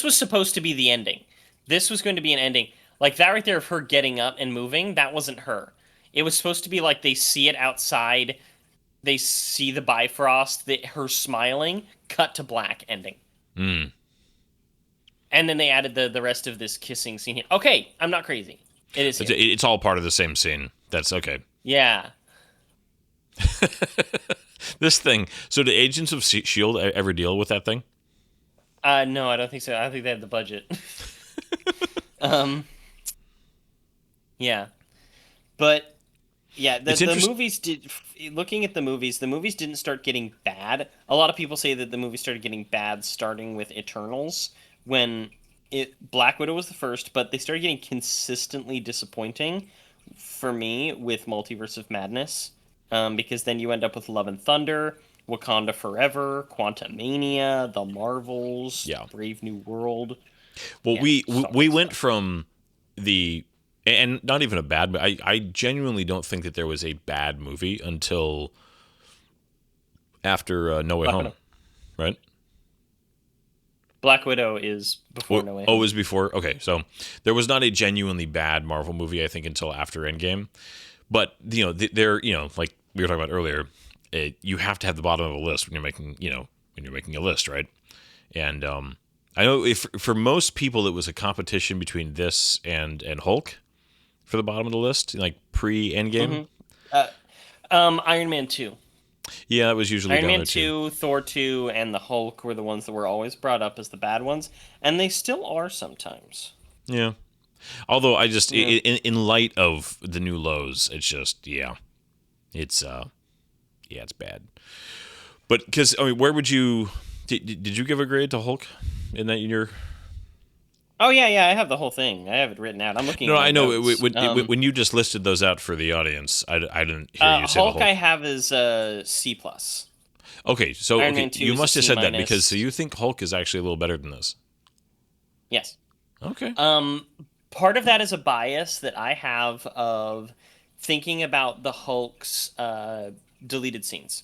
was supposed to be the ending. This was going to be an ending. Like, that right there of her getting up and moving, that wasn't her. It was supposed to be like they see it outside, they see the Bifrost, her smiling, cut to black, ending. Mm. And then they added the rest of this kissing scene here. Okay, I'm not crazy. It is. It's all part of the same scene. That's okay. Yeah. This thing. So, did Agents of Shield ever deal with that thing? No, I don't think so. I don't think they had the budget. um, yeah, but yeah, It's the interesting. movies did. Looking at the movies didn't start getting bad. A lot of people say that the movie started getting bad starting with Eternals when Black Widow was the first, but they started getting consistently disappointing for me with Multiverse of Madness, because then you end up with Love and Thunder, Wakanda Forever, Quantumania, The Marvels, Yeah. Brave New World. Well, Yeah, we so we much went stuff. from the and not even a bad. But I genuinely don't think that there was a bad movie until after No Way Black Home, Widow. right? Black Widow is before No Way Oh, it Home. was before. Okay, so there was not a genuinely bad Marvel movie, I think, until after Endgame. But they're like we were talking about earlier. You have to have the bottom of a list when you're making when you're making a list, right? And I know if for most people it was a competition between this and Hulk for the bottom of the list, like pre Endgame. hmm Uh, Iron Man 2. Yeah, it was usually Iron down Man there too. 2, Thor 2, and the Hulk were the ones that were always brought up as the bad ones, and they still are sometimes. Yeah. Although I just Yeah. in light of the new lows, it's just it's it's bad. But because I mean, where would you did you give a grade to Hulk in that year? Oh yeah, I have the whole thing. I have it written out. I'm looking No, at my I know notes. when you just listed those out for the audience, I didn't hear you say the Hulk I Hulk. have is a C plus. Okay, so Iron Man 2 you is a must have C said that because minus. so you think Hulk is actually a little better than this. Yes. Okay. Part of that is a bias that I have of thinking about the Hulk's deleted scenes.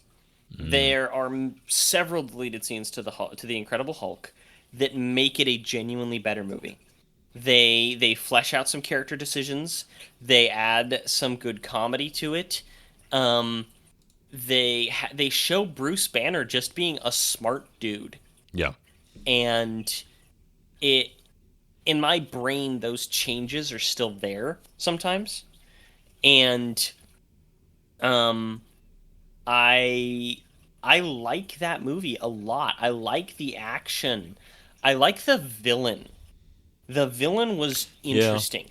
There are several deleted scenes to to the Incredible Hulk that make it a genuinely better movie. They flesh out some character decisions. They add some good comedy to it. Um, they show Bruce Banner just being a smart dude, Yeah. and it in my brain those changes are still there sometimes, and um, I I like that movie a lot. I like the action. I like the villain. The villain was Yeah. interesting.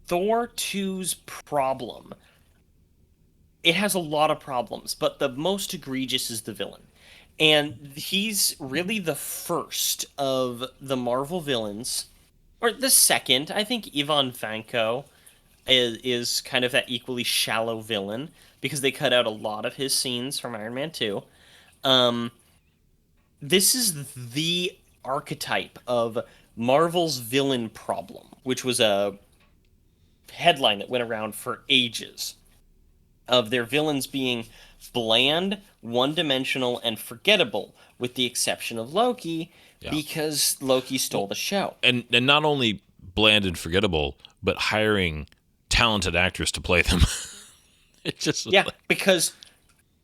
Thor two's problem. It has a lot of problems, but the most egregious is the villain. And he's really the first of the Marvel villains, or the second. I think Ivan Vanko is kind of that equally shallow villain because they cut out a lot of his scenes from Iron Man 2. Um, this is the archetype of Marvel's villain problem, which was a headline that went around for ages of their villains being bland, one-dimensional, and forgettable, with the exception of Loki, Yeah. because Loki stole Well, the show. and not only bland and forgettable, but hiring talented actors to play them. It just Yeah, because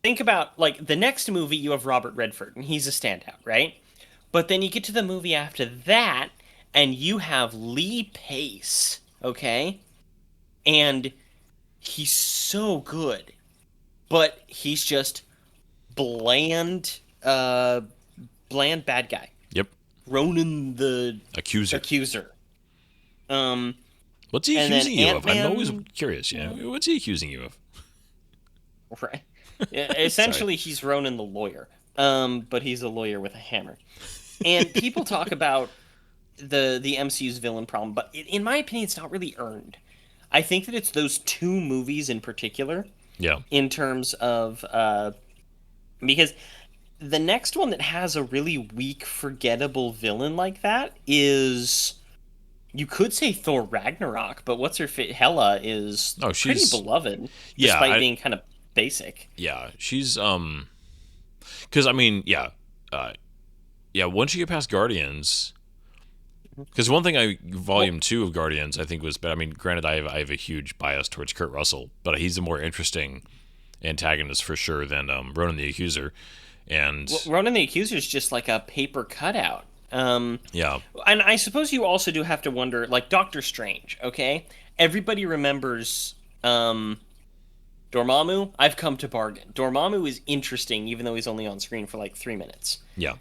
think about like the next movie you have Robert Redford and he's a standout, right? But then you get to the movie after that and you have Lee Pace, okay? And he's so good, but he's just bland bland bad guy. yep. Ronan the Accuser. accuser. Um What's he and then accusing you of? I'm always Ant-Man, curious. What's he accusing you of? right. Yeah, Sorry. essentially he's Ronan the lawyer. But he's a lawyer with a hammer. And people talk about the MCU's villain problem, but in my opinion, it's not really earned. I think that it's those two movies in particular, Yeah. in terms of because the next one that has a really weak, forgettable villain like that is you could say Thor Ragnarok, but what's her Hela is Oh, pretty she's beloved, yeah. despite being kind of basic. She's because I mean uh yeah. Once you get past Guardians, because one thing Well, volume two of Guardians I think was, but I mean, granted I have a huge bias towards Kurt Russell, but he's a more interesting antagonist for sure than Ronan the Accuser, and Ronan the Accuser is just like a paper cutout. yeah. And I suppose you also do have to wonder, like Doctor Strange, okay? Everybody remembers Dormammu, I've come to bargain. Dormammu is interesting, even though he's only on screen for like 3 minutes. Yeah.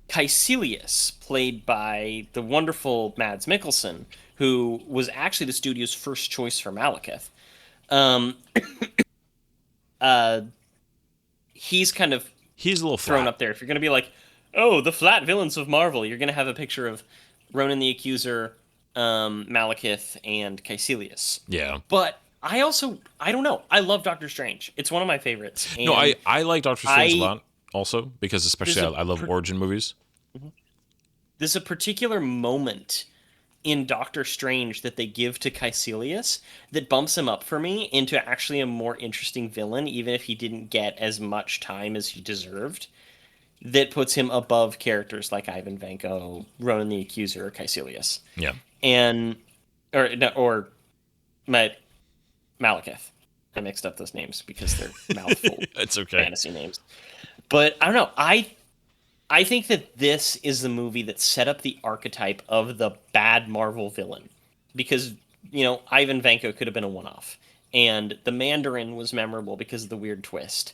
Caecilius, played by the wonderful Mads Mikkelsen, who was actually the studio's first choice for Malekith. He's kind of He's a little thrown flat. up there. If you're going to be like, oh, the flat villains of Marvel, you're going to have a picture of Ronan the Accuser, Malekith, and Caecilius. Yeah. But I don't know. I love Doctor Strange. It's one of my favorites. And No, I like Doctor Strange a lot also, because especially There's a I love origin movies. there's a particular moment in Doctor Strange that they give to Caecilius that bumps him up for me into actually a more interesting villain, even if he didn't get as much time as he deserved. That puts him above characters like Ivan Vanko, Ronan the Accuser, or Caecilius. Yeah. And or Malekith. I mixed up those names because they're mouthful It's okay. fantasy names. But I don't know. I think that this is the movie that set up the archetype of the bad Marvel villain. Because, Ivan Vanko could have been a one-off. And the Mandarin was memorable because of the weird twist.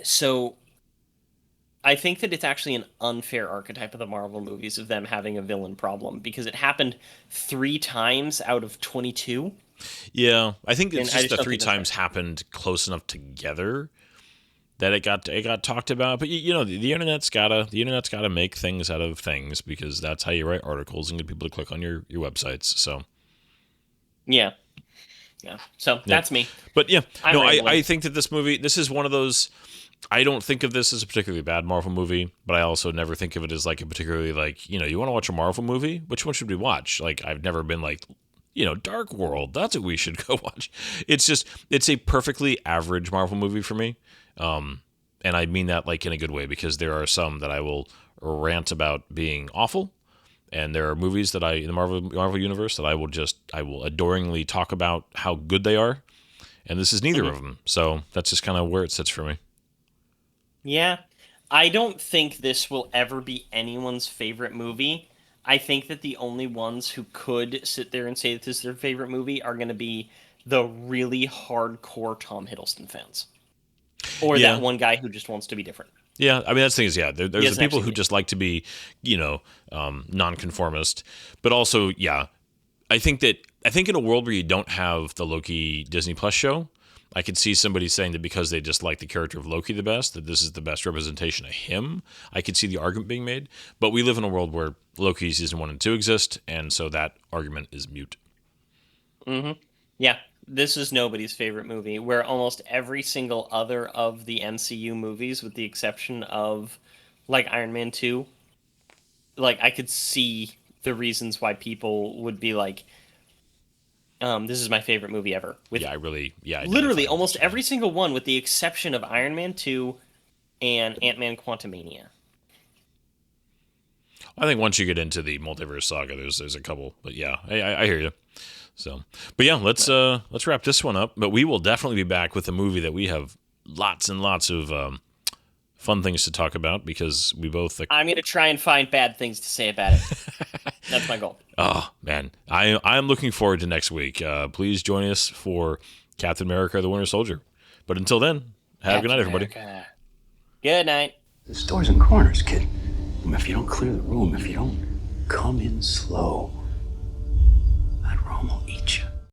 So I think that it's actually an unfair archetype of the Marvel movies of them having a villain problem. Because it happened 3 times out of 22. Yeah, I think it's And I just just the don't 3 think that's times happened close enough together that it got talked about. But the internet's gotta make things out of things, because that's how you write articles and get people to click on your websites. So Yeah. So that's me. but yeah, I'm no, rambling. I think that this is one of those. I don't think of this as a particularly bad Marvel movie, but I also never think of it as like a particularly you want to watch a Marvel movie? Which one should we watch? Like, I've never been like, Dark World, that's what we should go watch. It's a perfectly average Marvel movie for me. And I mean that like in a good way, because there are some that I will rant about being awful, and there are movies that in the Marvel universe that I will adoringly talk about how good they are, and this is neither of them. So that's just kind of where it sits for me. Yeah. I don't think this will ever be anyone's favorite movie. I think that the only ones who could sit there and say that this is their favorite movie are going to be the really hardcore Tom Hiddleston fans. Or Yeah. that one guy who just wants to be different. Yeah, I mean, that's the thing is, there's the doesn't people actually who be. just like to be, nonconformist, but also, yeah, I think in a world where you don't have the Loki Disney Plus show, I could see somebody saying that because they just like the character of Loki the best, that this is the best representation of him. I could see the argument being made, but we live in a world where Loki season 1 and 2 exist, and so that argument is mute. Yeah. This is nobody's favorite movie, where almost every single other of the MCU movies, with the exception of, like, Iron Man 2, like, I could see the reasons why people would be like, this is my favorite movie ever. With I literally identify almost with that. every single one, with the exception of Iron Man 2 and Ant-Man Quantumania. I think once you get into the multiverse saga, there's a couple, but yeah, I hear you. So, but yeah, let's wrap this one up. But we will definitely be back with a movie that we have lots and lots of fun things to talk about, because we both. I'm going to try and find bad things to say about it. That's my goal. Oh man, I'm looking forward to next week. Please join us for Captain America: The Winter Soldier. But until then, have a good night, everybody. America. Good night. There's doors and corners, kid. If you don't clear the room, if you don't come in slow,